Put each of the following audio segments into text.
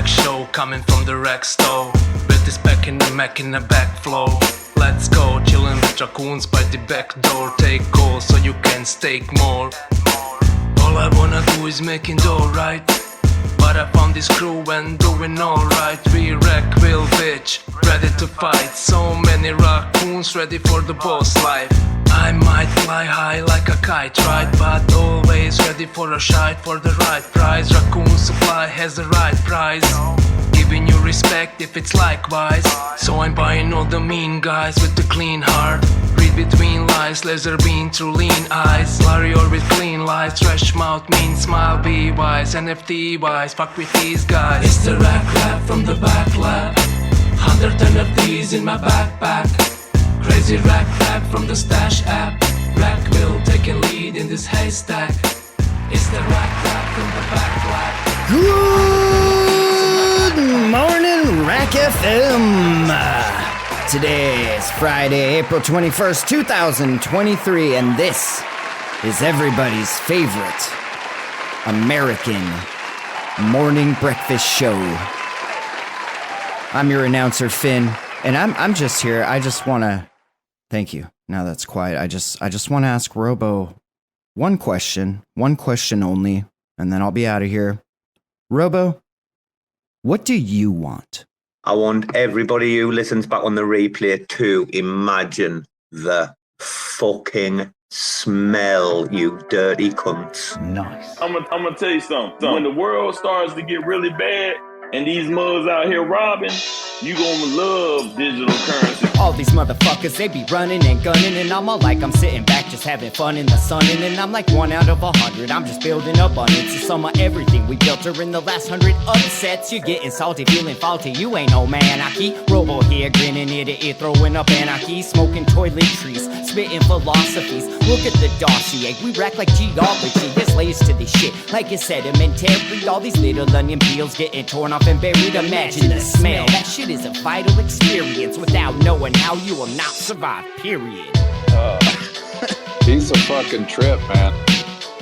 show coming from the RAC store. With this back in the Mac in the back flow. Let's go, chillin' with raccoons by the back door. Take calls so you can stake more. All I wanna do is making dough, right? But I found this crew and doing alright. We RAC will bitch, ready to fight. So many raccoons ready for the boss life. I might fly high like a kite, right? But always ready for a shite for the right price. Raccoon supply has the right price. Giving you respect if it's likewise. So I'm buying all the mean guys with the clean heart. Read between lies, laser beam through lean eyes. Warrior with clean lies, trash mouth, mean smile, be wise. NFT wise, fuck with these guys. It's the RAC lab from the back lab. 110 of these in my backpack. Crazy RAC lab from the stash app. RAC will take a lead in this haystack. It's the RAC lab from the back lab. Good morning, RAC FM. Today is Friday, April 21st, 2023, and this is everybody's favorite American morning breakfast show. I'm your announcer, Finn, and I'm just here. I just want to thank you. Now that's quiet. I just want to ask Robo one question only, and then I'll be out of here. Robo, what do you want? I want everybody who listens back on the replay to imagine the fucking smell, you dirty cunts. Nice. I'm gonna tell you something. When the world starts to get really bad and these mugs out here robbing, you gonna love digital currency. All these motherfuckers, they be running and gunning, and I'm all like, I'm sitting back just having fun in the sun, and then I'm like 1 out of 100. I'm just building abundance. It's some of everything we built during the last 100 upsets. You're getting salty, feeling faulty. You ain't no man. I keep Robo here, grinning ear to ear, throwing up anarchy, smoking toiletries, spitting philosophies. Look at the dossier. We rack like geology. There's layers to this shit, like it's sedimentary. All these little onion peels getting torn off and buried. Imagine the smell. That shit is a vital experience. Without knowing how, you will not survive, period. He's a fucking trip, man.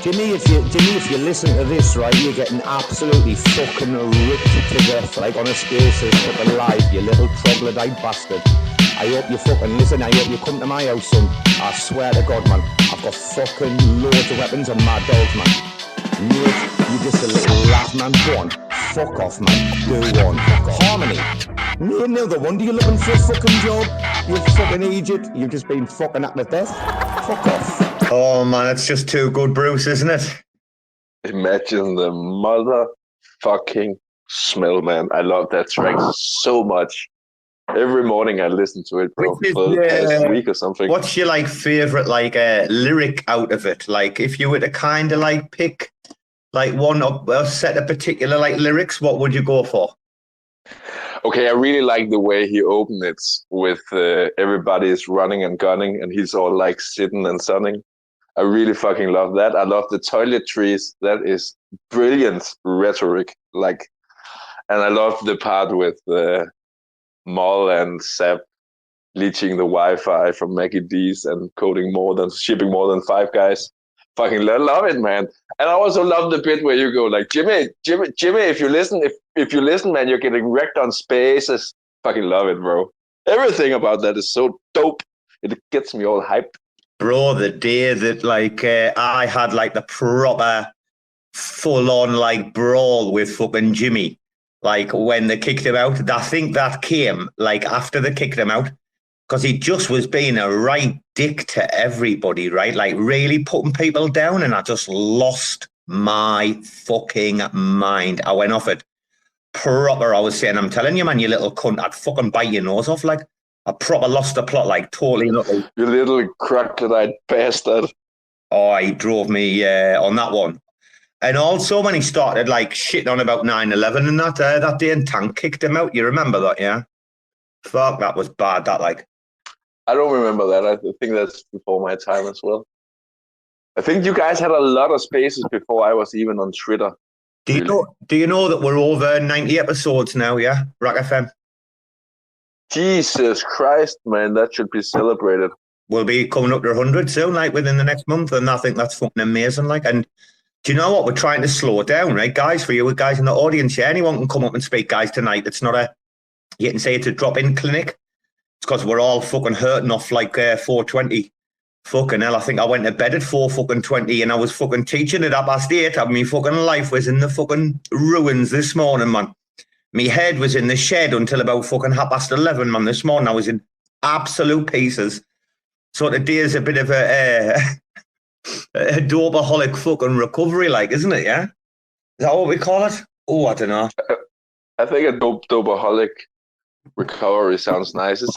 Jimmy, if you listen to this, right, you're getting absolutely fucking ripped to death, like on a spaces fucking live, you little troglodyte bastard. I hope you fucking listen, I hope you come to my house, son. I swear to God, man, I've got fucking loads of weapons and mad dogs, man. Mate, you just a little laugh, man. Go on, fuck off, man. Go on, fuck off. Harmony. No, another one. Do you looking for a fucking job? You fucking idiot. You've just been fucking at the death. Fuck off. Oh man, it's just too good, Bruce, isn't it? Imagine the motherfucking smell, man. I love that track so much. Every morning I listen to it for the past week or something. What's your like favorite like lyric out of it? Like if you were to kind of like pick like one or set of particular like lyrics, what would you go for? Okay, I really like the way he opened it with everybody is running and gunning and he's all like sitting and sunning. I really fucking love that. I love the toiletries. That is brilliant rhetoric. Like, and I love the part with Moll and Sap leeching the Wi-Fi from Maggie D's and shipping more than 5 guys. Fucking love it, man. And I also love the bit where you go like, Jimmy, if you listen, man, you're getting wrecked on spaces. Fucking love it, bro. Everything about that is so dope. It gets me all hyped. Bro, the day that like I had like the proper full-on like brawl with fucking Jimmy, like when they kicked him out, I think that came like after they kicked him out, because he just was being a right dick to everybody, right? Like really putting people down, and I just lost my fucking mind. I went off it proper. I was saying, I'm telling you, man, you little cunt, I'd fucking bite your nose off. Like I proper lost the plot, like totally. You little crocodile bastard. Oh, he drove me on that one. And also when he started like shitting on about 9/11 and that day, and Tank kicked him out. You remember that, yeah? Fuck, that was bad. That like. I don't remember that. I think that's before my time as well. I think you guys had a lot of spaces before I was even on Twitter. Do you know that we're over 90 episodes now, yeah? RAC FM. Jesus Christ, man, that should be celebrated. We'll be coming up to 100 soon, like within the next month, and I think that's fucking amazing. Like, and Do you know what? We're trying to slow it down, right, guys? For you guys in the audience, yeah, anyone can come up and speak, guys, tonight. It's not you can say it's a drop-in clinic. It's because we're all fucking hurting off like 4:20. Fucking hell, I think I went to bed at 4:20 and I was fucking teaching at 8:30. I mean, fucking life was in the fucking ruins this morning, man. My head was in the shed until about fucking 11:30, man. This morning I was in absolute pieces. So today is a bit of a dopaholic fucking recovery, like, isn't it? Yeah, is that what we call it? Oh, I don't know. I think a dopaholic recovery sounds nice. It's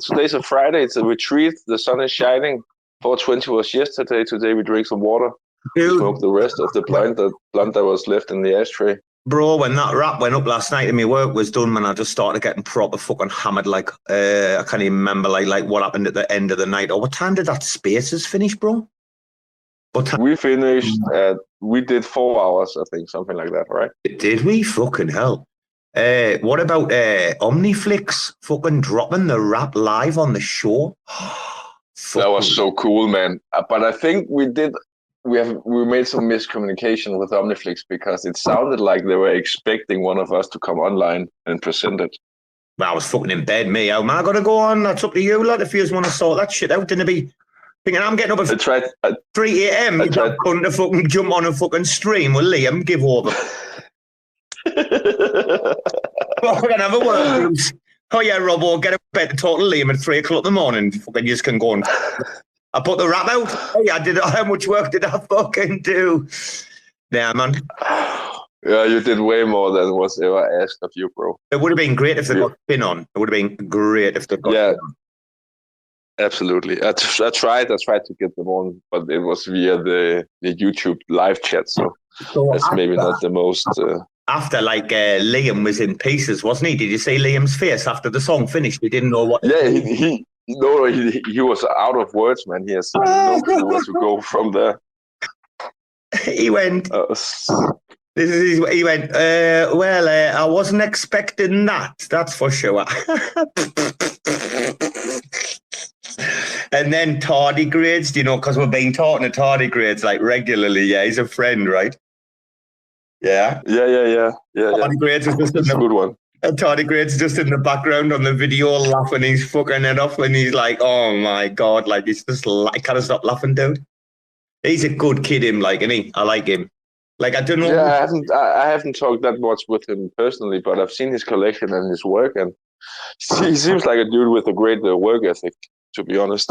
today's a Friday. It's a retreat. The sun is shining. 4:20 was yesterday. Today we drink some water. Dude, smoke the rest of the blunt that was left in the ashtray. Bro, when that rap went up last night and my work was done, man, I just started getting proper fucking hammered. Like, I can't even remember like what happened at the end of the night. Or what time did that Spaces finish, bro? We finished we did 4 hours, I think, something like that, right? Did we? Fucking hell. What about Omniflix fucking dropping the rap live on the show? That was so cool, man. But I think we made some miscommunication with Omniflix because it sounded like they were expecting one of us to come online and present it. Well, I was fucking in bed, me. How am I going to go on? That's up to you, lad. If you just want to sort that shit out, didn't be thinking I'm getting up at 3 a.m. You're going to fucking jump on a fucking stream with Liam. Give over. Well, we're going to have a word, Bruce. Oh, yeah, Robo, get up bed to talk to Liam at 3 o'clock in the morning. Fucking just can go and... I put the rap out. Hey, I did. How much work did I fucking do? Yeah, man. Yeah, you did way more than was ever asked of you, bro. It would have been great if they got Finn on. It would have been great if they got Finn on. Absolutely. I tried to get them on, but it was via the YouTube live chat, so that's maybe not the most... After, like, Liam was in pieces, wasn't he? Did you see Liam's face after the song finished? He didn't know what... Yeah, he was out of words, man. He has no clue where to go from there. He went... He went, I wasn't expecting that. That's for sure. And then tardigrades, because we've been talking to tardigrades, like, regularly. Yeah, he's a friend, right? Yeah. Yeah. Tardigrades is just a good one. Tardigrade's just in the background on the video laughing his fucking head off and he's like, oh my God, like he's just I can't stop laughing, dude. He's a good kid, him, like, isn't he? I like him. Like, I don't know. Yeah, I haven't talked that much with him personally, but I've seen his collection and his work, and he seems like a dude with a great work ethic, to be honest.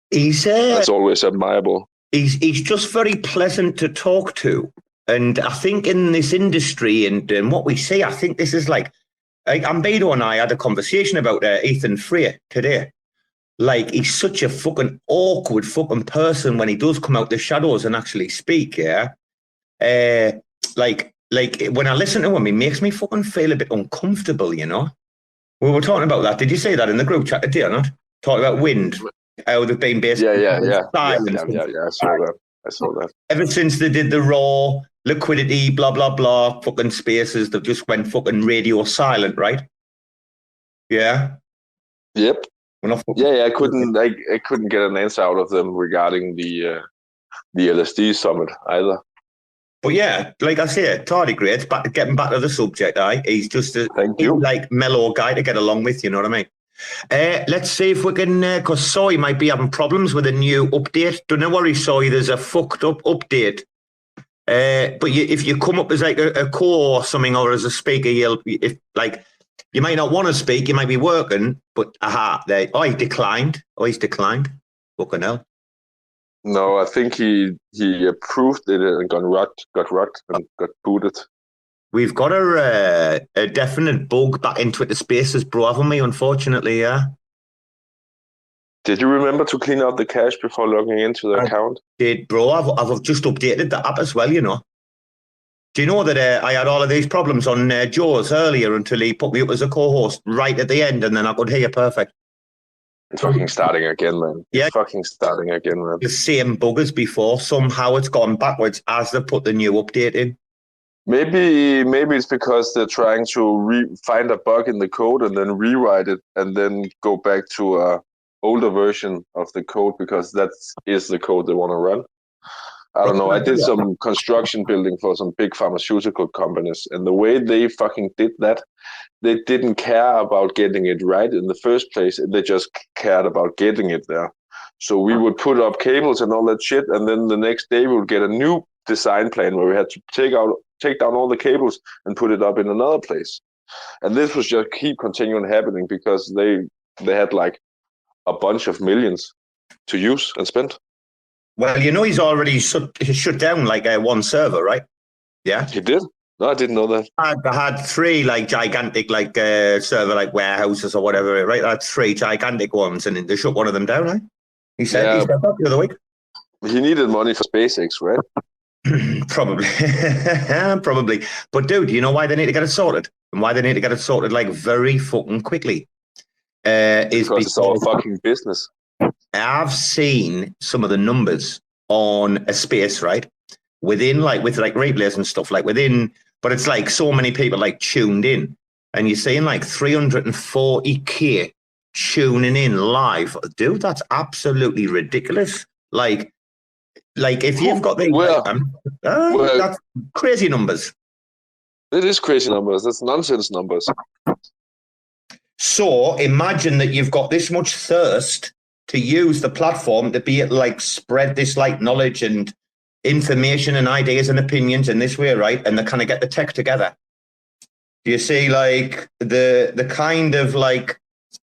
That's always admirable. He's just very pleasant to talk to. And I think in this industry and what we see, I think this is like Ambedo and I had a conversation about Ethan Freer today. Like, he's such a fucking awkward fucking person when he does come out the shadows and actually speak, yeah? Like when I listen to him, he makes me fucking feel a bit uncomfortable, We were talking about that. Did you say that in the group chat today or not? Talking about wind, how they've been basically silence. Yeah, I saw that. Ever since they did the raw liquidity, blah, blah, blah, fucking Spaces, they've just went fucking radio silent, right? Yeah? Yep. I couldn't get an answer out of them regarding the LSD summit either. But yeah, like I say, tardigrades, getting back to the subject, he's just a mellow guy to get along with, you know what I mean? Let's see if we can, because Soy might be having problems with a new update. Don't worry, Soy, there's a fucked up update. But if you come up as like a core or something, or as a speaker, you might not want to speak, you might be working, but he declined. He's declined. Fucking hell. No, I think he approved it and got rucked and got booted. We've got a definite bug back in Twitter Spaces, bro, haven't we? Unfortunately, yeah. Did you remember to clean out the cache before logging into the account? Did, bro. I've just updated the app as well, Do you know that I had all of these problems on Joe's earlier until he put me up as a co-host right at the end, and then I could hear perfect. It's fucking starting again, man. Yeah. It's fucking starting again, man. The same bug as before. Somehow it's gone backwards as they put the new update in. Maybe it's because they're trying to find a bug in the code and then rewrite it and then go back to a older version of the code because that is the code they want to run. I don't know. I did some construction building for some big pharmaceutical companies, and the way they fucking did that, they didn't care about getting it right in the first place. They just cared about getting it there. So we would put up cables and all that shit, and then the next day we would get a new design plan where we had to take down all the cables and put it up in another place. And this was just keep continuing happening because they had like a bunch of millions to use and spend. Well, he's already shut down like one server, right? Yeah, he did. No, I didn't know that. I had 3 like gigantic like server like warehouses or whatever, right? I had 3 gigantic ones, and they shut one of them down. Right? He said that the other week. He needed money for SpaceX, right? Probably. Probably. But dude, you know why they need to get it sorted? And why they need to get it sorted like very fucking quickly? Is because it's all fucking business. I've seen some of the numbers on a space, right? Within like with like replays and stuff, like within, but it's like so many people like tuned in, and you're seeing like 340k tuning in live. Dude, that's absolutely ridiculous. Like if you've got the that's crazy numbers. It is crazy numbers. That's nonsense numbers. So imagine that you've got this much thirst to use the platform to be like spread this like knowledge and information and ideas and opinions in this way, right? And they kind of get the tech together. Do you see like the kind of like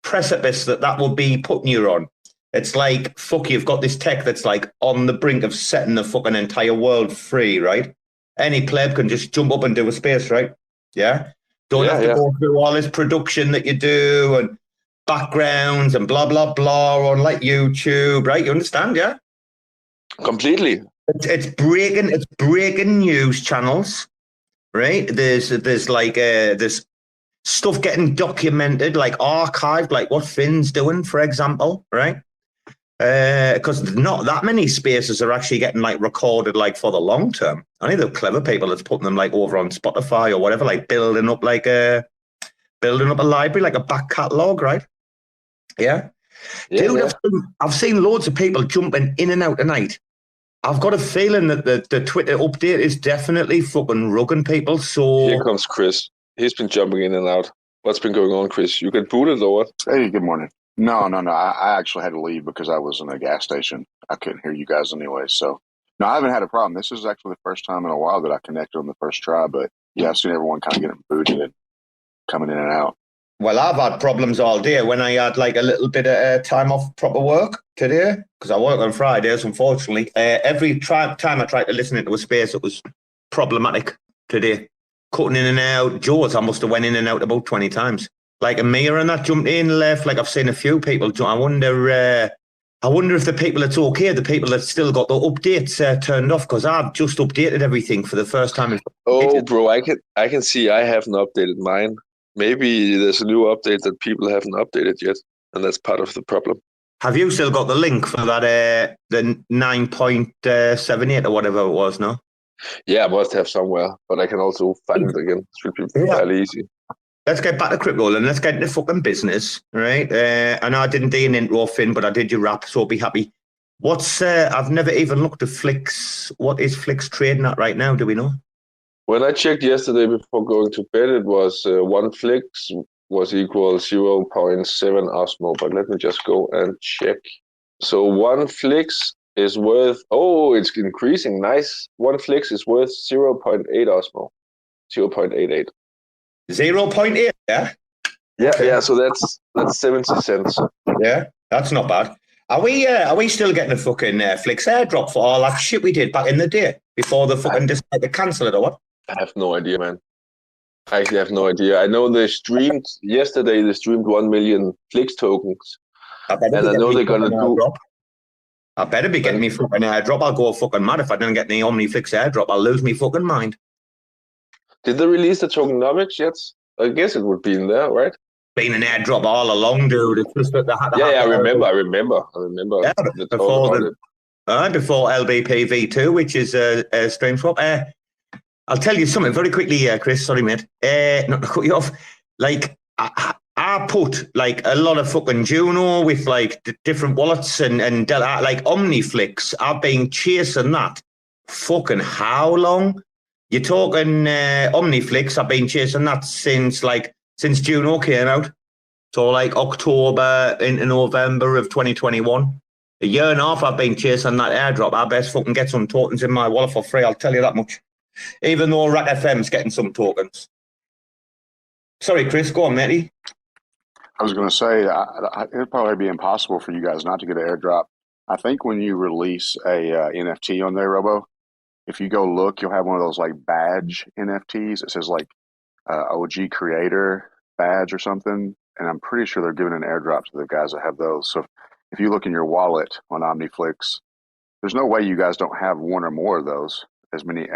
precipice that will be putting you on? It's like, fuck, you've got this tech that's like on the brink of setting the fucking entire world free, right? Any pleb can just jump up and do a space, right? Yeah? Don't have to go through all this production that you do and backgrounds and blah, blah, blah on like YouTube, right? You understand, yeah? Completely. It's breaking news channels, right? There's like there's stuff getting documented, like archived, like what Finn's doing, for example, right? Because not that many spaces are actually getting like recorded like for the long term. Only the clever people that's putting them like over on Spotify or whatever, like building up a library, like a back catalogue, right? Yeah. Dude, I've seen loads of people jumping in and out tonight. I've got a feeling that the Twitter update is definitely fucking rugging people. So here comes Chris. He's been jumping in and out. What's been going on, Chris? You get booted or what? Hey, good morning. No. I actually had to leave because I was in a gas station. I couldn't hear you guys anyway. So, no, I haven't had a problem. This is actually the first time in a while that I connected on the first try. But, yeah, I've seen everyone kind of getting booted and coming in and out. Well, I've had problems all day when I had like a little bit of time off proper work today because I work on Fridays, unfortunately. Every time I tried to listen into a space, it was problematic today. Cutting in and out. Jaws, I must have went in and out about 20 times. Like Amir and that jumped in, left. Like I've seen a few people jump. I wonder if the people that's okay, the people that still got the updates turned off, because I've just updated everything for the first time. Oh, bro, I can see I haven't updated mine. Maybe there's a new update that people haven't updated yet, and that's part of the problem. Have you still got the link for that, the 9.78 or whatever it was, no? Yeah, I must have somewhere, but I can also find it again. It should be fairly easy. Let's get back to crypto and let's get into fucking business, right? I know I didn't do an intro, Finn, but I did your rap, so be happy. What's, I've never even looked at Flix. What is Flix trading at right now? Do we know? When I checked yesterday before going to bed, it was one Flix was equal 0.7 Osmo, but let me just go and check. So one Flix is worth, oh, it's increasing, nice. One Flix is worth 0.8 Osmo, 0.88. 0.8, yeah? Yeah, okay. Yeah, so that's 70 cents. Yeah, that's not bad. Are we still getting a fucking Flix airdrop for all that shit we did back in the day before the fucking decided to cancel it or what? I have no idea, man. I actually have no idea. I know they streamed 1 million Flix tokens. And I know they're going to do... I better be getting me fucking airdrop. I'll go fucking mad if I don't get any OmniFlix airdrop. I'll lose me fucking mind. Did they release the tokenomics yet? I guess it would be in there, right? Been an airdrop all along, dude. It's just that I remember. Yeah, before LBP V2, which is a stream swap. I'll tell you something very quickly, Chris. Sorry, mate. Not to cut you off. Like, I put like a lot of fucking Juno with like different wallets and like OmniFlix. I've been chasing that fucking how long? You're talking Omniflix. I've been chasing that since Juno came out. So like October into November of 2021. A year and a half I've been chasing that airdrop. I best fucking get some tokens in my wallet for free, I'll tell you that much. Even though RAC FM's getting some tokens. Sorry, Chris, go on, matey. I was going to say, it'd probably be impossible for you guys not to get an airdrop. I think when you release a NFT on there, Robo, if you go look, you'll have one of those like badge NFTs. It says like OG creator badge or something. And I'm pretty sure they're giving an airdrop to the guys that have those. So if you look in your wallet on Omniflix, there's no way you guys don't have one or more of those, as many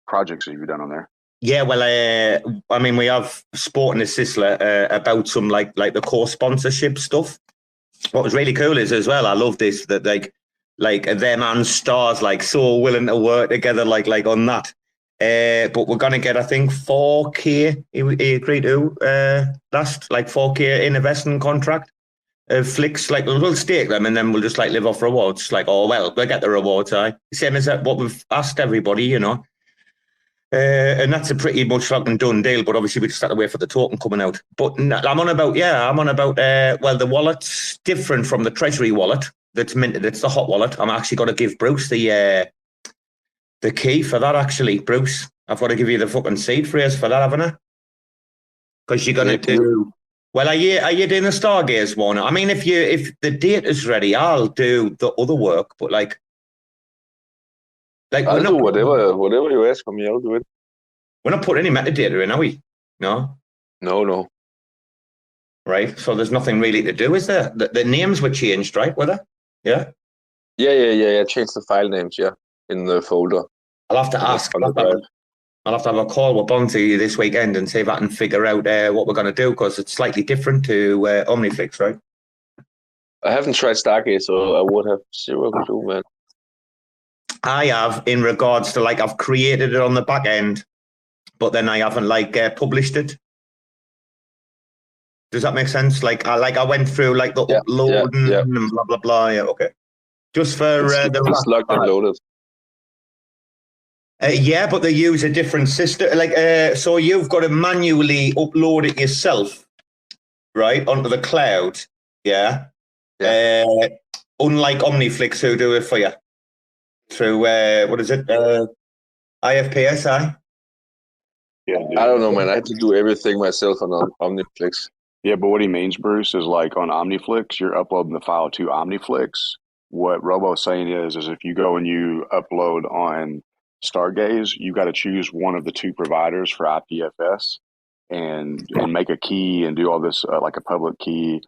projects as you've done on there. Yeah, well, I mean, we have spoken to Sisler about some like the core sponsorship stuff. What was really cool is as well, I love this, that like them and Stars like so willing to work together like on that. But we're gonna get, I think, 4K. He agreed to last like 4K in investment contract. Flicks, like we'll stake them and then we'll just like live off rewards. Like, oh well, we'll get the rewards. Same as what we've asked everybody, you know. And that's a pretty much fucking done deal, but obviously we just have to wait for the token coming out. But I'm on about well, the wallet's different from the treasury wallet that's minted. It's the hot wallet. I'm actually going to give Bruce the key for that, actually. Bruce, I've got to give you the fucking seed phrase for that, haven't I? Because you're going to do... Well, are you doing the Stargaze one? I mean, if the date is ready, I'll do the other work, but like I'll do whatever you ask from me, I'll do it. We're not putting any metadata in, are we? No? No. Right, so there's nothing really to do, is there? The names were changed, right, were they? Yeah? Yeah. Change the file names, yeah, in the folder. I'll have to ask. I'll have to have a call with Bonzi this weekend and see if I can figure out what we're going to do, because it's slightly different to Omniflix, right? I haven't tried Stargaze, so I would have zero clue, man. I have, in regards to like I've created it on the back end, but then I haven't like published it. Does that make sense? Like I went through like the uploading and blah blah blah. Yeah, okay. Just for it's locked and loaded. Yeah, but they use a different system. Like so you've got to manually upload it yourself, right, onto the cloud. Yeah. Unlike Omniflix, who do it for you. Through what is it? IFPS, Yeah, I don't know, man. I had to do everything myself on Omniflix. Yeah, but what he means, Bruce, is like on Omniflix, you're uploading the file to Omniflix. What Robo's saying is if you go and you upload on Stargaze, you got to choose one of the two providers for IPFS and make a key and do all this like a public key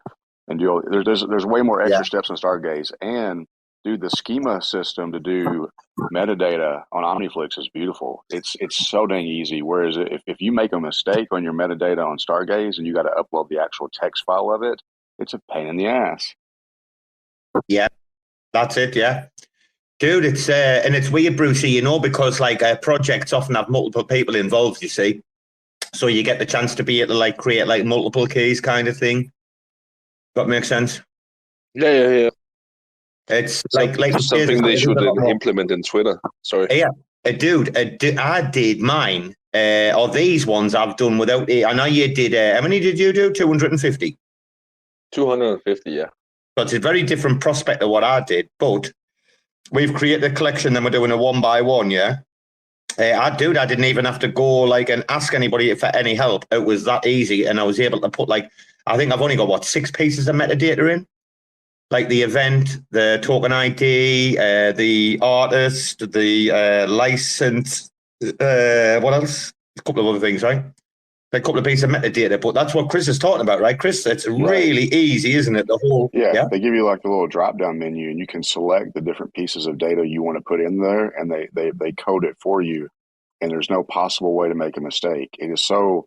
and do all. There's way more extra steps in Stargaze. And dude, the schema system to do metadata on Omniflix is beautiful. It's so dang easy. Whereas if you make a mistake on your metadata on Stargaze and you got to upload the actual text file of it, it's a pain in the ass. Yeah, that's it. Yeah, dude, it's and it's weird, Brucey, you know, because like projects often have multiple people involved. You see, so you get the chance to be able to like create like multiple keys, kind of thing. That makes sense. Yeah. It's like something they should implement in Twitter. Sorry. Yeah, dude, I did mine. Or these ones I've done without it. I know you did. How many did you do? 250. 250, yeah. So it's a very different prospect of what I did. But we've created a collection, then we're doing a one by one. Yeah. I didn't even have to go like and ask anybody for any help. It was that easy, and I was able to put like I think I've only got 6 pieces of metadata in. Like the event, the token ID, the artist, the license, what else? A couple of other things, right? A couple of pieces of metadata, but that's what Chris is talking about, right, Chris? It's really easy, isn't it? The whole they give you like a little drop-down menu, and you can select the different pieces of data you want to put in there, and they code it for you, and there's no possible way to make a mistake. It is so,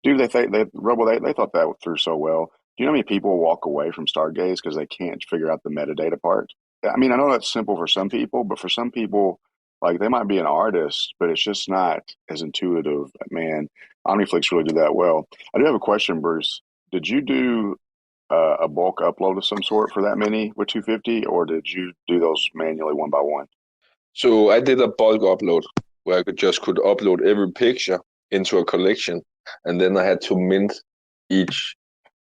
dude. They thought that through so well. Do you know how many people walk away from Stargaze because they can't figure out the metadata part? I mean, I know that's simple for some people, but for some people, like they might be an artist, but it's just not as intuitive. Man, Omniflix really did that well. I do have a question, Bruce. Did you do a bulk upload of some sort for that many with 250, or did you do those manually one by one? So I did a bulk upload where I could upload every picture into a collection, and then I had to mint each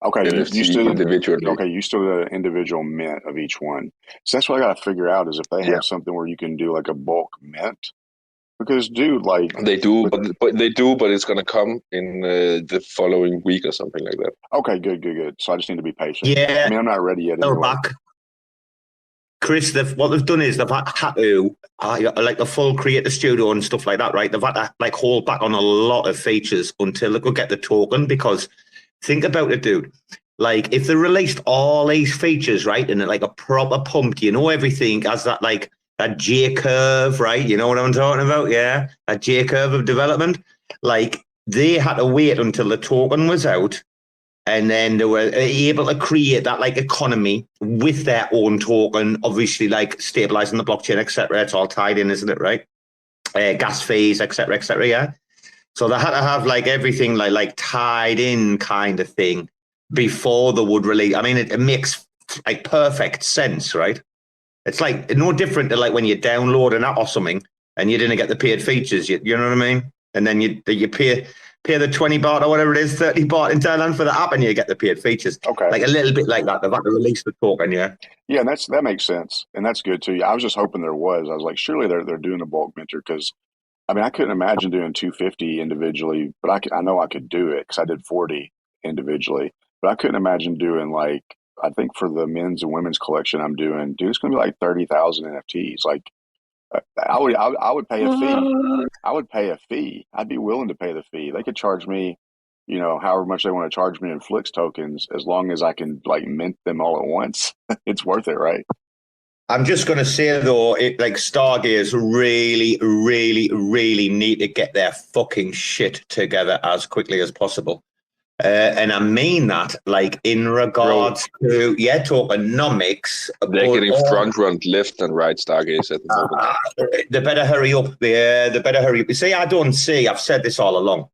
NFT you still individually. Okay, you still did an individual mint of each one. So that's what I got to figure out is if they have something where you can do like a bulk mint. Because, dude, like they do, but it's gonna come in the following week or something like that. Okay, good. So I just need to be patient. Yeah, I mean, I'm not ready yet. they're Anyway. back. Chris, what they've done is they've had to, like the full creator studio and stuff like that, right? They've had to like hold back on a lot of features until they could get the token. Because think about it, dude. Like if they released all these features, right, and like a proper pump, everything as that like a J curve, right? You know what I'm talking about? Yeah, a J curve of development. Like they had to wait until the token was out, and then they were able to create that like economy with their own token, obviously like stabilizing the blockchain, etc. It's all tied in, isn't it? Right? Gas fees, etc. Yeah. So they had to have like everything like tied in kind of thing before they would release. I mean, it makes like perfect sense, right? It's like no different to like when you download an app or something and you didn't get the paid features. You know what I mean? And then you pay the 20 baht or whatever it is, 30 baht in Thailand for the app, and you get the paid features. Okay, like a little bit like that. They've had to release the token, yeah. Yeah, that makes sense, and that's good too. I was just hoping there was. I was like, surely they're doing a bulk minter because, I mean, I couldn't imagine doing 250 individually, but I know I could do it because I did 40 individually, but I couldn't imagine doing like. I think for the men's and women's collection I'm doing, dude, it's going to be like 30,000 NFTs. Like, I would pay a fee. I would pay a fee. I'd be willing to pay the fee. They could charge me, however much they want to charge me in Flix tokens, as long as I can like mint them all at once. It's worth it, right? I'm just going to say though, like Stargaze really, really, really need to get their fucking shit together as quickly as possible. And I mean that, like, in regards to, tokenomics. They're getting front-run left and right, Stargaze, at the moment. They better hurry up. Yeah, they better hurry up. You see, I've said this all along,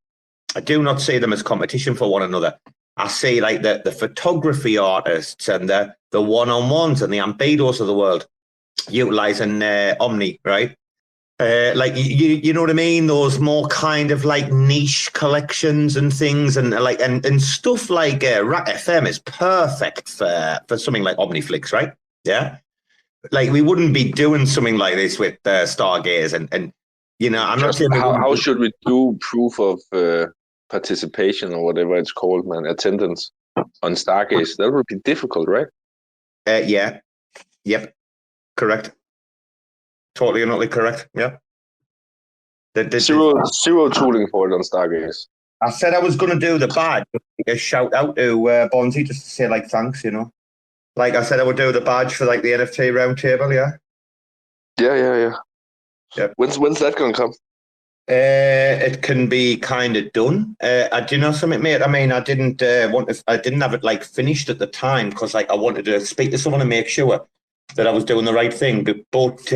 I do not see them as competition for one another. I see, like, the photography artists and the one-on-ones and the Ambedos of the world utilizing Omni, right? Like you know what I mean? Those more kind of like niche collections and things, and like and stuff like RAC FM is perfect for something like Omniflix, right? Yeah, like we wouldn't be doing something like this with Stargaze, and I'm not saying how should we do proof of participation or whatever it's called, man, attendance on Stargaze? That would be difficult, right? Yeah, yep, correct. Totally and utterly correct. Yeah. Zero tooling for it on Stargaze. I said I was going to do the badge. A shout out to Bonzi just to say like thanks. Like I said, I would do the badge for like the NFT roundtable. Yeah. Yeah. Yep. When's that going to come? It can be kind of done. Do you know something, mate? I mean, I didn't I didn't have it like finished at the time because like I wanted to speak to someone and make sure that I was doing the right thing, but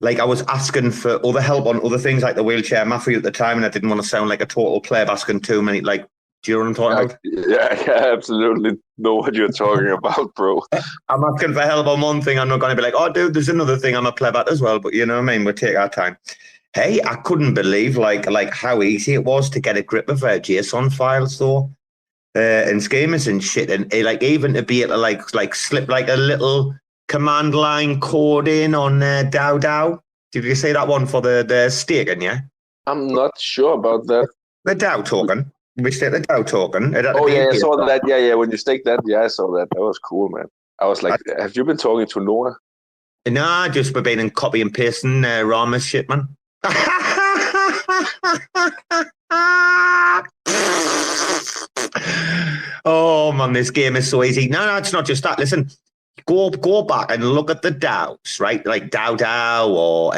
like I was asking for other help on other things like the wheelchair mafia at the time, and I didn't want to sound like a total pleb asking too many. Like, do you know what I'm talking about? Yeah, I absolutely know what you're talking about, bro. I'm asking for help on one thing. I'm not going to be like, oh, dude, there's another thing I'm a pleb at as well. But you know what I mean? We'll take our time. Hey, I couldn't believe like how easy it was to get a grip of JSON files though. And schemas and shit, and like even to be able to like slip like a little command line code in on DAO. Did you say that one for the staking? Yeah, I'm not sure about that. The DAO token. We staked the DAO token. Oh yeah, I saw that. Yeah. When you staked that, yeah, I saw that. That was cool, man. I was like, have you been talking to Noah? Nah, just for being copy and pasting Rama's shit, man. Oh man, this game is so easy. No, it's not just that. Listen, go back and look at the DAOs, right? Like DAO or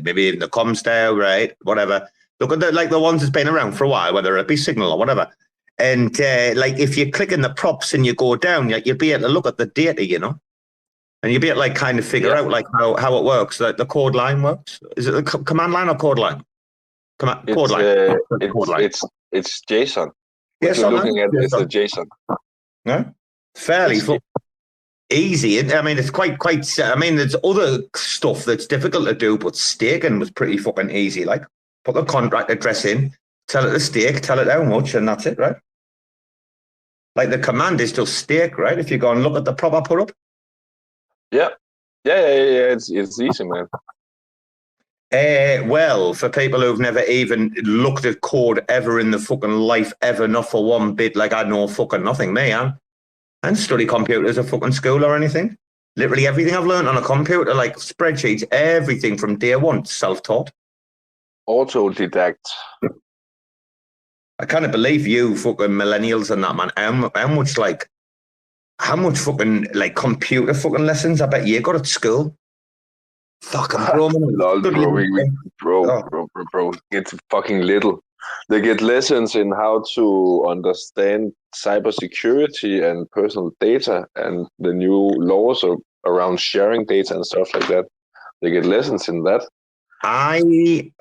maybe even the comms DAO, right? Whatever. Look at the ones that's been around for a while, whether it be Signal or whatever. And like if you click in the props and you go down, you'll be able to look at the data, and you'll be able to like kind of figure out like how it works. Like the code line works. Is it the command line or code line? Code line. It's JSON. Yes, you're looking at is a JSON. No, fairly. easy. I mean, it's quite. I mean, there's other stuff that's difficult to do, but staking was pretty fucking easy. Like, put the contract address in, tell it to stake, tell it how much, and that's it, right? Like the command is just stake, right? If you go and look at the prop I put up. Yeah. It's easy, man. Well, for people who've never even looked at code ever in the fucking life, ever, not for one bit, like I know fucking nothing, me, I didn't study computers at fucking school or anything. Literally everything I've learned on a computer, like spreadsheets, everything from day one, self-taught. Autodidact. I can't believe you fucking millennials and that, man. How much fucking like computer fucking lessons I bet you got at school? Fucking bro, bro. It's fucking little. They get lessons in how to understand cybersecurity and personal data and the new laws around sharing data and stuff like that. They get lessons in that. I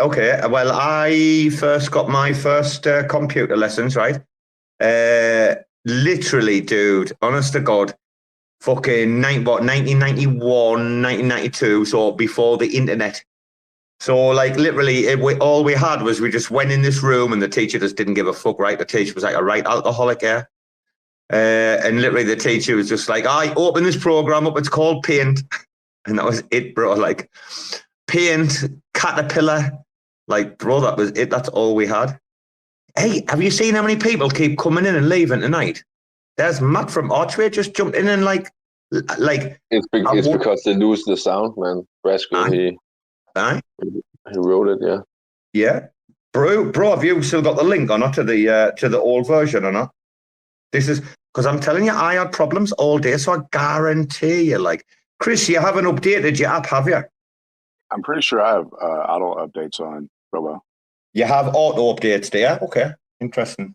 first got my first computer lessons, right? Literally, dude, honest to God, fucking 1991, 1992, so before the internet. So, like, literally, all we had was we just went in this room and the teacher just didn't give a fuck, right? The teacher was like a right alcoholic, yeah? And literally the teacher was just like, I open this program up, it's called Paint. And that was it, bro. Like, Paint, Caterpillar. Like, bro, that was it. That's all we had. Hey, have you seen how many people keep coming in and leaving tonight? There's Matt from Archway just jumped in and like. It's because they lose the sound, man. Rascal, he wrote it, yeah. Yeah, bro, have you still got the link or not to the old version or not? This is because I'm telling you, I had problems all day, so I guarantee you, like, Chris, you haven't updated your app, have you? I'm pretty sure I have auto updates on Robo. You have auto updates there? Okay, interesting.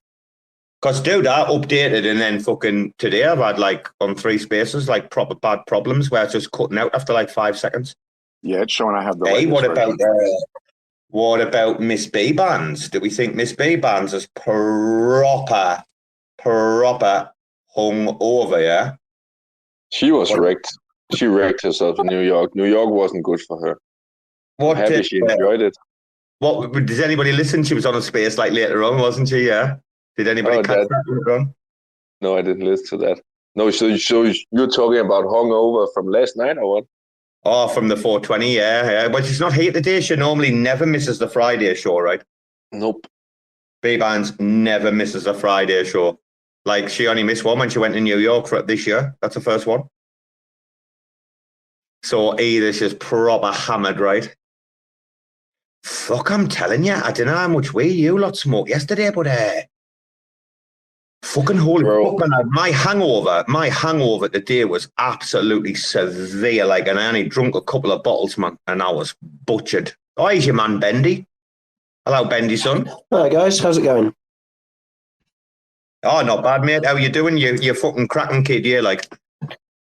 Because, dude, I updated and then fucking today I've had, like, on 3 spaces, like, proper bad problems where it's just cutting out after, like, 5 seconds. Yeah, it's showing I have the Hey, latest version. what about Miss B Bands? Do we think Miss B Bands is proper hung over, yeah? She was wrecked. She wrecked herself in New York. New York wasn't good for her. I'm happy she enjoyed it. What does anybody listen? She was on a space like later on, wasn't she? Yeah. Did anybody catch that later on? No, I didn't listen to that. No, so you're talking about hungover from last night or what? Oh, from the 420, yeah. But she's not here today. She normally never misses the Friday show, right? Nope. B-Bands never misses a Friday show. Like, she only missed one when she went to New York for this year. That's the first one. So either she's proper hammered, right? Fuck, I'm telling you, I don't know how much weed you lot smoked yesterday, but fucking holy fuck, man. My hangover today was absolutely severe. Like, and I only drunk a couple of bottles, man, and I was butchered. Oh, here's your man, Bendy. Hello, Bendy, son. Hi, guys. How's it going? Oh, not bad, mate. How you doing? You fucking cracking kid, yeah, like.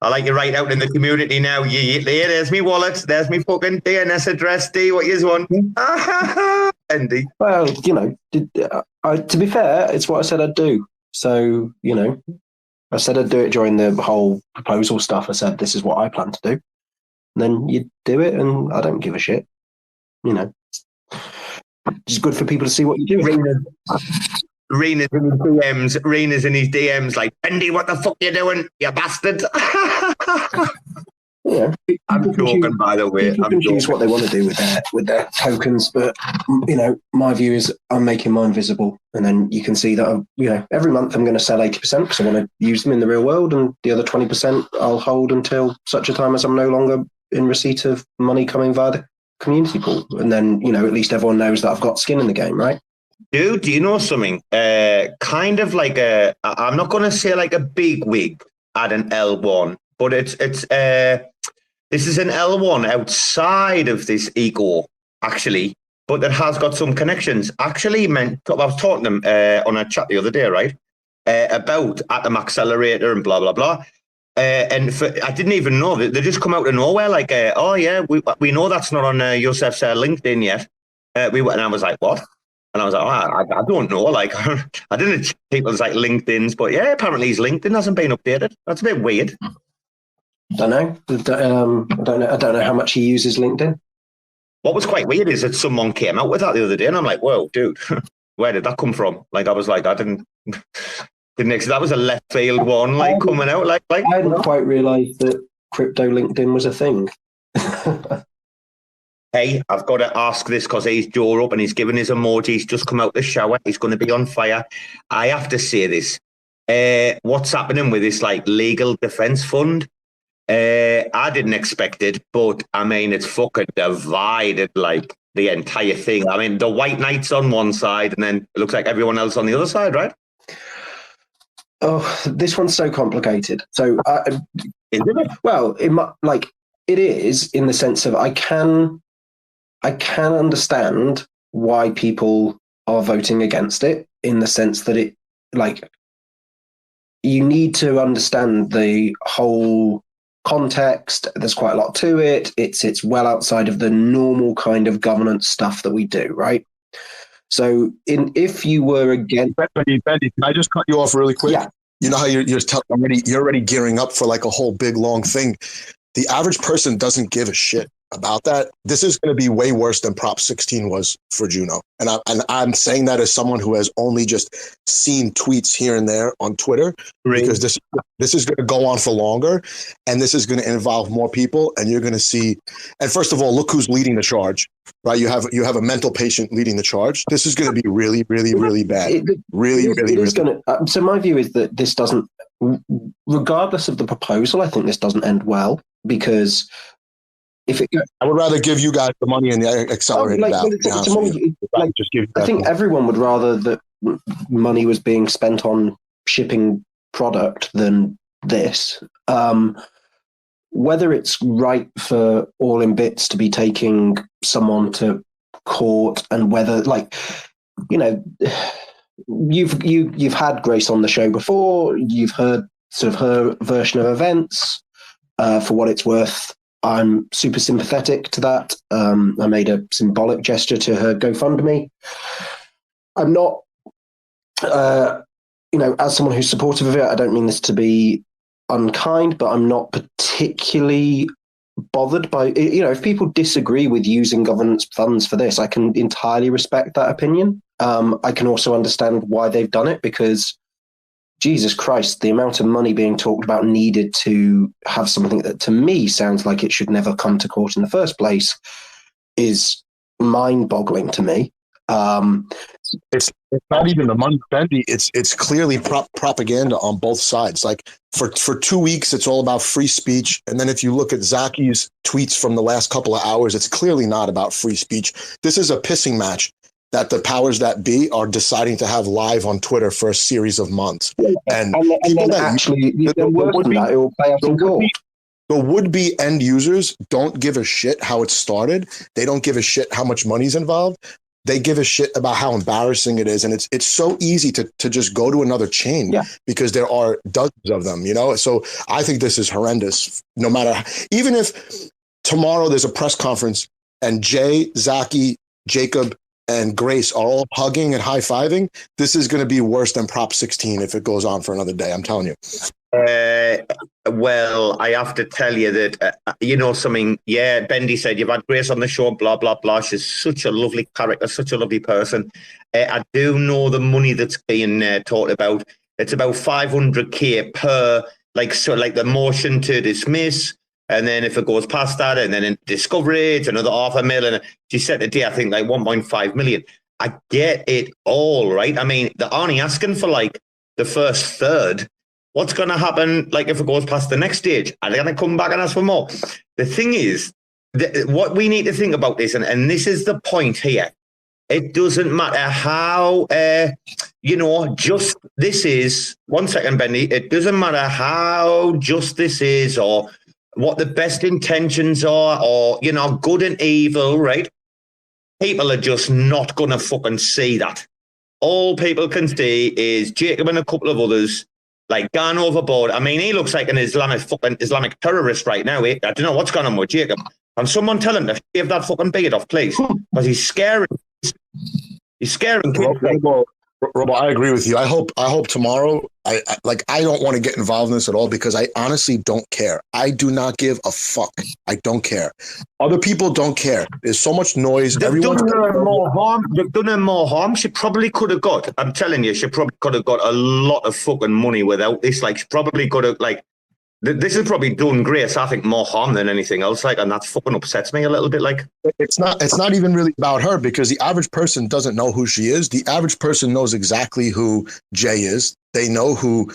I like you right out in the community now. There's me wallet. There's me fucking DNS address. D, what you want? Bendy. Well, you know, to be fair, it's what I said I'd do. So, you know, I said I'd do it during the whole proposal stuff. I said, this is what I plan to do. And then you do it, and I don't give a shit. You know, it's good for people to see what you do. Rena's in his DMs. Rena's in his DMs like, Bendy, what the fuck you doing, you bastard? Yeah, I'm joking, by the way. People can choose what they want to do with their tokens, but you know, my view is I'm making mine visible, and then you can see that every month I'm going to sell 80% because I want to use them in the real world, and the other 20% I'll hold until such a time as I'm no longer in receipt of money coming via the community pool, and then at least everyone knows that I've got skin in the game, right? Dude, do you know something? Kind of like I'm not going to say like a big wig at an L1, but this is an L1 outside of this eco, actually, but that has got some connections. Actually, I was talking to them on a chat the other day, right, about Atom Accelerator and blah, blah, blah. I didn't even know that they just come out of nowhere, like, oh, yeah, we know that's not on Yosef's LinkedIn yet. And I was like, what? And I was like, I don't know. Like, I didn't check people's like LinkedIn's, but yeah, apparently his LinkedIn hasn't been updated. That's a bit weird. Don't know. I don't know how much he uses LinkedIn. What was quite weird is that someone came out with that the other day, and I'm like, whoa, dude, where did that come from? Like, I was like, I didn't that was a left field one, like coming out, like. I hadn't quite realised that crypto LinkedIn was a thing. Hey, I've got to ask this because he's jaw up and he's giving his emoji. He's just come out the shower. He's going to be on fire. I have to say this. What's happening with this like legal defense fund? I didn't expect it, but I mean, it's fucking divided like the entire thing. I mean, the white knights on one side and then it looks like everyone else on the other side, right? Oh, this one's so complicated. So, Is it? well, it is in the sense of I can understand why people are voting against it, in the sense that it, like, you need to understand the whole context. There's quite a lot to it. It's well outside of the normal kind of governance stuff that we do, right? So if you were against... Bendy, can I just cut you off really quick? Yeah. You know how you're already gearing up for like a whole big long thing. The average person doesn't give a shit about that. This is going to be way worse than Prop 16 was for Juno. And I'm saying that as someone who has only just seen tweets here and there on Twitter, because this is going to go on for longer, and this is going to involve more people, and you're going to see. And first of all, look who's leading the charge, right? You have a mental patient leading the charge. This is going to be really, really, really bad. It is going to. So my view is that this doesn't, regardless of the proposal, I think this doesn't end well, because I would rather give you guys the money and the accelerated I think everyone would rather that money was being spent on shipping product than this. Whether it's right for All in Bits to be taking someone to court, and whether, like, you know, you've had Grace on the show before. You've heard sort of her version of events. For what it's worth, I'm super sympathetic to that. I made a symbolic gesture to her GoFundMe. I'm not, as someone who's supportive of it, I don't mean this to be unkind, but I'm not particularly bothered by, if people disagree with using governance funds for this, I can entirely respect that opinion. I can also understand why they've done it, because Jesus Christ, the amount of money being talked about needed to have something that to me sounds like it should never come to court in the first place is mind-boggling to me. It's not even the money, Bendy. It's clearly propaganda on both sides. Like for 2 weeks, it's all about free speech. And then if you look at Zaki's tweets from the last couple of hours, it's clearly not about free speech. This is a pissing match that the powers that be are deciding to have live on Twitter for a series of months. And then actually, the would-be end users don't give a shit how it started. They don't give a shit how much money's involved. They give a shit about how embarrassing it is. And it's so easy to just go to another chain because there are dozens of them, So I think this is horrendous. No matter, even if tomorrow there's a press conference and Jay, Zaki, Jacob, and Grace are all hugging and high-fiving, this is going to be worse than Prop 16 if it goes on for another day, I'm telling you. Well, I have to tell you that, something, Bendy said, you've had Grace on the show, blah, blah, blah. She's such a lovely character, such a lovely person. I do know the money that's being talked about. It's about 500K per, like the motion to dismiss. And then if it goes past that, and then in discovery, it's another $500,000. She said today, I think, like 1.5 million. I get it all, right? I mean, they're only asking for like the first third. What's going to happen, like, if it goes past the next stage? Are they going to come back and ask for more? The thing is, what we need to think about this, and this is the point here, it doesn't matter how, just this is, 1 second, Bendy, it doesn't matter how just this is, or what the best intentions are, or, good and evil, right? People are just not going to fucking see that. All people can see is Jacob and a couple of others, like, gone overboard. I mean, he looks like an Islamic terrorist right now. I don't know what's going on with Jacob. Can someone tell him to shave that fucking beard off, please? Because he's scaring. He's scaring kids. Robo, I agree with you. I hope tomorrow. I don't want to get involved in this at all because I honestly don't care. I do not give a fuck. I don't care. Other people don't care. There's so much noise. They've done her more harm. They've done her more harm. She probably could have got. I'm telling you, she probably could have got a lot of fucking money without this. Like, she probably could have like. This has probably done Grace, I think, more harm than anything else. Like, and that fucking upsets me a little bit. Like, it's not even really about her because the average person doesn't know who she is. The average person knows exactly who Jay is. They know who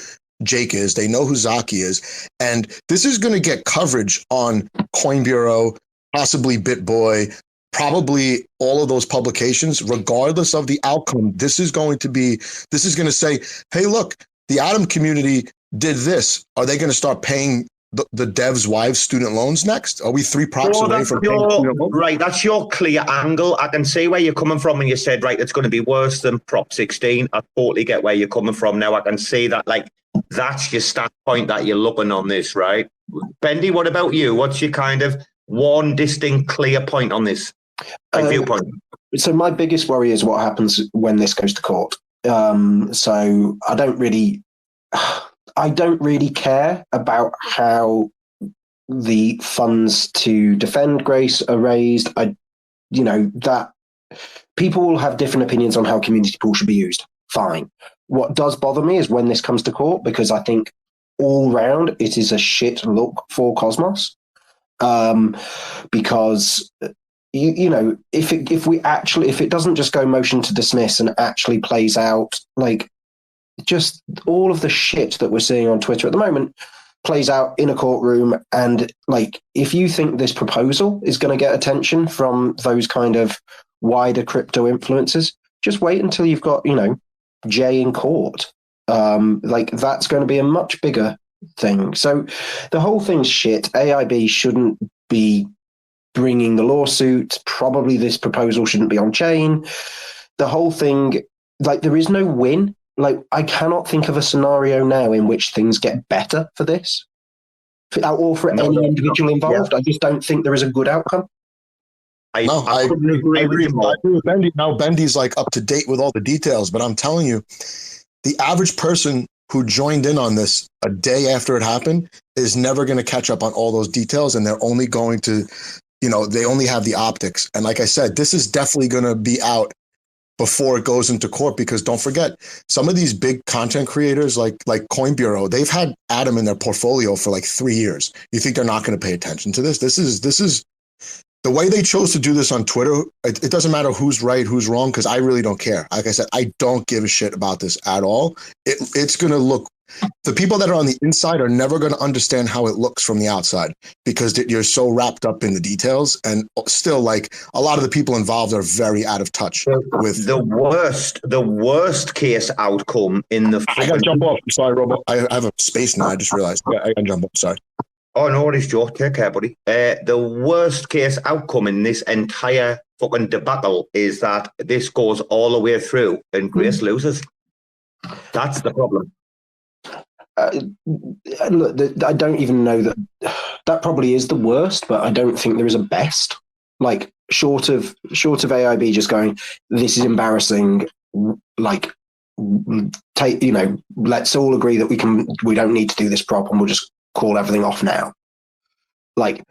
Jake is. They know who Zaki is. And this is going to get coverage on Coin Bureau, possibly BitBoy, probably all of those publications, regardless of the outcome. This is going to say, hey, look, the Atom community did this. Are they going to start paying the devs' wives student loans next? Are we 3 props away from paying student loans? Right, that's your clear angle. I can see where you're coming from when you said, right, it's going to be worse than Prop 16. I totally get where you're coming from now. I can see that, like, that's your standpoint that you're looking on this, right? Bendy, what about you? What's your kind of one distinct, clear point on this? Viewpoint. So my biggest worry is what happens when this goes to court. So I don't really care about how the funds to defend Grace are raised. That people will have different opinions on how community pool should be used. Fine. What does bother me is when this comes to court, because I think all round it is a shit look for Cosmos. Because if it doesn't just go motion to dismiss and actually plays out like just all of the shit that we're seeing on Twitter at the moment plays out in a courtroom. And like, if you think this proposal is going to get attention from those kind of wider crypto influencers, just wait until you've got, Jay in court. That's going to be a much bigger thing. So the whole thing's shit. AIB shouldn't be bringing the lawsuit. Probably this proposal shouldn't be on chain. The whole thing, there is no win. I cannot think of a scenario now in which things get better for this, or for any individual involved. Yeah. I just don't think there is a good outcome. I agree with Bendy. Now Bendy's up to date with all the details, but I'm telling you, the average person who joined in on this a day after it happened is never going to catch up on all those details, and they're only going to, they only have the optics. And like I said, this is definitely going to be out before it goes into court, because don't forget, some of these big content creators like Coin Bureau, they've had Atom in their portfolio for 3 years. You think they're not going to pay attention to this? This is the way they chose to do this on Twitter. It doesn't matter who's right, who's wrong, because I really don't care. Like I said, I don't give a shit about this at all. It's going to look, the people that are on the inside are never going to understand how it looks from the outside, because you're so wrapped up in the details, and still a lot of the people involved are very out of touch with the worst case outcome in the. I got to jump off. I'm sorry, Robo. I have a space now. I just realized. I got to jump off. Sorry. Oh, no worries, Joe. Take care, buddy. The worst case outcome in this entire fucking debacle is that this goes all the way through and Grace loses. That's the problem. Look, I don't even know that probably is the worst, but I don't think there is a best. Short of AIB just going, this is embarrassing. Let's all agree that we don't need to do this prop, and we'll just call everything off now. And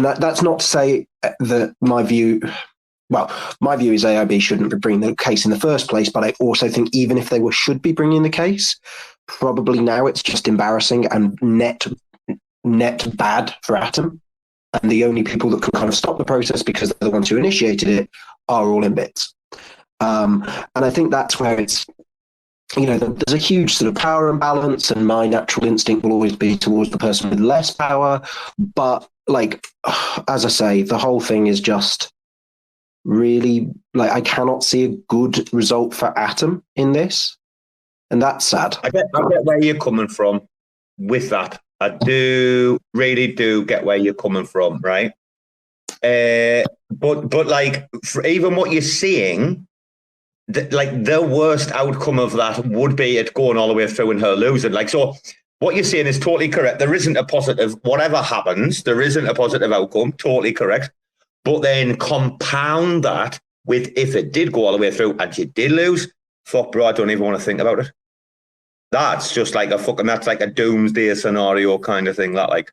that's not to say that my view is AIB shouldn't be bringing the case in the first place, but I also think even if they should be bringing the case, probably now it's just embarrassing and net bad for Atom. And the only people that can kind of stop the process, because they're the ones who initiated it, are all in bits. And I think that's where it's, there's a huge sort of power imbalance, and my natural instinct will always be towards the person with less power. But as I say, the whole thing is just really I cannot see a good result for Atom in this. And that's sad. I get where you're coming from with that. I really do get where you're coming from, right? But for even what you're seeing, the worst outcome of that would be it going all the way through and her losing. So what you're saying is totally correct. There isn't a positive, whatever happens, there isn't a positive outcome, totally correct. But then compound that with, if it did go all the way through and you did lose, fuck, bro, I don't even want to think about it. That's just like that's like a doomsday scenario kind of thing. That like,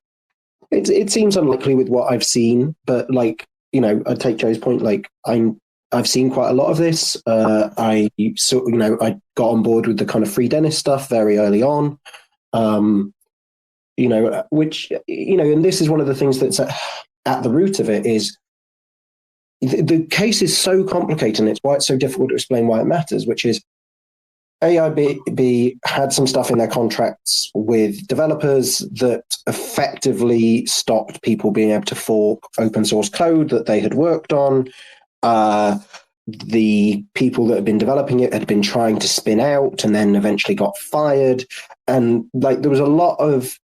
it seems unlikely with what I've seen, but like, you know, I take Joe's point. Like, I've seen quite a lot of this. I got on board with the kind of free dentist stuff very early on. You know, which, you know, and this is one of the things that's at the root of it is the case is so complicated, and it's why it's so difficult to explain why it matters, which is AIB had some stuff in their contracts with developers that effectively stopped people being able to fork open source code that they had worked on. The people that had been developing it had been trying to spin out and then eventually got fired. And like there was a lot of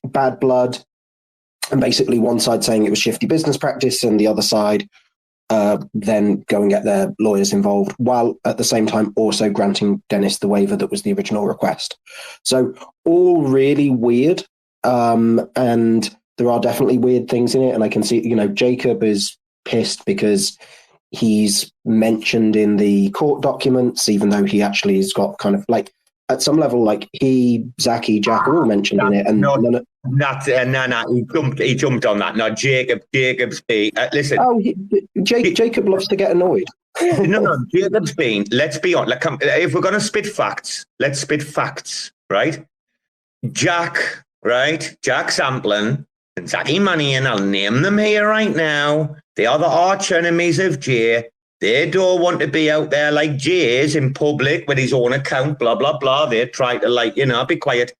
bad blood, and basically one side saying it was shifty business practice and the other side then go and get their lawyers involved, while at the same time also granting Dennis the waiver that was the original request. So all really weird, and there are definitely weird things in it. And I can see, you know, Jacob is pissed because he's mentioned in the court documents, even though he actually has got kind of like, at some level, like Zachy, Jack are all mentioned in it, and he jumped on that. No, Jacob's been. Listen. Oh, Jacob loves to get annoyed. no, Jacob's been. Let's be honest. Like, if we're gonna spit facts, let's spit facts, right? Jack Samplin and Zachy Money, and I'll name them here right now. They are the arch enemies of Jay. They don't want to be out there like Jay is in public with his own account, blah, blah, blah. They try to, like, you know, be quiet.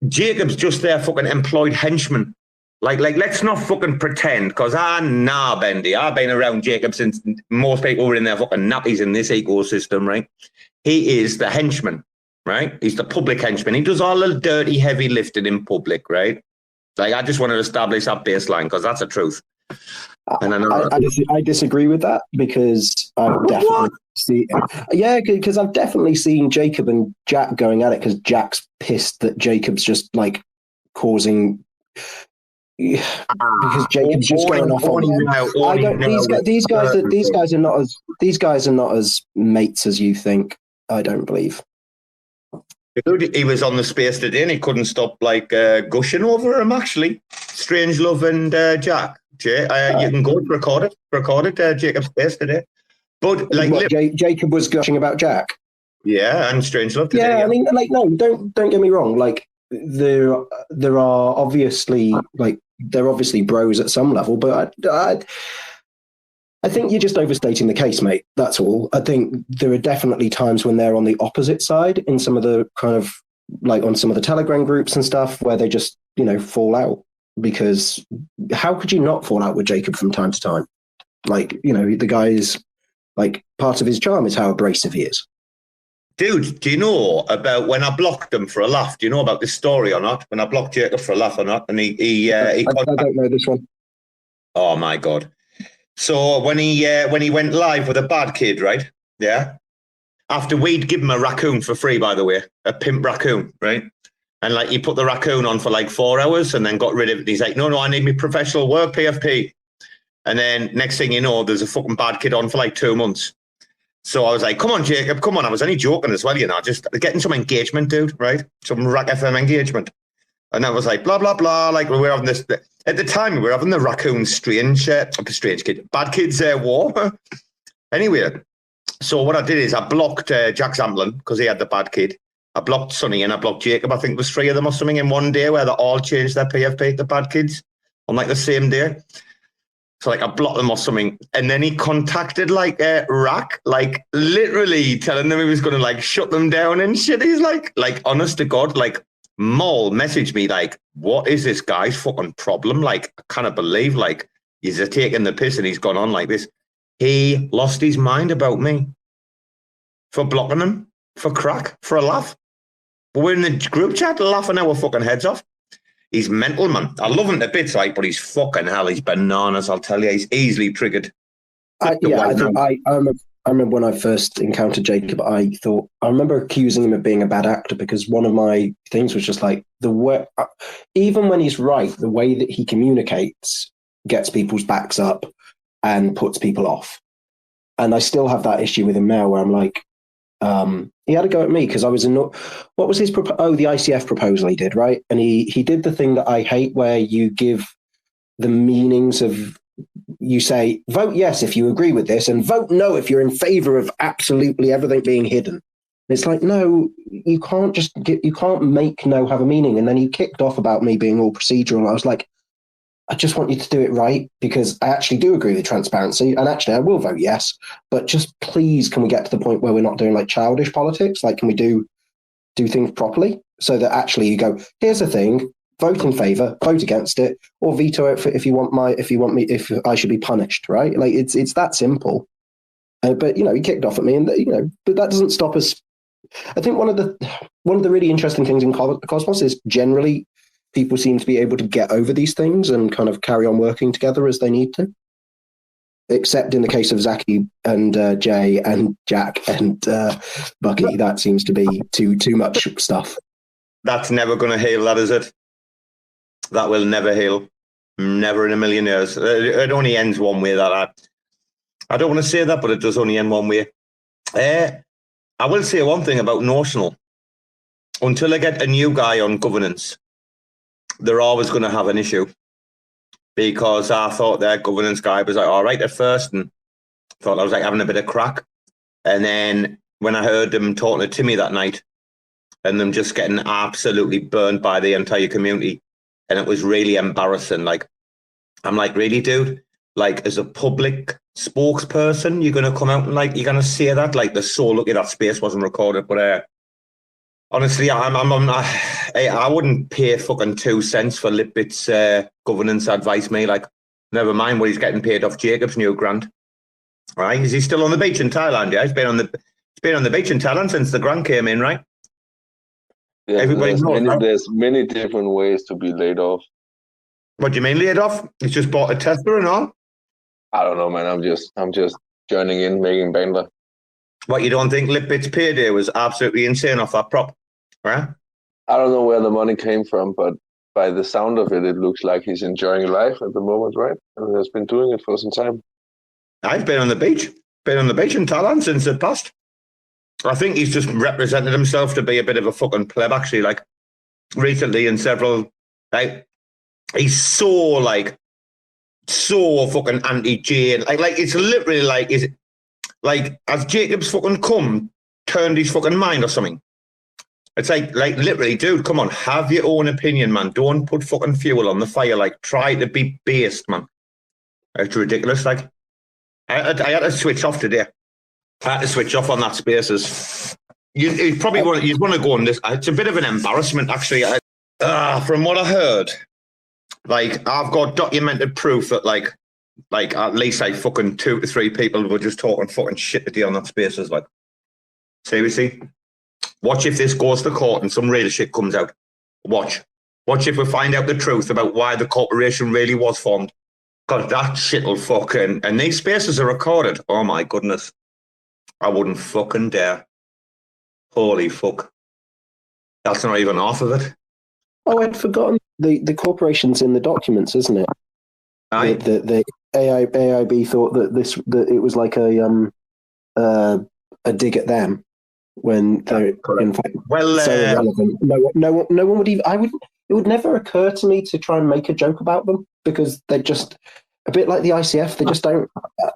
Jacob's just their fucking employed henchman. Like, let's not fucking pretend, because Bendy, I've been around Jacob since most people were in their fucking nappies in this ecosystem, right? He is the henchman, right? He's the public henchman. He does all the dirty, heavy lifting in public, right? Like, I just want to establish that baseline, because that's the truth. And I disagree with that, because I've definitely seen Jacob and Jack going at it, because Jack's pissed that Jacob's just like causing, because Jacob's just going off on these guys are not as mates as you think. I don't believe. Dude, he was on the space today and he couldn't stop like gushing over him. Actually, Strange Love and Jack. Jay, you can go record it. Jacob's space today, but like Jacob was gushing about Jack. Yeah, and Strange Love today. Yeah, I mean, like, no, don't get me wrong. Like, there are obviously they're obviously bros at some level, but I think you're just overstating the case, mate. That's all. I think there are definitely times when they're on the opposite side in some of the kind of like on some of the Telegram groups and stuff where they just, you know, fall out. Because how could you not fall out with Jacob from time to time? Like, you know, the guy is like, part of his charm is how abrasive he is. Dude, do you know about when I blocked him for a laugh? Do you know about this story or not? When I blocked Jacob for a laugh or not? And he I don't know this one. Oh my God. So when he went live with a bad kid, right? Yeah. After we'd give him a raccoon for free, by the way, a pimp raccoon, right? And like he put the raccoon on for like 4 hours and then got rid of it. He's like, no, I need me professional work, PFP. And then next thing you know, there's a fucking bad kid on for like 2 months. So I was like, come on, Jacob, come on. I was only joking as well, you know, just getting some engagement, dude, right? Some RAC FM engagement. And I was like, blah, blah, blah. Like we were having this, at the time we were having the raccoon strange kid, bad kids war. Anyway, so what I did is I blocked Jack Zamlin because he had the bad kid. I blocked Sonny and I blocked Jacob. I think it was 3 of them or something in one day where they all changed their PFP, the bad kids, on like the same day. So like I blocked them or something. And then he contacted like RAC, like literally telling them he was going to like shut them down and shit. He's like honest to God, like Mole messaged me like, what is this guy's fucking problem? Like, I cannot believe like he's taking the piss and he's gone on like this. He lost his mind about me for blocking him, for crack, for a laugh. But we're in the group chat laughing our fucking heads off. He's mental, man. I love him to bits, right? But he's fucking hell. He's bananas, I'll tell you. He's easily triggered. I remember when I first encountered Jacob, I remember accusing him of being a bad actor because one of my things was just like, even when he's right, the way that he communicates gets people's backs up and puts people off. And I still have that issue with him now where I'm like, He had a go at me because I was what was his the ICF proposal he did, right? And he did the thing that I hate, where you give the meanings of, you say vote yes if you agree with this and vote no if you're in favor of absolutely everything being hidden. It's like, no, you can't make no have a meaning. And then he kicked off about me being all procedural. I was like, I just want you to do it right, because I actually do agree with transparency, and actually I will vote yes, but just please, can we get to the point where we're not doing like childish politics? Like, can we do things properly, so that actually you go, here's the thing, vote in favor, vote against it, or veto it if I should be punished, right? Like, it's that simple. But he kicked off at me, and but that doesn't stop us. I think one of the really interesting things in Cosmos is generally people seem to be able to get over these things and kind of carry on working together as they need to. Except in the case of Zaki and Jay and Jack and Bucky, that seems to be too much stuff. That's never going to heal, that is it? That will never heal. Never in a million years. It only ends one way. I don't want to say that, but it does only end one way. I will say one thing about Notional. Until I get a new guy on governance, they're always going to have an issue, because I thought their governance guy was like all right at first, and thought I was like having a bit of crack. And then when I heard them talking to Timmy that night, and them just getting absolutely burned by the entire community, and it was really embarrassing. Like, I'm like, really, dude? Like, as a public spokesperson, you're going to come out and like, you're going to say that? Like, they're so lucky that space wasn't recorded. But honestly, I wouldn't pay fucking 2 cents for Litbit's governance advice, mate. Like, never mind what he's getting paid off Jacob's new grant. Right? Is he still on the beach in Thailand? Yeah, he's been on the beach in Thailand since the grant came in, right? Yeah, there's many different ways to be laid off. What do you mean laid off? He's just bought a Tesla and all? I don't know, man. I'm just joining in, making banter. What, you don't think Litbit's payday was absolutely insane off that prop, right? I don't know where the money came from, but by the sound of it, it looks like he's enjoying life at the moment, right? And has been doing it for some time. I've been on the beach. Been on the beach in Thailand since it passed. I think he's just represented himself to be a bit of a fucking pleb, actually. Like, recently in several, like, he's so fucking anti-Jane. Like it's literally like, is it like, has Jacob's fucking turned his fucking mind or something? It's like literally, dude, come on, have your own opinion, man. Don't put fucking fuel on the fire. Like, try to be based, man. It's ridiculous. Like, I had to switch off today. I had to switch off on that Spaces. You probably want to go on this. It's a bit of an embarrassment, actually. From what I heard, like, I've got documented proof that like at least like fucking 2 to 3 people were just talking fucking shit today on that Spaces. Like, seriously, watch if this goes to court and some real shit comes out. Watch if we find out the truth about why the corporation really was formed. God, that shit will fucking, and these Spaces are recorded. Oh my goodness. I wouldn't fucking dare. Holy fuck. That's not even half of it. Oh, I'd forgotten the corporation's in the documents, isn't it? Aye. The AIB thought that it was like a dig at them when they're in fact so irrelevant. No one would even. It would never occur to me to try and make a joke about them, because they're just a bit like the ICF. They just don't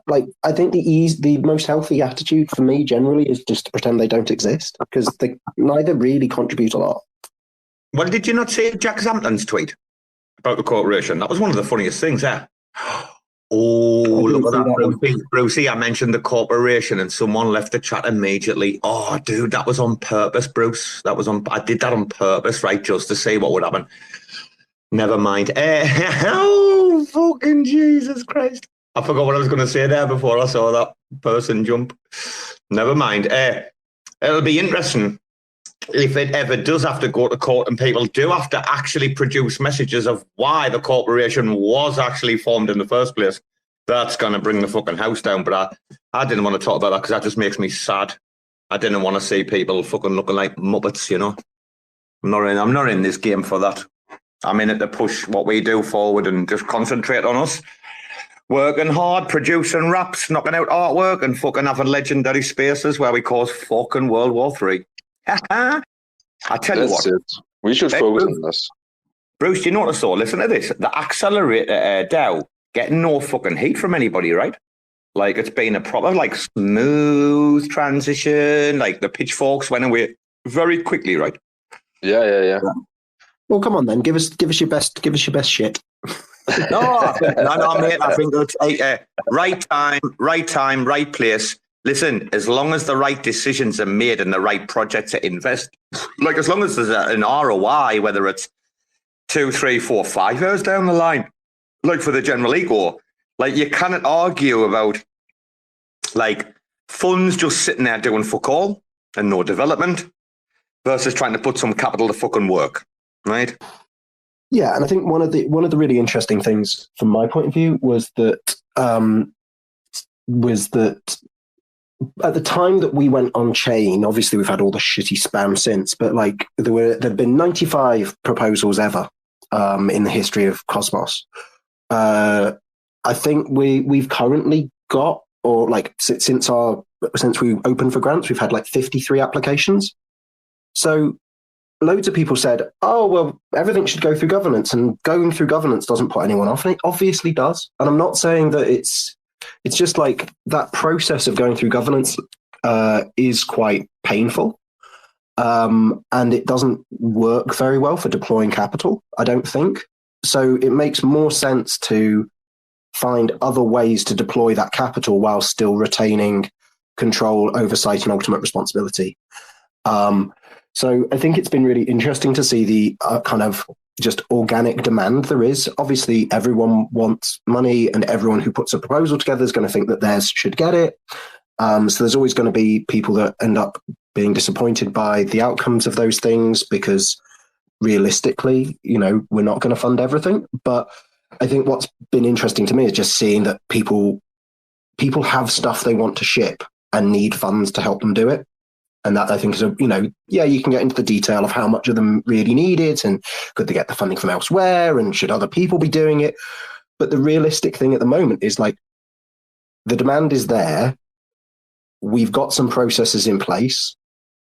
like. I think the most healthy attitude for me generally is just to pretend they don't exist, because they neither really contribute a lot. Well, did you not see Jack Zampton's tweet about the corporation? That was one of the funniest things, yeah. Oh, look at that, Brucey. I mentioned the corporation and someone left the chat immediately. Oh, dude, that was on purpose, Bruce. I did that on purpose, right, just to see what would happen. Never mind. Oh, fucking Jesus Christ. I forgot what I was going to say there before I saw that person jump. Never mind. It'll be interesting if it ever does have to go to court and people do have to actually produce messages of why the corporation was actually formed in the first place. That's going to bring the fucking house down. But I didn't want to talk about that because that just makes me sad. I didn't want to see people fucking looking like muppets, you know. I'm not in this game for that. I'm in it to push what we do forward and just concentrate on us. Working hard, producing raps, knocking out artwork, and fucking having legendary spaces where we cause fucking World War III. I tell you what. It. We should focus on this. Bruce, you know what I saw? Listen to this. The accelerator DAO getting no fucking heat from anybody, right? Like, it's been a proper, like, smooth transition. Like, the pitchforks went away very quickly, right? Yeah. Well, come on then. Give us your best shit. No, mate. I think it's right time, right place. Listen, as long as the right decisions are made and the right project to invest, like as long as there's an ROI, whether it's 2, 3, 4, 5 years down the line, like for the general eco, like you cannot argue about like funds just sitting there doing fuck all and no development versus trying to put some capital to fucking work, right? Yeah, and I think one of the really interesting things from my point of view was that at the time that we went on chain, obviously we've had all the shitty spam since, but like there'd been 95 proposals ever in the history of Cosmos. I think we've currently got, or like since we opened for grants, we've had like 53 applications. So loads of people said, oh, well, everything should go through governance, and going through governance doesn't put anyone off. And it obviously does. And I'm not saying that it's just like that process of going through governance is quite painful. And it doesn't work very well for deploying capital, I don't think. So it makes more sense to find other ways to deploy that capital while still retaining control, oversight, and ultimate responsibility. So I think it's been really interesting to see the kind of just organic demand there is. Obviously, everyone wants money, and everyone who puts a proposal together is going to think that theirs should get it. So there's always going to be people that end up being disappointed by the outcomes of those things because realistically, we're not going to fund everything. But I think what's been interesting to me is just seeing that people have stuff they want to ship and need funds to help them do it. And that I think is you can get into the detail of how much of them really need it and could they get the funding from elsewhere and should other people be doing it. But the realistic thing at the moment is like the demand is there. We've got some processes in place.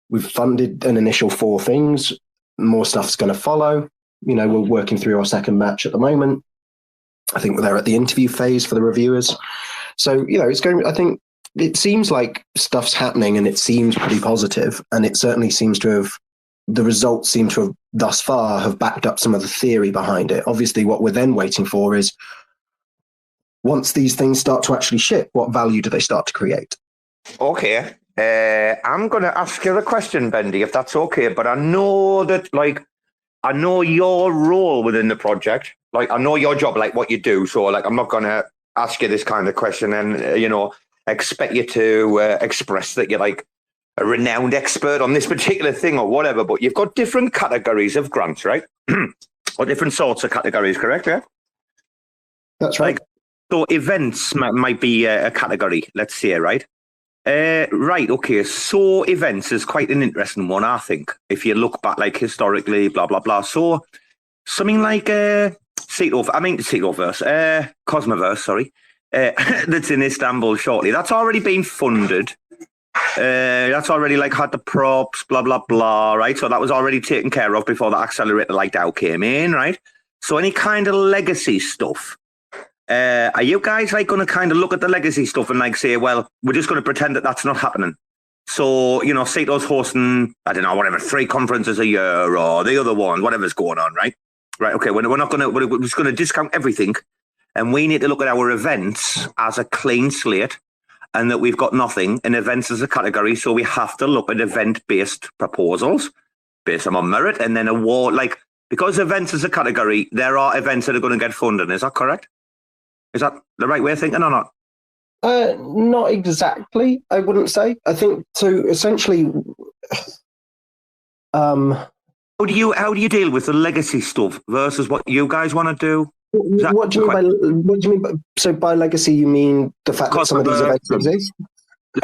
We've funded an initial 4 things. More stuff's going to follow. We're working through our second batch at the moment. I think they're at the interview phase for the reviewers. So, it's going, I think, it seems like stuff's happening and it seems pretty positive, and it certainly seems to have, the results seem to have thus far have backed up some of the theory behind it. Obviously, what we're then waiting for is once these things start to actually ship, what value do they start to create? Okay. I'm going to ask you the question, Bendy, if that's okay, but I know that, I know your role within the project. I know your job, what you do. So, I'm not going to ask you this kind of question and, expect you to express that you're a renowned expert on this particular thing or whatever, but you've got different categories of grants, right? Or different sorts of categories, correct? Yeah, that's right. So events might be a category, let's say, right? Right, okay. So events is quite an interesting one, I think, if you look back historically, blah, blah, blah. So something like Cosmoverse, sorry. That's in Istanbul shortly. That's already been funded. That's already had the props, blah, blah, blah, right? So that was already taken care of before the accelerator DAO came in, right? So any kind of legacy stuff, are you guys going to kind of look at the legacy stuff and say, well, we're just going to pretend that that's not happening? So, Sato's hosting, I don't know, whatever, 3 conferences a year or the other one, whatever's going on, right? Right, okay, we're just going to discount everything. And we need to look at our events as a clean slate and that we've got nothing in events as a category. So we have to look at event-based proposals based on merit and then award, because events as a category, there are events that are going to get funded. Is that correct? Is that the right way of thinking or not? Not exactly, I wouldn't say. I think to essentially... How do you deal with the legacy stuff versus what you guys want to do? What do you mean by so by legacy? You mean the fact that some of these events exist?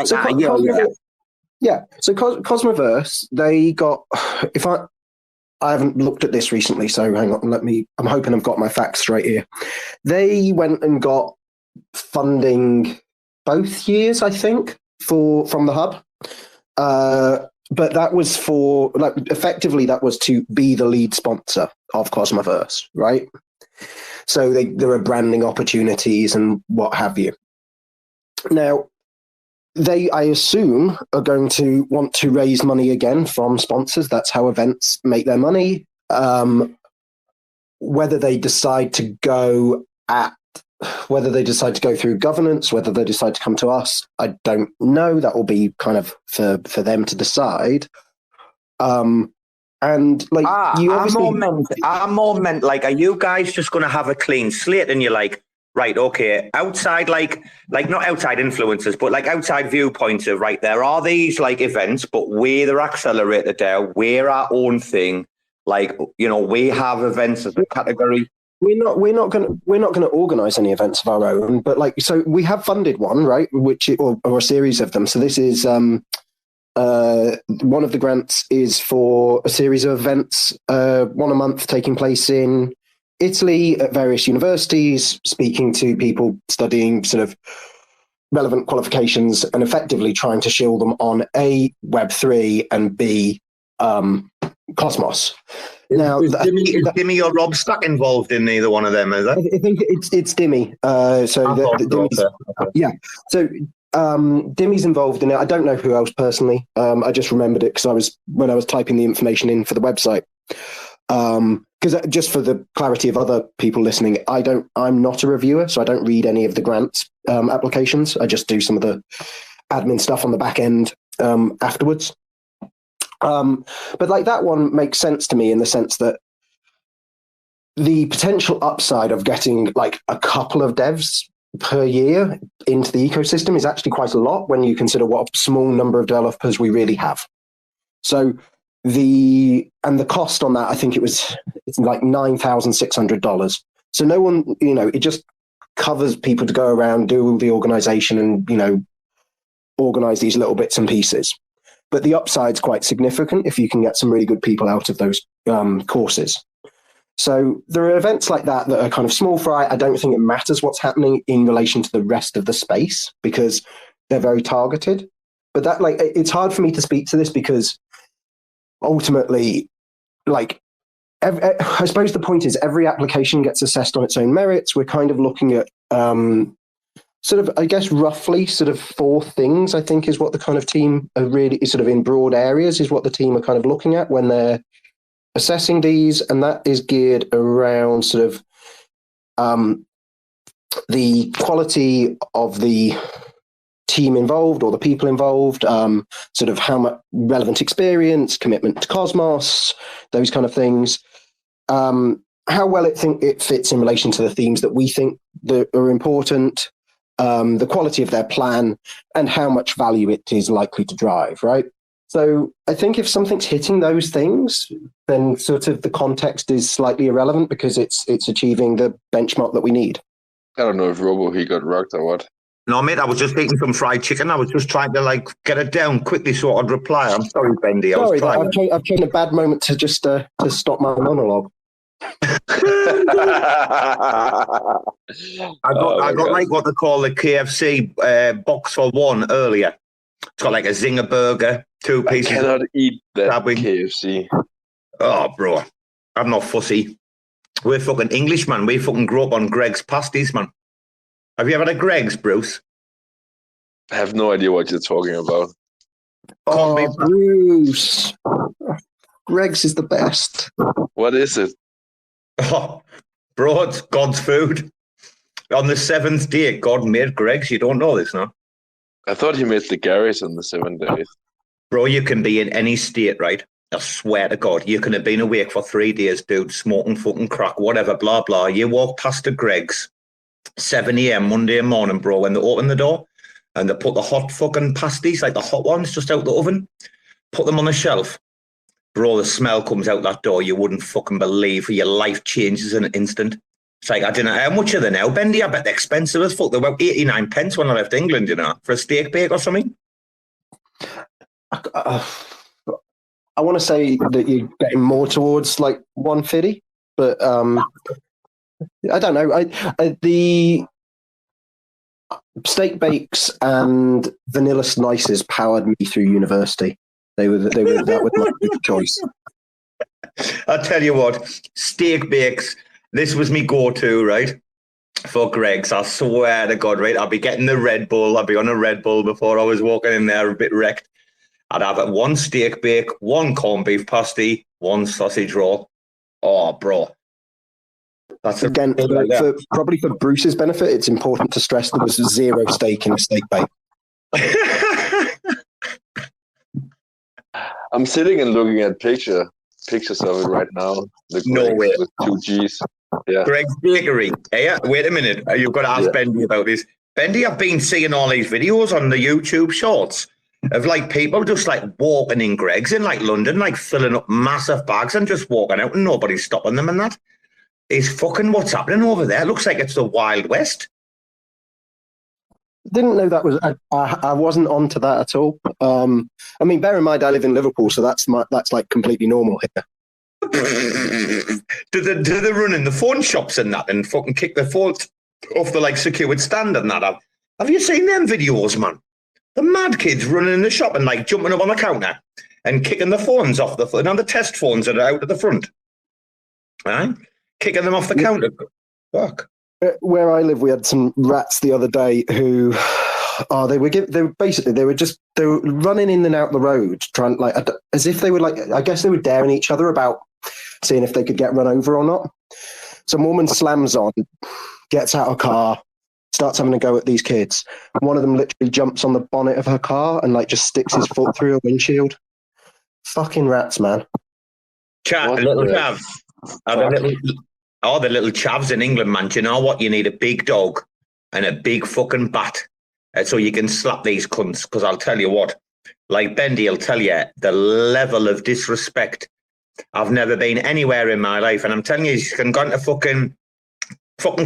So Cosmoverse, they got. If I haven't looked at this recently, so hang on. I'm hoping I've got my facts straight here. They went and got funding both years, I think, from the hub. But that was effectively that was to be the lead sponsor of Cosmoverse, right? So there are branding opportunities and what have you. Now, they, I assume, are going to want to raise money again from sponsors. That's how events make their money. Whether they decide to go through governance, whether they decide to come to us, I don't know. That will be kind of for them to decide. And like, I'm more meant like, are you guys just going to have a clean slate and you're like, right, okay, outside, like not outside influences, but like outside viewpoints of, right, there are these like events, but we're accelerated there, we're our own thing. Like, you know, we have events as a category. We're not going to organise any events of our own, but like, so we have funded one, right? Or a series of them. So this is one of the grants is for a series of events, one a month, taking place in Italy at various universities, speaking to people studying sort of relevant qualifications and effectively trying to shield them on A, Web3, and B, Cosmos. Now, is Dimmy or Rob Stack involved in either one of them? Is that? I think it's Dimmy. Yeah. So Dimmy's involved in it. I don't know who else personally. I just remembered it because when I was typing the information in for the website. Because just for the clarity of other people listening, I'm not a reviewer, so I don't read any of the grants applications. I just do some of the admin stuff on the back end afterwards. But like that one makes sense to me in the sense that the potential upside of getting like a couple of devs per year into the ecosystem is actually quite a lot when you consider what a small number of developers we really have. So the cost on that, I think it's like $9,600. So no one, you know, it just covers people to go around, do the organization and, you know, organize these little bits and pieces. But the upside's quite significant if you can get some really good people out of those courses. So there are events like that are kind of small fry. I don't think it matters what's happening in relation to the rest of the space because they're very targeted. But that, like, it's hard for me to speak to this because ultimately, like, I suppose the point is every application gets assessed on its own merits. We're kind of looking at sort of, I guess, roughly sort of 4 things, I think, is what the kind of team are really sort of in broad areas is what the team are kind of looking at when they're assessing these. And that is geared around sort of the quality of the team involved or the people involved, sort of how much relevant experience, commitment to Cosmos, those kind of things. How well it fits in relation to the themes that we think that are important, the quality of their plan, and how much value it is likely to drive, right? So I think if something's hitting those things, then sort of the context is slightly irrelevant because it's achieving the benchmark that we need. I don't know if Robo, he got rocked or what. No, mate, I was just eating some fried chicken. I was just trying to, like, get it down quickly so I'd reply. I'm sorry, Bendy. I've chosen a bad moment to just to stop my monologue. I got like what they call the KFC box for one earlier. It's got like a zinger burger, 2 pieces. I cannot eat that KFC. Oh, bro, I'm not fussy. We're fucking English, man. We fucking grew up on Greg's pasties, man. Have you ever had a Greg's, Bruce? I have no idea what you're talking about. Oh, Bruce. Greg's is the best. What is it? Oh, bro, it's God's food. On the 7th day, God made Greg's. You don't know this, no? I thought he made the Garys on the 7 days. Bro, you can be in any state, right? I swear to God, you can have been awake for 3 days, dude, smoking fucking crack, whatever, blah, blah. You walk past a Greg's, 7 a.m. Monday morning, bro, when they open the door and they put the hot fucking pasties, like the hot ones, just out the oven, put them on the shelf. Bro, the smell comes out that door. You wouldn't fucking believe. Your life changes in an instant. It's like, I don't know, how much are they now, Bendy? I bet they're expensive as fuck. They were 89 pence when I left England, you know, for a steak bake or something. I want to say that you're getting more towards like 150, but I don't know. steak bakes and vanilla slices powered me through university. That was my good choice. I'll tell you what, steak bakes, this was me go-to, right? For Greg's, I swear to God, right? I'll be getting the Red Bull. I'll be on a Red Bull before I was walking in there a bit wrecked. I'd have one steak bake, one corned beef pasty, one sausage roll. Oh, bro. That's again, probably for Bruce's benefit, it's important to stress there was zero steak in a steak bake. I'm sitting and looking at pictures of it right now. No way. With 2 G's. Yeah. Greg's Bakery. Hey, wait a minute. You've got to ask Bendy about this. Bendy, I've been seeing all these videos on the YouTube shorts of like people just like walking in Greg's in like London, like filling up massive bags and just walking out and nobody's stopping them and that. Is fucking what's happening over there. It looks like it's the Wild West. Didn't know that was. I wasn't onto that at all. I mean, bear in mind, I live in Liverpool, so that's like completely normal here. do they run in the phone shops and that and fucking kick the phones off the like secured stand and that? Have you seen them videos, man? The mad kids running in the shop and like jumping up on the counter and kicking the phones off the phone, and the test phones that are out at the front. Right? Kicking them off the counter. Fuck. Where I live, we had some rats the other day who, they were running in and out the road, trying like as if they were like, I guess they were daring each other about seeing if they could get run over or not. Some woman slams on, gets out of her car, starts having a go at these kids. One of them literally jumps on the bonnet of her car and like just sticks his foot through a windshield. Fucking rats, man. Little chav. The little chavs in England, man. Do you know what? You need a big dog and a big fucking bat so you can slap these cunts. Because I'll tell you what, like Bendy will tell you, the level of disrespect. I've never been anywhere in my life, and I'm telling you, you can go into fucking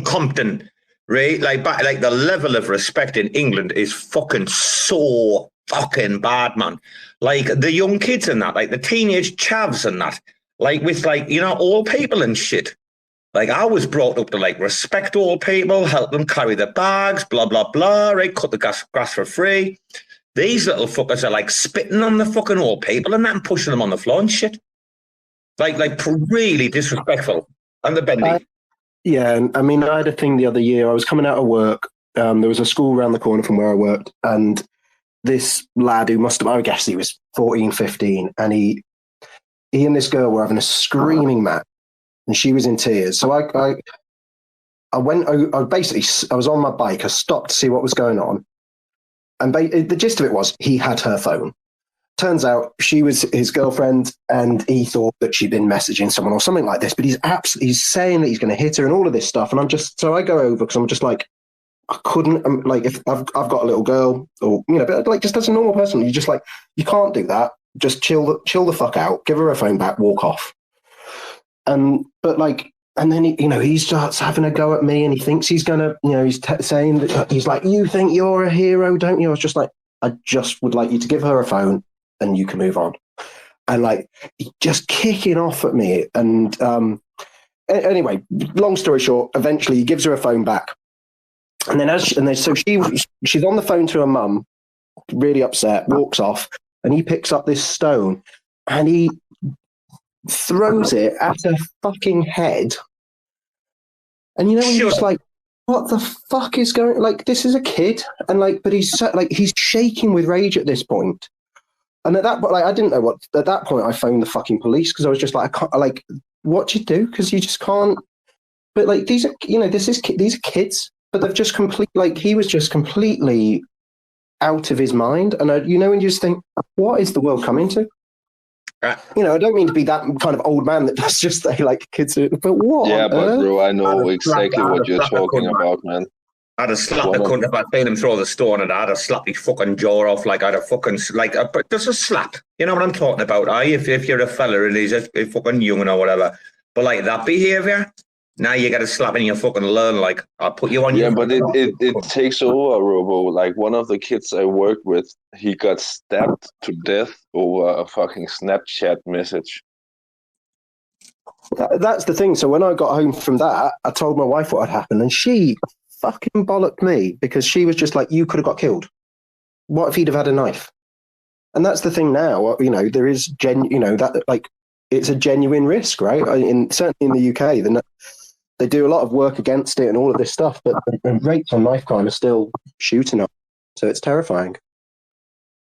Compton, right? Like the level of respect in England is fucking so fucking bad, man. Like the young kids and that, like the teenage chavs and that, like with like, you know, old people and shit. Like, I was brought up to, like, respect old people, help them carry their bags, blah, blah, blah, right? Cut the grass for free. These little fuckers are, like, spitting on the fucking old people and that and pushing them on the floor and shit. Like really disrespectful. And the Bendy. Yeah, I mean, I had a thing the other year. I was coming out of work. There was a school around the corner from where I worked. And this lad who I guess he was 14, 15. And he and this girl were having a screaming match. And she was in tears. So I was on my bike. I stopped to see what was going on. And the gist of it was he had her phone. Turns out she was his girlfriend, and he thought that she'd been messaging someone or something like this. But he's saying that he's going to hit her and all of this stuff. And so I go over because I'm just like, I couldn't, like, if I've got a little girl or, you know, but like just as a normal person, you just like, you can't do that. Just chill the fuck out, give her phone back, walk off. And then he starts having a go at me, and he thinks he's gonna, you know, he's saying that he's like, you think you're a hero, don't you? I was just like, I just would like you to give her a phone, and you can move on. And like, just kicking off at me. And anyway, long story short, eventually he gives her a phone back, and then so she's on the phone to her mum, really upset, walks off, and he picks up this stone, and he throws it at her fucking head. And you know, when you're just like, what the fuck is going, like, this is a kid, and like, but he's shaking with rage at this point. And at that point, like, I didn't know what, at that point I phoned the fucking police, because I was just like, I can't, like, what do you do? Because you just can't. But like, these are kids, but they've just he was just completely out of his mind. And you know, when you just think, what is the world coming to? You know, I don't mean to be that kind of old man that does just say like kids, but what? Yeah, but bro, I know exactly what you're talking about, man. I'd have slapped the cunt if I'd seen him throw the stone, and I'd have slapped his fucking jaw off. Like, I'd have fucking, but just a slap. You know what I'm talking about? If you're a fella and he's a fucking young or whatever. But like that behaviour, now you got to slap in your fucking learn. Like, I'll put you on your. Yeah, but it takes over, Robo. Like, one of the kids I worked with, he got stabbed to death over a fucking Snapchat message. That's the thing. So when I got home from that, I told my wife what had happened, and she fucking bollocked me because she was just like, you could have got killed. What if he'd have had a knife? And that's the thing now, you know, there is, that like, it's a genuine risk, right? Certainly in the UK, they do a lot of work against it and all of this stuff, but the rates on knife crime are still shooting up. So it's terrifying.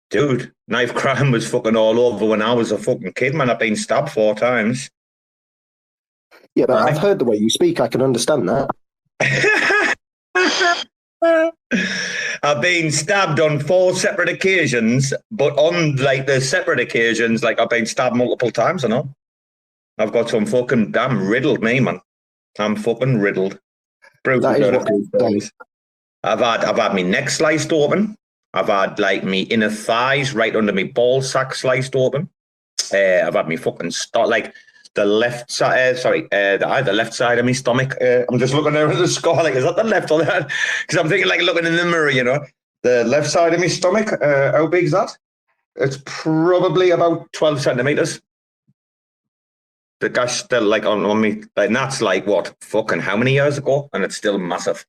Dude, knife crime was fucking all over when I was a fucking kid, man. I've been stabbed 4 times. Yeah, but I've heard the way you speak. I can understand that. I've been stabbed on 4 separate occasions, but on like the separate occasions, like I've been stabbed multiple times, I know. I've got some fucking damn riddled me, man. I'm fucking riddled. Bruce, that is what I've had my neck sliced open. I've had like me inner thighs right under my ball sack sliced open. I've had me fucking like the left side, the left side of my stomach. I'm just looking over the scar, like, is that the left or that? Because I'm thinking, like, looking in the mirror, you know. The left side of my stomach, how big is that? It's probably about 12 centimeters. The guy's still, like, on me. Like, and that's, like, what, fucking how many years ago? And it's still massive.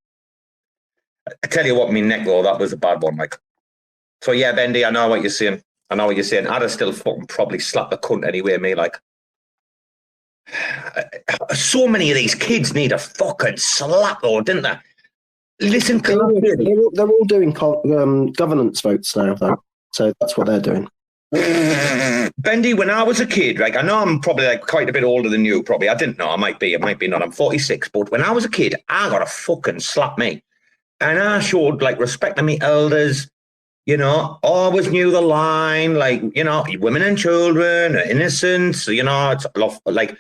I tell you what, my neck, though, that was a bad one, like. So, yeah, Bendy, I know what you're saying. I'd have still fucking probably slapped the cunt anyway, me, like. So many of these kids need a fucking slap, though, didn't they? Listen, they're all doing governance votes now, though. So that's what they're doing. Bendy, when I was a kid, like, I know I'm probably like quite a bit older than you, probably. I didn't know. I might be not. I'm 46. But when I was a kid, I got a fucking slap, me. And I showed, like, respect to me elders. You know, always knew the line, like, you know, women and children are innocent. You know, it's like,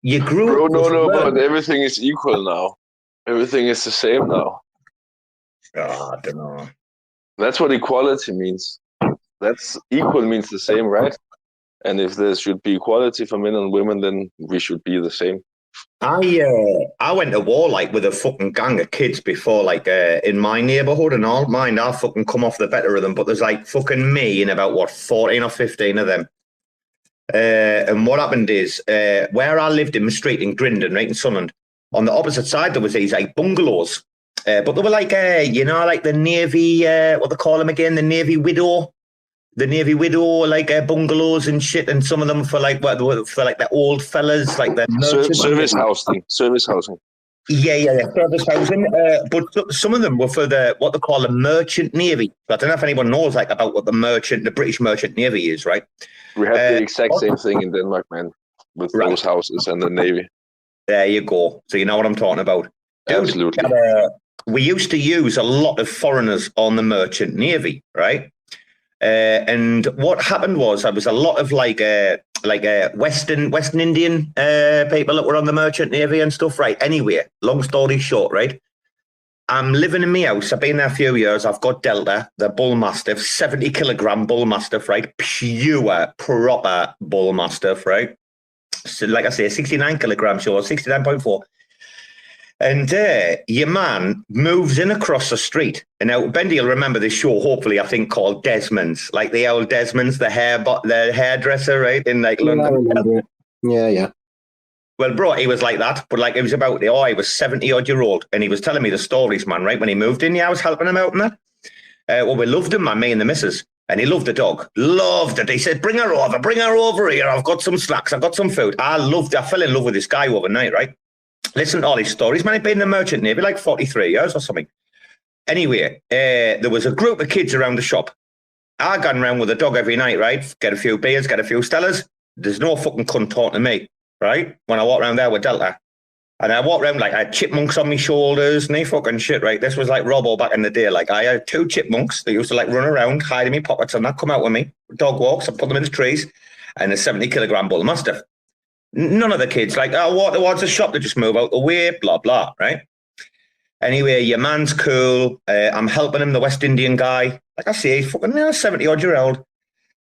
you grew up. No, but everything is equal now. Everything is the same now. Oh, I don't know. That's what equality means. That's equal means the same, right? And if there should be equality for men and women, then we should be the same. I went to war like with a fucking gang of kids before, like in my neighborhood and all. Mind, I fucking come off the better of them, but there's like fucking me and about 14 or 15 of them. And what happened is, where I lived in my street in Grindon, right in Sunderland, on the opposite side there was these like bungalows, but they were like, you know, like the Navy, what they call them again, the Navy widow, like bungalows and shit, and some of them for like the old fellas, like the service housing. Yeah, service housing. But some of them were for what they call the merchant navy. I don't know if anyone knows like about what the British merchant navy is, right? We have the exact same thing in Denmark, man, with those houses and the navy. There you go. So you know what I'm talking about. Dude, absolutely. We used to use a lot of foreigners on the merchant navy, right? And what happened was there was a lot of like Western Indian people that were on the merchant navy and stuff, right? Anyway, long story short, right? I'm living in my house. I've been there a few years. I've got Delta, the bull mastiff, 70 kilogram bull mastiff, right? Pure, proper bull mastiff, right? So, like I say, 69 kilograms, sure, 69.4. And your man moves in across the street. And now, Bendy will remember this show, hopefully, I think, called Desmond's. Like the old Desmond's, the hairdresser, right? In like London. I remember it. Yeah. Well, bro, he was like that. But like, it was about, he was 70-odd-year-old. And he was telling me the stories, man, right? When he moved in, I was helping him out and that. Well, we loved him, man, me and the missus. And he loved the dog. Loved it. He said, bring her over here. I've got some snacks. I've got some food. I fell in love with this guy overnight, right? Listen to all these stories, man. He'd been in the merchant navy like 43 years or something. Anyway, there was a group of kids around the shop. I gone around with the dog every night, right? Get a few beers, get a few Stellas. There's no fucking cunt talking to me, right? When I walk around there with Delta. And I walk around like I had chipmunks on my shoulders and they fucking shit, right? This was like Robo back in the day. Like I had 2 chipmunks that used to like run around, hide in my pockets and that come out with me. Dog walks, I put them in the trees, and a 70-kilogram bull mastiff. None of the kids like, oh, walk towards the shop, they just move out the way, blah, blah, right? Anyway, your man's cool. I'm helping him, the West Indian guy. Like I say, he's fucking 70-odd-year-old.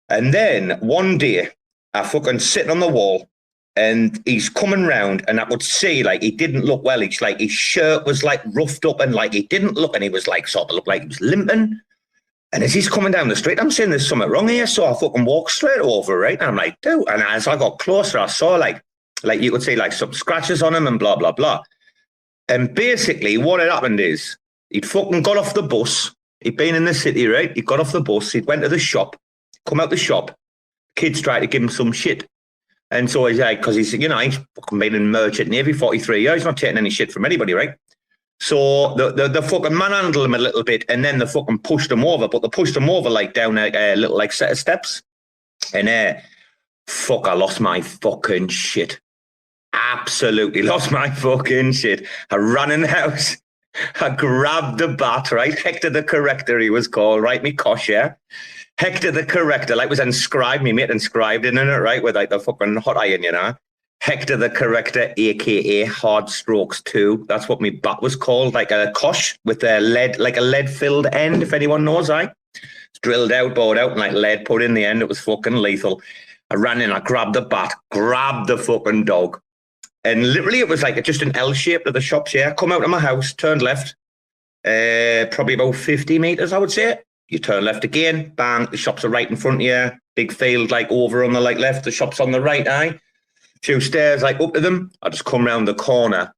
And then one day, I fucking sitting on the wall and he's coming round and I could see like he didn't look well. He's like, his shirt was like roughed up and like he didn't look, and he was like sort of looked like he was limping. And as he's coming down the street, I'm saying there's something wrong here. So I fucking walked straight over, right? And I'm like, dude. And as I got closer, I saw like you could see like some scratches on him and blah, blah, blah. And basically what had happened is He'd fucking got off the bus. He'd been in the city, right? He got off the bus. He'd went to the shop, come out the shop. Kids tried to give him some shit. And so he's like, because he's, you know, he's fucking been in merchant navy 43 years. He's not taking any shit from anybody, right? So the fucking manhandled him a little bit, and then they fucking pushed him over. But they pushed him over like down a little like set of steps. And I lost my fucking shit. Absolutely lost my fucking shit. I ran in the house. I grabbed the bat, right? Hector the Corrector, he was called, right? Me cosh, yeah? Hector the Corrector, like was inscribed, me mate inscribed in it, right? With like the fucking hot iron, you know? Hector the Corrector, a.k.a. Hard Strokes 2. That's what me bat was called, like a cosh with a lead, like a lead-filled end, if anyone knows, right? It's drilled out, bored out, and like lead put in the end. It was fucking lethal. I ran in, I grabbed the bat, grabbed the fucking dog. And literally, it was like just an L shape of the shops, yeah. Come out of my house, turned left, probably about 50 metres, I would say. You turn left again, bang, the shops are right in front of you. Big field, like over on the like left, the shops on the right, aye. Few stairs, like up to them. I just come round the corner.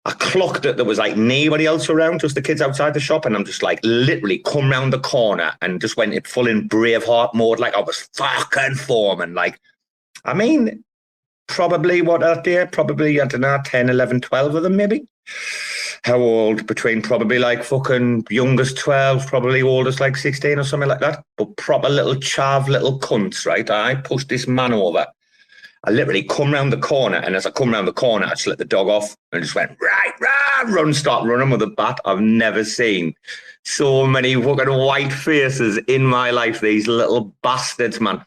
I clocked that there was like nobody else around, just the kids outside the shop. And I'm just like literally come round the corner and just went full in Braveheart mode. Like I was fucking foaming. Like, I mean, probably what out there? Probably, I don't know, 10, 11, 12 of them maybe. How old? Between probably like fucking youngest 12, probably oldest like 16 or something like that. But proper little chav, little cunts, right? I pushed this man over. I literally come round the corner, and as I come round the corner, I just let the dog off and just went, start running with a bat. I've never seen so many fucking white faces in my life, these little bastards, man.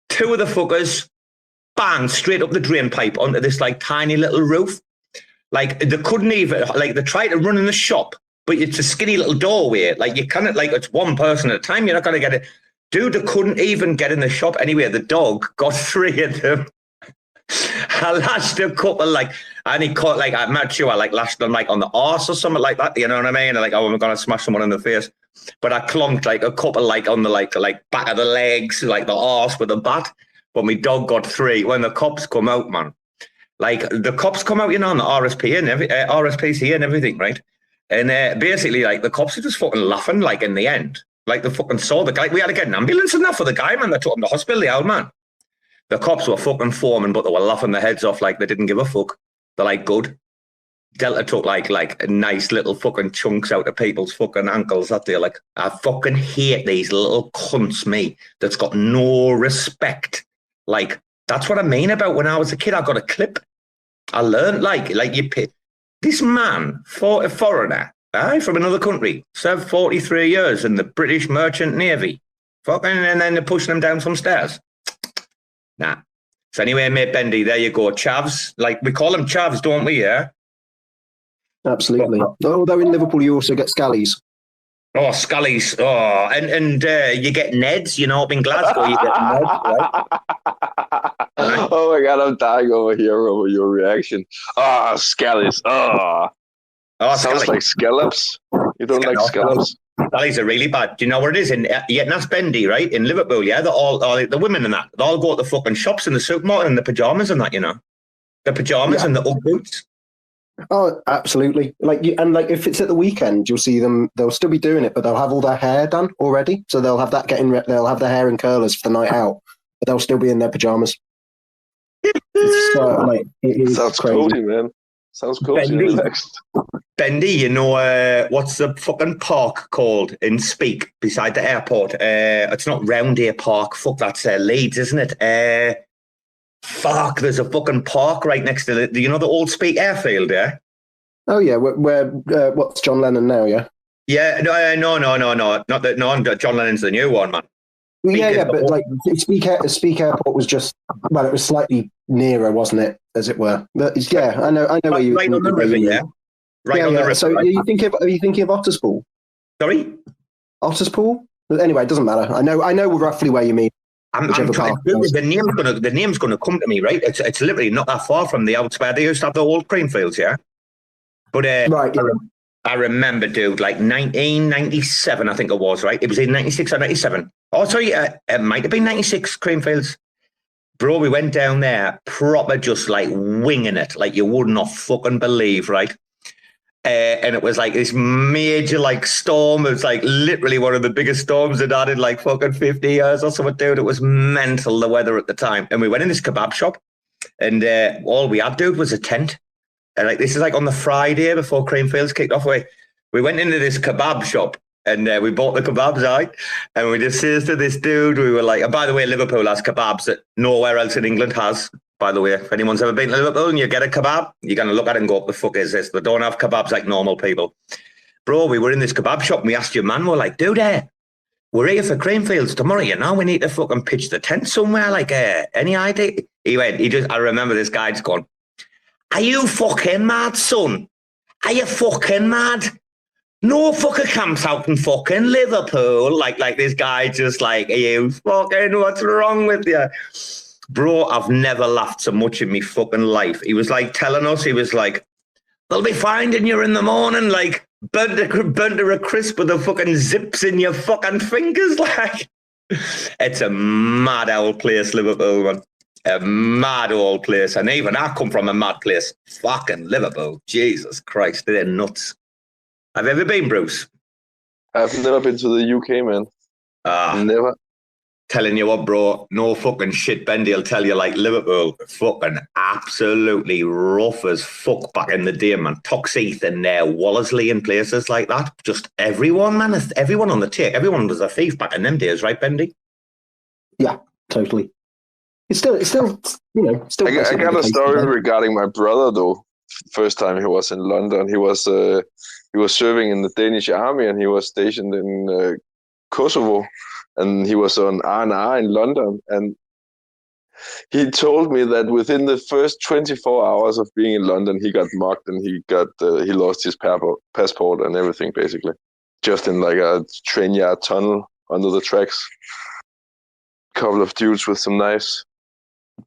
Two of the fuckers, bang, straight up the drain pipe onto this like tiny little roof. Like they couldn't even, like they tried to run in the shop, but it's a skinny little doorway. Like you cannot, like it's one person at a time. You're not going to get it. Dude, they couldn't even get in the shop anyway. The dog got 3 of them. I lashed a couple, like, and he caught, like, I'm not sure, I like lashed them like on the arse or something like that, you know what I mean? And like, oh, I'm going to smash someone in the face. But I clunked like a couple, like on the like back of the legs, like the arse with a bat. But my dog got 3 when the cops come out, man. Like the cops come out, you know, on the RSP and RSPC and everything, right? And basically, like the cops are just fucking laughing, like in the end, like they fucking saw the guy. We had to get an ambulance and that for the guy, man. They took him to hospital, the old man. The cops were fucking foaming, but they were laughing their heads off like they didn't give a fuck. They're like, good. Delta took like nice little fucking chunks out of people's fucking ankles that day. Like, I fucking hate these little cunts, me, that's got no respect. Like, that's what I mean about when I was a kid. I got a clip. I learned like you pay. This man, a foreigner, from another country, served 43 years in the British Merchant Navy. Fucking, and then they're pushing him down some stairs. Nah. So anyway, mate, Bendy, there you go. Chavs. Like, we call them chavs, don't we, yeah? Absolutely. Although in Liverpool you also get scallies. Oh, scallies. Oh, and you get Neds, you know, up in Glasgow you get Neds, right? Oh my God, I'm dying over here over your reaction. Ah, scallies. Oh, sounds scallies. like scallops. You don't like scallops? Scallies are really bad. Do you know what it is? Yeah, that's Bendy, right? In Liverpool, yeah, they're all the women and that. They all go to the fucking shops in the supermarket in the pajamas and that, you know. The pajamas and the Ugg boots. Oh, absolutely. Like if it's at the weekend, you'll see them. They'll still be doing it, but they'll have all their hair done already. So they'll have that they'll have their hair in curlers for the night out, but they'll still be in their pajamas. Sounds cozy, man. Sounds cozy. Bendy, you know what's the fucking park called in Speke beside the airport? It's not Roundhay Park. Fuck, that's Leeds, isn't it? Fuck, there's a fucking park right next to the old Speke airfield, yeah? Oh, yeah, where what's John Lennon now, yeah? Yeah, no. Not that, no, John Lennon's the new one, man. Well, yeah, but like Speke Airport was just, well, it was slightly nearer, wasn't it, as it were? But yeah, I know where you. Right on the river, yeah. Right on the river. So are you thinking of Otterspool? Sorry, Otterspool. Anyway, it doesn't matter. I know roughly where you mean. I'm trying. The name's gonna come to me, right? It's literally not that far from the outside. They used to have the old cream fields, yeah. But right. I remember, dude, like 1997, I think it was, right? It was in 96 or 97. Oh, sorry, it might have been 96, Creamfields. Bro, we went down there, proper just like winging it, like you would not fucking believe, right? And it was like this major like storm. It was like literally one of the biggest storms that had in like fucking 50 years or something, dude. It was mental, the weather at the time. And we went in this kebab shop, and all we had, dude, was a tent. And like this is like on the Friday before Creamfields kicked off. We went into this kebab shop, and we bought the kebabs out, and we just says to this dude, we were like, and by the way, Liverpool has kebabs that nowhere else in England has. By the way, if anyone's ever been to Liverpool and you get a kebab, you're going to look at it and go, what the fuck is this? They don't have kebabs like normal people. Bro, we were in this kebab shop and we asked your man, we're like, dude, we're here for Creamfields tomorrow, you know, we need to fucking pitch the tent somewhere, like, any idea? I remember this guy just going, are you fucking mad, son? Are you fucking mad? No fucking camps out in fucking Liverpool. Like this guy just like, are you fucking, what's wrong with you? Bro, I've never laughed so much in my fucking life. He was like telling us, he was like, they'll be finding you in the morning, like burnt to a crisp with the fucking zips in your fucking fingers. Like, it's a mad old place, Liverpool, man. A mad old place. And even I come from a mad place. Fucking Liverpool. Jesus Christ, they're nuts. Have you ever been, Bruce? I've never been to the UK, man. Never. Telling you what, bro, no fucking shit. Bendy will tell you, like, Liverpool, fucking absolutely rough as fuck back in the day, man. Toxeith and Wallersley and places like that. Just everyone, man. Everyone on the take. Everyone was a thief back in them days, right, Bendy? Yeah, totally. It's still, you know, still. I got a story regarding my brother, though. First time he was in London, he was serving in the Danish army, and he was stationed in Kosovo. And he was on R&R in London, and he told me that within the first 24 hours of being in London, he got mugged and he lost his passport and everything, basically, just in like a train yard tunnel under the tracks. Couple of dudes with some knives.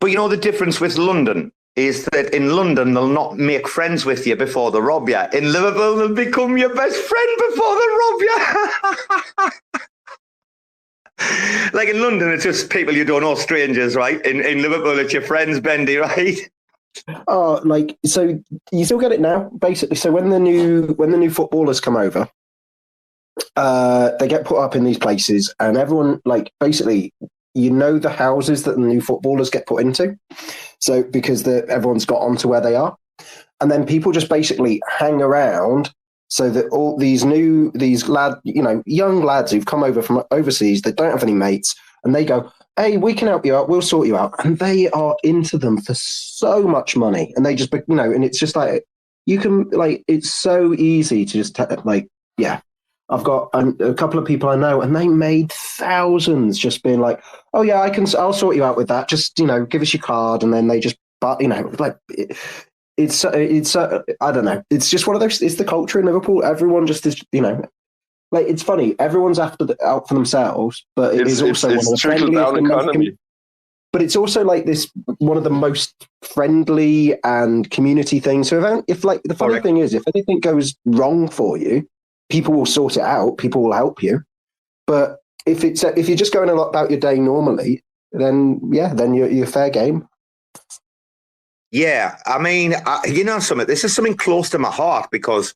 But you know the difference with London is that in London they'll not make friends with you before they rob you. In Liverpool they'll become your best friend before they rob you. Like in London, it's just people you don't know, strangers, right? In Liverpool, it's your friends, Bendy, right? Oh, like, so you still get it now, basically. So when the new footballers come over, they get put up in these places, and everyone, like, basically, you know the houses that the new footballers get put into. So because everyone's got onto where they are, and then people just basically hang around. So that all these young lads who've come over from overseas, they don't have any mates, and they go, hey, we can help you out, we'll sort you out. And they are into them for so much money. And they just, and it's just like, you can, like, it's so easy to just, I've got a couple of people I know, and they made thousands just being like, oh yeah, I'll sort you out with that. Just, give us your card. And then they just, It's I don't know. It's just one of those. It's the culture in Liverpool. Everyone just is, like, it's funny. Everyone's out for themselves, but it's also one of the friendliest. But it's also like this one of the most friendly and community things. So if the funny thing is, if anything goes wrong for you, people will sort it out. People will help you. But if you're just going about your day normally, then you're fair game. Yeah, I mean, this is something close to my heart, because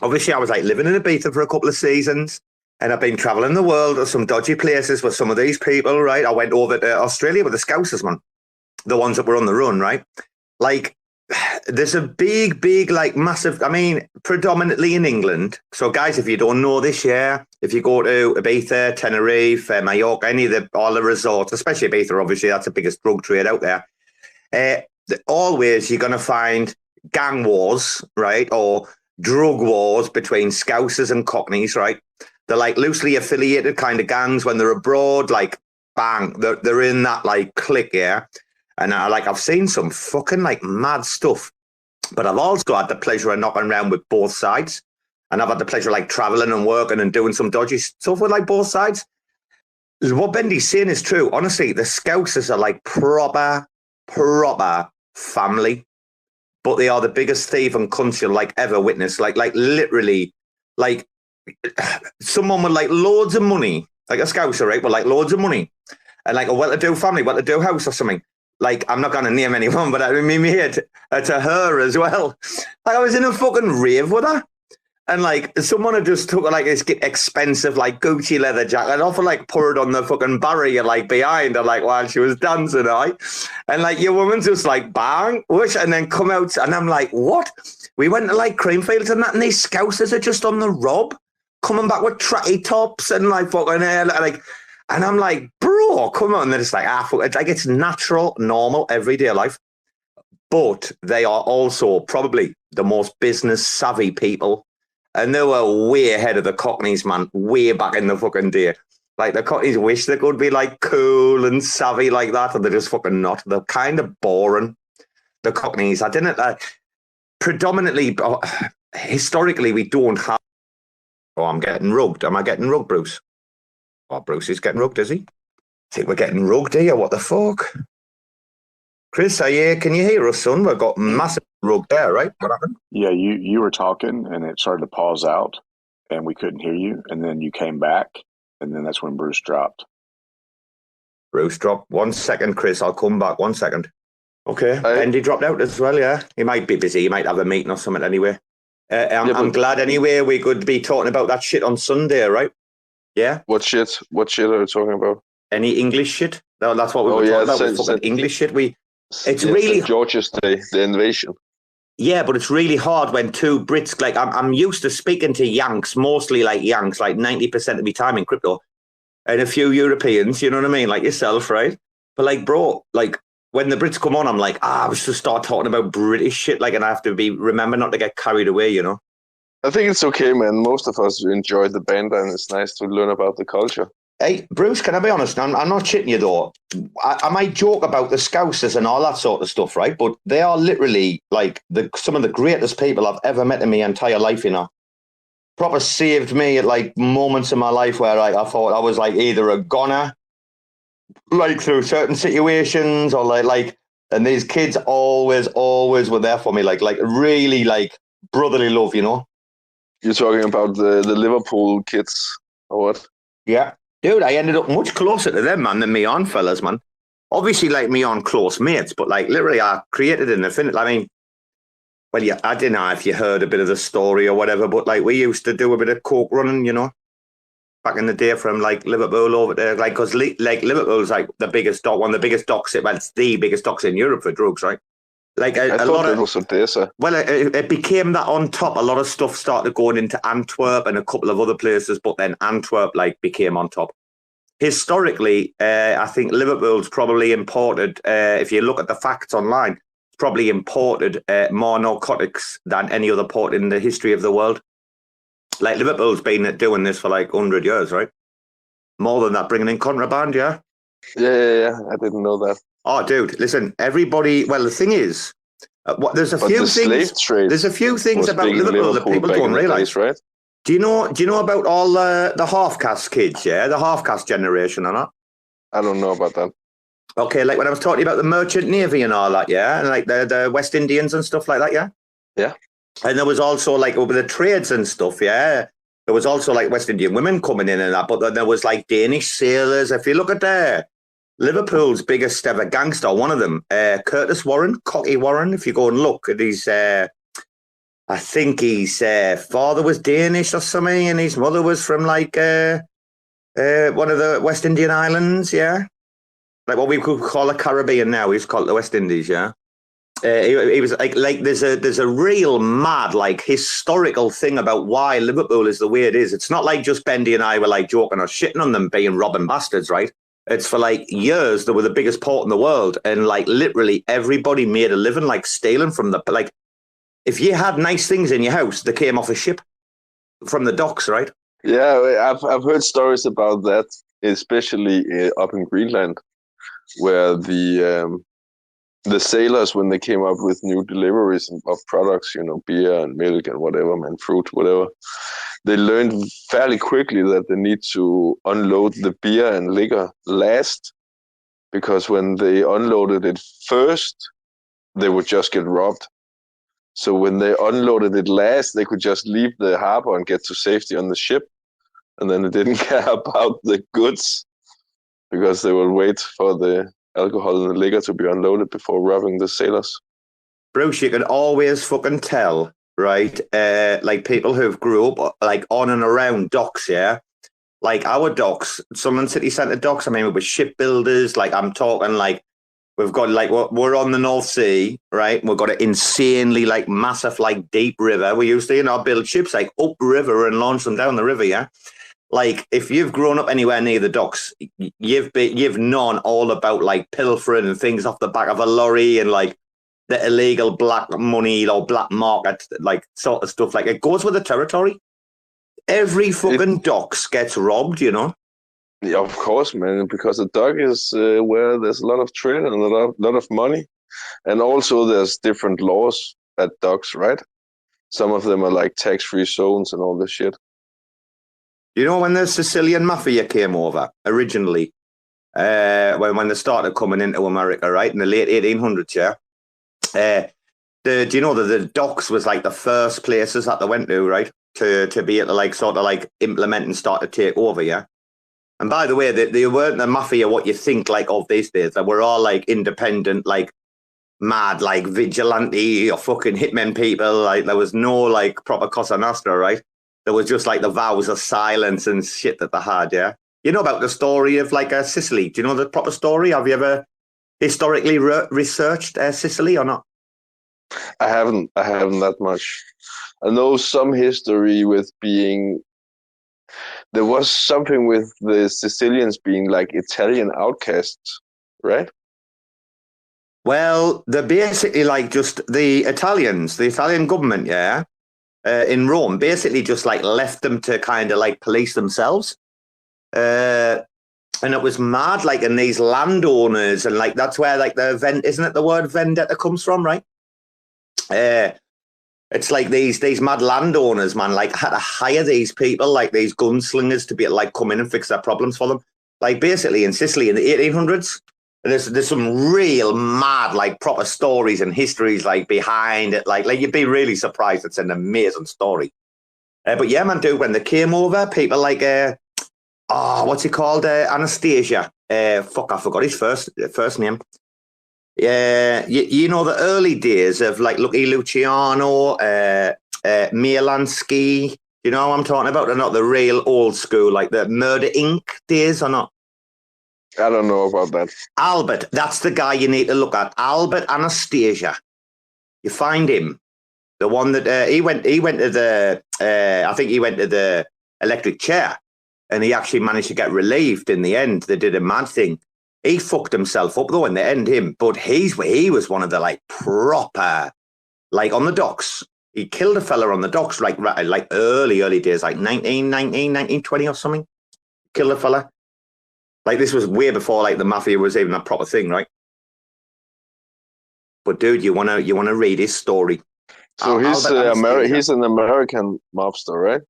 obviously I was like living in Ibiza for a couple of seasons, and I've been traveling the world to some dodgy places with some of these people, right? I went over to Australia with the Scousers, man, the ones that were on the run, right? Like, there's a big, like, massive, I mean, predominantly in England. So guys, if you don't know this year, if you go to Ibiza, Tenerife, Mallorca, all the resorts, especially Ibiza, obviously that's the biggest drug trade out there. Always you're going to find gang wars, right? Or drug wars between Scousers and Cockneys, right? They're like loosely affiliated kind of gangs. When they're abroad, like, bang, they're in that, like, clique, yeah? And I've seen some fucking, like, mad stuff. But I've also had the pleasure of knocking around with both sides. And I've had the pleasure of, like, traveling and working and doing some dodgy stuff with, like, both sides. What Bendy's saying is true. Honestly, the Scousers are, like, proper family, but they are the biggest thieving cunts you'll, like, ever witness. Like literally, like, someone with, like, loads of money, like a Scouser, right? With, like, loads of money and, like, a well-to-do family, well-to-do house or something. like, I'm not going to name anyone, but I mean, to her as well. Like, I was in a fucking rave with her. And, like, someone had just took, like, this expensive, like, Gucci leather jacket and offered, like, put it on the fucking barrier, like, behind her, like, while she was dancing, right? And, like, your woman's just, like, bang, whoosh, and then come out. And I'm like, what? We went to, like, Creamfields and that, and these scousers are just on the Rob, coming back with tracky tops and, like, fucking hair, like, and I'm like, bro, come on. And they're just like, fuck it. Like, it's natural, normal, everyday life. But they are also probably the most business-savvy people. And they were way ahead of the Cockneys, man, way back in the fucking day. Like, the Cockneys wish they could be, like, cool and savvy like that, and they're just fucking not. They're kind of boring, the Cockneys. I didn't, predominantly, historically, we don't have... Oh, I'm getting rugged. Am I getting rugged, Bruce? Oh, Bruce is getting rugged, is he? I think we're getting rugged here. What the fuck? Chris, can you hear us, son? We've got massive rug there, right? What happened? Yeah, you were talking, and it started to pause out, and we couldn't hear you, and then you came back, and then that's when Bruce dropped. Bruce dropped. 1 second, Chris. I'll come back. 1 second. Okay. Bendy dropped out as well, yeah? He might be busy. He might have a meeting or something anyway. I'm glad anyway we could be talking about that shit on Sunday, right? Yeah? What shit? What shit are you talking about? Any English shit? No, that's what we were talking about. Fucking English shit. It's really George's Day, the invasion. Yeah, but it's really hard when two Brits, like, I'm used to speaking to Yanks, mostly like Yanks, like 90% of my time in crypto, and a few Europeans, you know what I mean, like yourself, right? But like, bro, like, when the Brits come on, I'm like, I was to start talking about British shit, like, and I have to remember not to get carried away, you know? I think it's okay, man. Most of us enjoy the band, and it's nice to learn about the culture. Hey, Bruce, can I be honest? I'm not shitting you, though. I might joke about the Scousers and all that sort of stuff, right? But they are literally, like, some of the greatest people I've ever met in my entire life, you know? Proper saved me at, like, moments in my life where I thought I was, like, either a goner, like, through certain situations, or, like, and these kids always were there for me, like really, like, brotherly love, you know? You're talking about the Liverpool kids, or what? Yeah. Dude, I ended up much closer to them, man, than me on fellas, man. Obviously, like, me on close mates, but, like, literally, I created an affinity. I mean, well, yeah, I don't know if you heard a bit of the story or whatever, but, like, we used to do a bit of coke running, you know, back in the day from, like, Liverpool over there. Like, because, like, Liverpool's, like, the biggest dock, one of the biggest docks, well, it's the biggest docks in Europe for drugs, right? Like, a lot of... was Odessa. Well, it became that on top. A lot of stuff started going into Antwerp and a couple of other places, but then Antwerp, like, became on top. Historically, I think Liverpool's probably imported, if you look at the facts online, probably imported more narcotics than any other port in the history of the world. Like, Liverpool's been doing this for, like, 100 years, right? More than that, bringing in contraband, yeah? Yeah. I didn't know that. Oh, dude, listen, everybody... Well, the thing is, there's a few things about Liverpool that people don't realise, right? Do you know about all the half-caste kids, yeah? The half-caste generation or not? I don't know about that. Okay, like when I was talking about the merchant navy and all that, yeah? And like the West Indians and stuff like that, yeah? Yeah. And there was also like over the trades and stuff, yeah? There was also like West Indian women coming in and that, but then there was like Danish sailors. If you look at Liverpool's biggest ever gangster, one of them, Curtis Warren, Cocky Warren, if you go and look at his... I think his father was Danish or something, and his mother was from like one of the West Indian islands, yeah? Like what we could call the Caribbean now, he's called the West Indies, yeah? He was like there's a real mad, like, historical thing about why Liverpool is the way it is. It's not like just Bendy and I were like joking or shitting on them being robbing bastards, right? It's for like years they were the biggest port in the world, and like literally everybody made a living like stealing from the, like, if you had nice things in your house, they came off a ship from the docks, right? Yeah, I've heard stories about that, especially up in Greenland, where the sailors, when they came up with new deliveries of products, you know, beer and milk and whatever, man, fruit, whatever, they learned fairly quickly that they need to unload the beer and liquor last, because when they unloaded it first, they would just get robbed. So when they unloaded it last, they could just leave the harbor and get to safety on the ship. And then they didn't care about the goods because they would wait for the alcohol and liquor to be unloaded before robbing the sailors. Bruce, you can always fucking tell, right? Like people who've grew up like on and around docks, yeah? Like our docks, Sunderland City Centre docks, I mean, with shipbuilders, like I'm talking like, we've got like, we're on the North Sea, right? We've got an insanely like massive, like deep river. We used to, build ships like up river and launch them down the river, yeah? Like if you've grown up anywhere near the docks, you've known all about like pilfering and things off the back of a lorry and like the illegal black money or black market, like sort of stuff. Like it goes with the territory. Every fucking docks gets robbed, Yeah, of course, man, because the dock is where there's a lot of trade and a lot of money. And also there's different laws at docks, right? Some of them are like tax-free zones and all this shit. When the Sicilian mafia came over originally, when they started coming into America, right, in the late 1800s, yeah? Do you know that the docks was like the first places that they went to, right? To be able to like sort of like implement and start to take over, yeah? And by the way, they weren't the mafia what you think like of these days. They were all like independent, like mad, like vigilante or fucking hitmen people. Like there was no like proper Cosa Nostra, right? There was just like the vows of silence and shit that they had, yeah? You know about the story of like Sicily? Do you know the proper story? Have you ever historically researched Sicily or not? I haven't that much. I know some history with being... There was something with the Sicilians being like Italian outcasts, right? Well, they're basically like just the Italian government, yeah, in Rome, basically just like left them to kind of like police themselves. And it was mad, like, in these landowners, and like that's where like isn't it the word vendetta comes from, right? It's like these mad landowners, man, like had to hire these people, like these gunslingers, to be able to like come in and fix their problems for them. Like basically in Sicily in the 1800s, there's some real mad, like proper stories and histories like behind it. Like you'd be really surprised. It's an amazing story. But yeah, man, dude, when they came over, people like, what's he called? Anastasia. I forgot his first name. Yeah, you know the early days of like Lucky Luciano, Mielansky. You know what I'm talking about? They're not the real old school, like the Murder Inc. days or not? I don't know about that. Albert, that's the guy you need to look at. Albert Anastasia. You find him. The one that he went to the, I think he went to the electric chair, and he actually managed to get relieved in the end. They did a mad thing. He fucked himself up though in the end, him. But he was one of the like proper, like on the docks. He killed a fella on the docks, like early days, like 1920 or something. Killed a fella. Like this was way before like the mafia was even a proper thing, right? But dude, you wanna read his story. So he's an American mobster, right?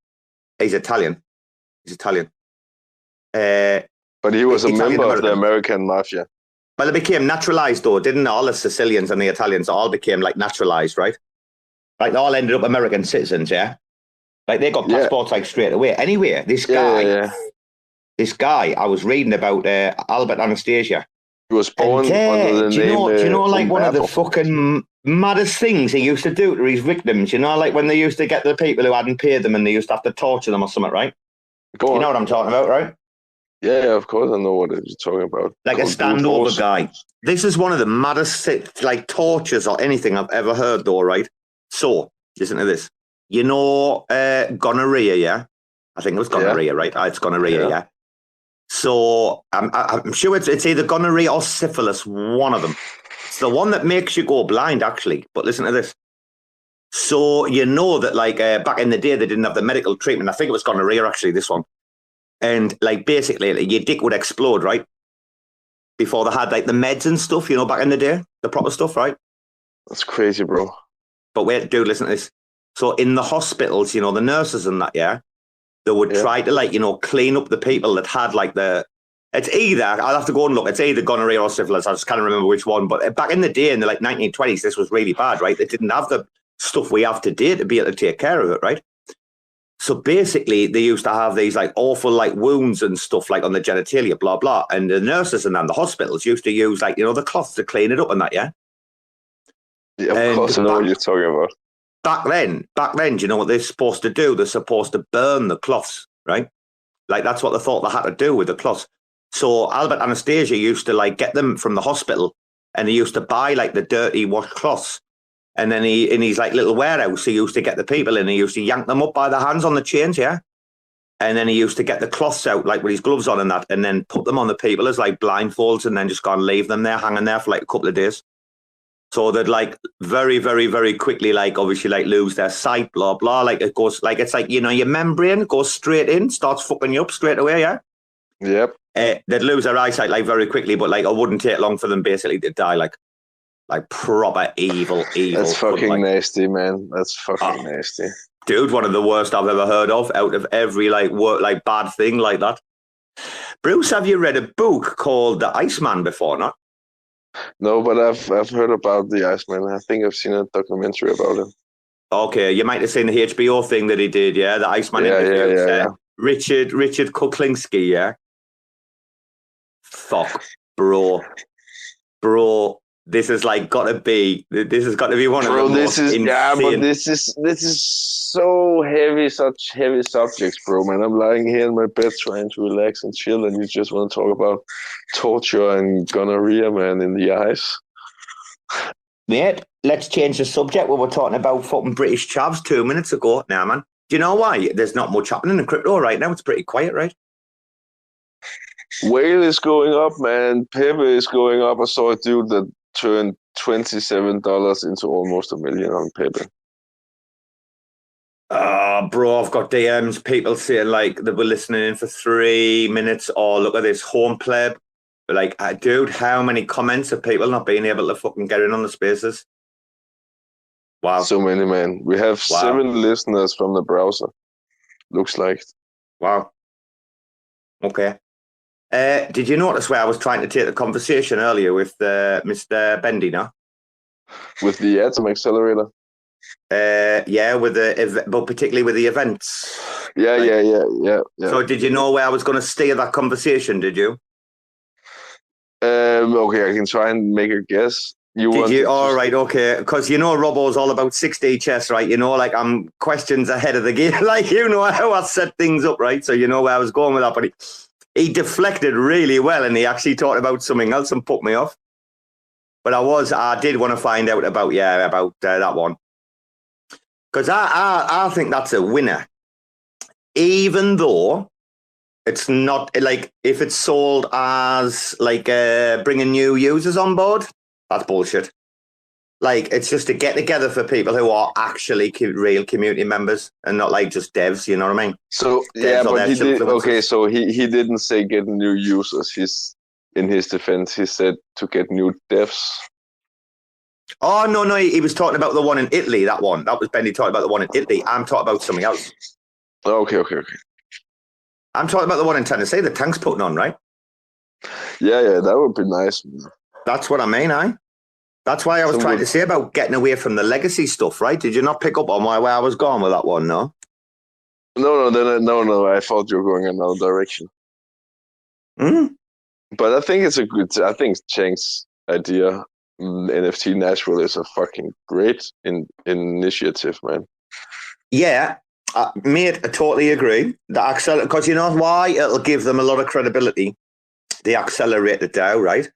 He's Italian. But he was a member of the American mafia. Well, it became naturalized though, didn't all the Sicilians and the Italians all became like naturalized, right? Like they all ended up American citizens, yeah? Like they got passports like straight away. Anyway, this guy, I was reading about Albert Anastasia. He was born under the name. Do you know like one of the fucking maddest things he used to do to his victims? You know, like when they used to get the people who hadn't paid them and they used to have to torture them or something, right? Go on. You know what I'm talking about, right? Yeah, of course I know what you're talking about. Like a standover guy. This is one of the maddest like tortures or anything I've ever heard though, right? So, listen to this. You know gonorrhea, yeah? I think it was gonorrhea, right? It's gonorrhea, yeah? So, I'm sure it's either gonorrhea or syphilis, one of them. It's the one that makes you go blind, actually. But listen to this. So, you know that like back in the day, they didn't have the medical treatment. I think it was gonorrhea, actually, this one. And like basically your dick would explode, right? Before they had like the meds and stuff, you know, back in the day, the proper stuff, right? That's crazy, bro. But wait, dude, listen to this. So in the hospitals, you know, the nurses and that, yeah, they would try to like, you know, clean up the people that had like it's either, I'll have to go and look, it's either gonorrhea or syphilis. I just can't remember which one. But back in the day, in the like 1920s, this was really bad, right? They didn't have the stuff we have today to be able to take care of it, right? So basically, they used to have these like awful like wounds and stuff like on the genitalia, blah blah. And the nurses and then the hospitals used to use like the cloth to clean it up and that. Yeah. Yeah, of course, I know what you're talking about. Back then, do you know what they're supposed to do? They're supposed to burn the cloths, right? Like that's what they thought they had to do with the cloths. So Albert Anastasia used to like get them from the hospital, and he used to buy like the dirty washed cloths. And then he, in his like little warehouse, he used to get the people in, he used to yank them up by the hands on the chains, yeah? And then he used to get the cloths out, like with his gloves on and that, and then put them on the people as like blindfolds and then just go and leave them there, hanging there for like a couple of days. So they'd like very, very, very quickly, like obviously like lose their sight, blah, blah. Like it goes, like it's like, your membrane goes straight in, starts fucking you up straight away, yeah? Yep. They'd lose their eyesight like very quickly, but like it wouldn't take long for them basically to die like proper evil. That's fucking nasty, man. That's fucking nasty. Dude, one of the worst I've ever heard of out of every like work, like bad thing like that. Bruce, have you read a book called The Iceman before, not? No, but I've heard about the Iceman. I think I've seen a documentary about him. Okay, you might have seen the HBO thing that he did, yeah? The Iceman interview. Yeah. Richard Kuklinski, yeah? Fuck, bro. This has got to be one of the most insane. Yeah, but this is so heavy, such heavy subjects, bro, man. I'm lying here in my bed trying to relax and chill, and you just want to talk about torture and gonorrhea, man, in the eyes. Mate, let's change the subject. We were talking about fucking British chavs 2 minutes ago. Now, man, do you know why? There's not much happening in crypto right now. It's pretty quiet, right? Whale is going up, man. Pepe is going up. I saw a dude that turned $27 into almost $1 million on Pepe. Bro, I've got DMs, people saying like they were listening in for 3 minutes. Oh, look at this home pleb. Like, dude, how many comments of people not being able to fucking get in on the spaces? Wow. So many, man. We have 7 listeners from the browser. Looks like. Wow. Okay. Did you notice where I was trying to take the conversation earlier with Mr. Bendy, no? With the atom accelerator? Yeah, but particularly with the events. Yeah. So did you know where I was going to steer that conversation, did you? Okay, I can try and make a guess. All right, okay. Because Robo's all about 6D chess, right? Like I'm questions ahead of the game. Like, how I set things up, right? So where I was going with that, but he deflected really well, and he actually talked about something else and put me off. But I did want to find out about that one. Because I think that's a winner. Even though it's not, like, if it's sold as, like, bringing new users on board, that's bullshit. Like, it's just a get-together for people who are actually real community members and not, like, just devs, you know what I mean? So, yeah, but he did, okay, so he didn't say get new users. In his defense, he said to get new devs. Oh, no, he was talking about the one in Italy, that one. That was Bendy talking about the one in Italy. I'm talking about something else. Okay. I'm talking about the one in Tennessee the tank's putting on, right? Yeah, that would be nice. That's what I mean, That's why I was trying to say about getting away from the legacy stuff, right? Did you not pick up on where I was going with that one, no? No, I thought you were going another direction. But I think it's Cheng's idea. NFT Nashville is a fucking great initiative, man. Yeah, mate, I totally agree. Because you know why? It'll give them a lot of credibility. The accelerated DAO, right?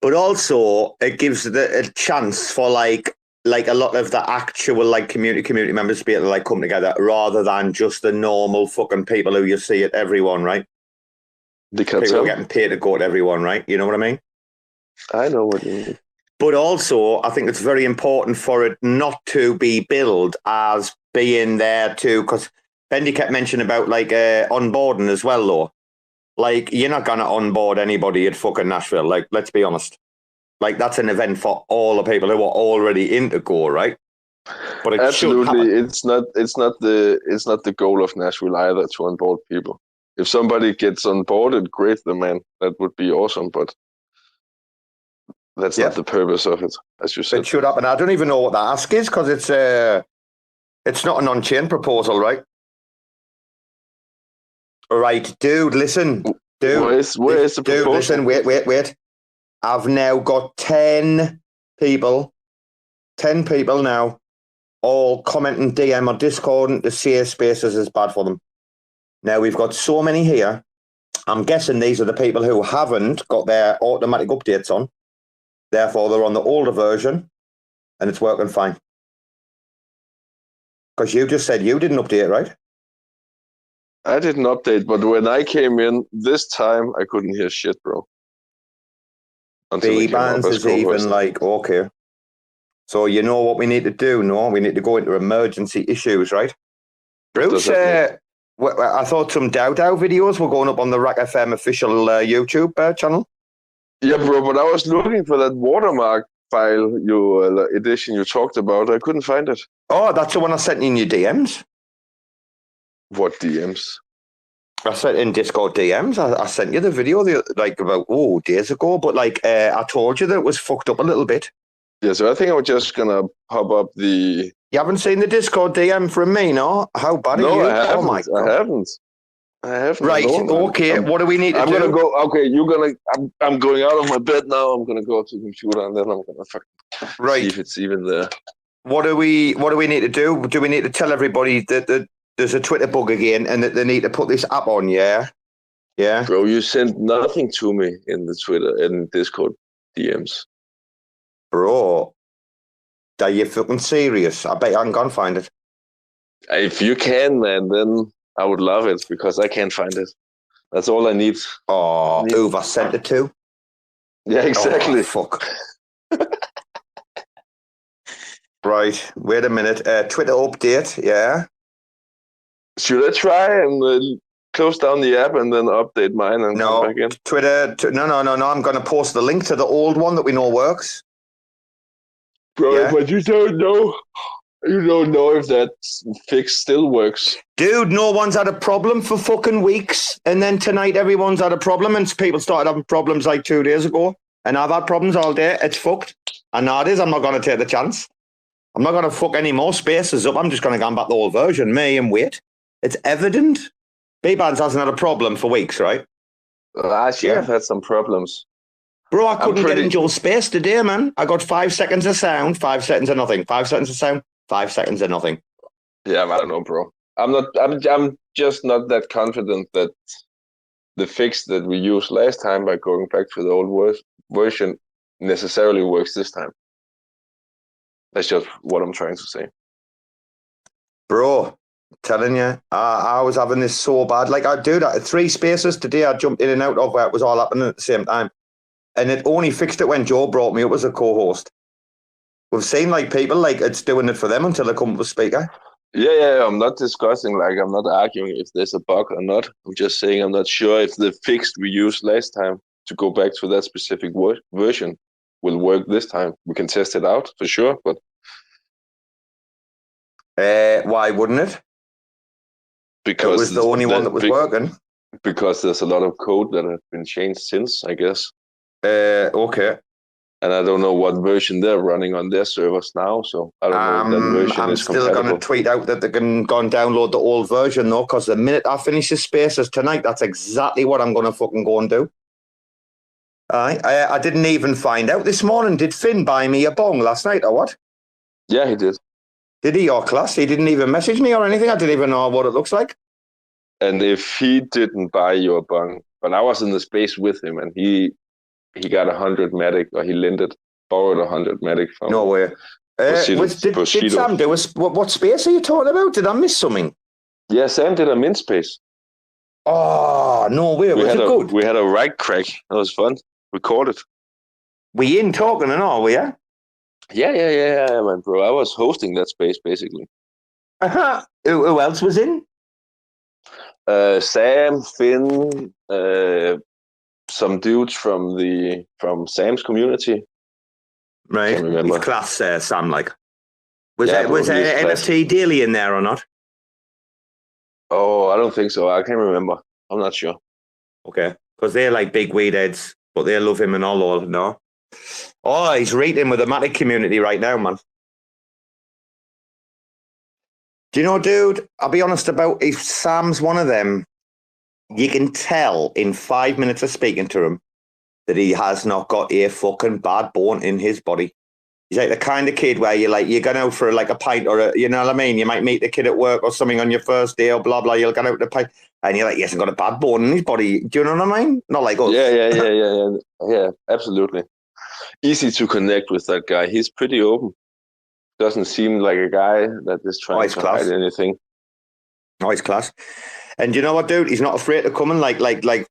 But also, it gives a chance for like a lot of the actual like community members to be able to like come together rather than just the normal fucking people who you see at everyone, right? The people are getting paid to go to everyone, right? You know what I mean? I know what you mean. But also, I think it's very important for it not to be billed as being there to, because Bendy kept mentioning about like onboarding as well, though. Like, you're not going to onboard anybody at fucking Nashville. Like, let's be honest. Like, that's an event for all the people who are already into Go, right? But absolutely, it's not the goal of Nashville either to onboard people. If somebody gets onboarded, great, man. That would be awesome, but that's not the purpose of it, as you said. It should happen. I don't even know what the ask is because it's not an on-chain proposal, right? Right, dude, listen. Dude, where is the dude, proposal? listen, wait. I've now got 10 people now, all commenting DM or Discord to say Spaces is bad for them. Now, we've got so many here. I'm guessing these are the people who haven't got their automatic updates on. Therefore, they're on the older version, and it's working fine. Because you just said you didn't update, right? I didn't update, but when I came in this time, I couldn't hear shit, bro. B-Bands is even like, okay. So you know what we need to do? No, we need to go into emergency issues, right? Bruce, I thought some Dow videos were going up on the RAC FM official YouTube channel. Yeah, bro, but I was looking for that watermark file edition you talked about. I couldn't find it. Oh, that's the one I sent in your DMs. What DMs? I sent in Discord DMs. I sent you the video about days ago, but I told you that it was fucked up a little bit. Yeah, so I think I'm just gonna pop up the. You haven't seen the Discord DM from me, no? How bad are you? No, I haven't. Oh my God. I haven't. Right. Okay. What do we need to do? I'm gonna go. Okay, you're gonna. I'm going out of my bed now. I'm gonna go to the computer and then I'm gonna see if it's even there. What do we need to do? Do we need to tell everybody that there's a Twitter bug again and that they need to put this app on? Yeah. Yeah. Bro, you sent nothing to me in the Twitter and Discord DMs. Bro, are you fucking serious? I bet I can go and find it. If you can, man, then I would love it because I can't find it. That's all I need. Oh, who've I sent it to? Yeah, exactly. Oh, fuck. Right, wait a minute. Twitter update, yeah. Should I try and close down the app and then update mine and come back in? Twitter. No. I'm going to post the link to the old one that we know works. Bro, yeah. But you don't know. You don't know if that fix still works. Dude, no one's had a problem for fucking weeks. And then tonight everyone's had a problem and people started having problems like 2 days ago. And I've had problems all day. It's fucked. And now it is. I'm not going to take the chance. I'm not going to fuck any more spaces up. I'm just going to go back the old version, me, and wait. It's evident. B-Bands hasn't had a problem for weeks, right? Last year I've had some problems. Bro, I couldn't get into your space today, man. I got 5 seconds of sound, 5 seconds of nothing. 5 seconds of sound, 5 seconds of nothing. Yeah, I don't know, bro. I'm just not that confident that the fix that we used last time by going back to the old version necessarily works this time. That's just what I'm trying to say. Bro, I'm telling you, I was having this so bad. Like, I do that. 3 spaces today I jumped in and out of where it was all happening at the same time. And it only fixed it when Joe brought me up as a co-host. We've seen, like, people, like, it's doing it for them until they come up with a speaker. Yeah, I'm not discussing, like, I'm not arguing if there's a bug or not. I'm just saying I'm not sure if the fix we used last time to go back to that specific version will work this time. We can test it out for sure, but why wouldn't it? Because it was the only one that was working. Because there's a lot of code that have been changed since, I guess. Okay. And I don't know what version they're running on their servers now, so I don't know if that version I'm is still compatible. going to tweet out that they can go and download the old version, though, because the minute I finish the spaces tonight, that's exactly what I'm going to fucking go and do. I didn't even find out this morning. Did Finn buy me a bong last night or what? Yeah, he did. Did he, or class? He didn't even message me or anything. I didn't even know what it looks like. And if he didn't buy you a bong, but I was in the space with him, and he got 100 Matic, or he borrowed 100 Matic from. No way. Did Sam do what space are you talking about? Did I miss something? Yeah, Sam did a min space. Oh, no way. Was it good? We had a RAC crack. That was fun. Recorded. We in talking and all, were you? Yeah, man, bro. I was hosting that space, basically. Who else was in? Sam, Finn, some dudes from Sam's community. Right. Can't remember. He's class, Sam, like. Was there NFT Daily in there or not? Oh, I don't think so. I can't remember. I'm not sure. Okay. Because they're like big weed heads, but they love him and all, no? Oh, he's rating with the Matic community right now, man. Do you know, dude, I'll be honest about if Sam's one of them, you can tell in 5 minutes of speaking to him that he has not got a fucking bad bone in his body. He's like the kind of kid where you're going out for like a pint or you know what I mean? You might meet the kid at work or something on your first day or blah, blah. You'll get out the pint and you're like, he hasn't got a bad bone in his body. Do you know what I mean? Not like us. Yeah, absolutely. Easy to connect with that guy. He's pretty open. Doesn't seem like a guy that is trying to hide anything. Oh, he's class. And you know what, dude? He's not afraid to come and like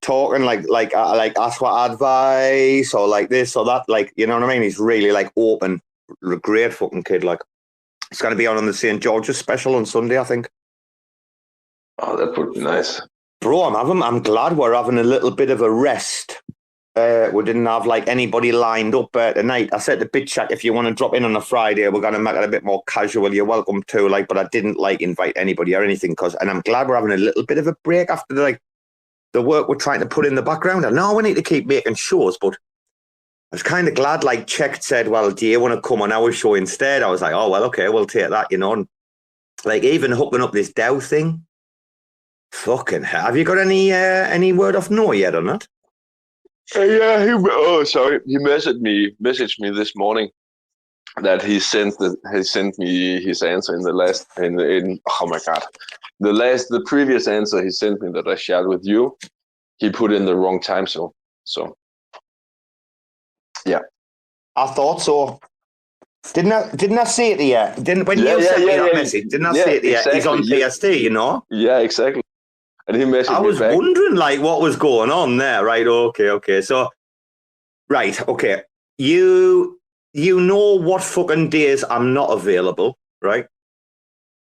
talking, like ask for advice or like this or that. Like, you know what I mean? He's really like open. Great fucking kid. Like, he's going to be on the St. George's special on Sunday, I think. Oh, that would be nice, bro. I'm glad we're having a little bit of a rest. We didn't have like anybody lined up tonight. I said to Bitch Shack, if you want to drop in on a Friday, we're going to make it a bit more casual. You're welcome to, like, but I didn't like invite anybody or anything and I'm glad we're having a little bit of a break after the work we're trying to put in the background. I know we need to keep making shows, but I was kind of glad, like, Czech said, well, do you want to come on our show instead? I was like, oh, well, okay, we'll take that, you know. And, like, even hooking up this Dow thing, fucking hell. Have you got any word of no yet or not? Yeah, he messaged me this morning that he sent me his answer in the last oh my god, the previous answer he sent me that I shared with you, he put in the wrong time zone. So yeah, I thought so. Didn't I say it to you? Didn't when you sent me that message? Didn't I say it to you? Exactly. He's on PST, you know. Yeah, exactly. And he messaged me back. I was wondering, like, what was going on there. Right, okay. So, right, okay. You know what fucking days I'm not available, right?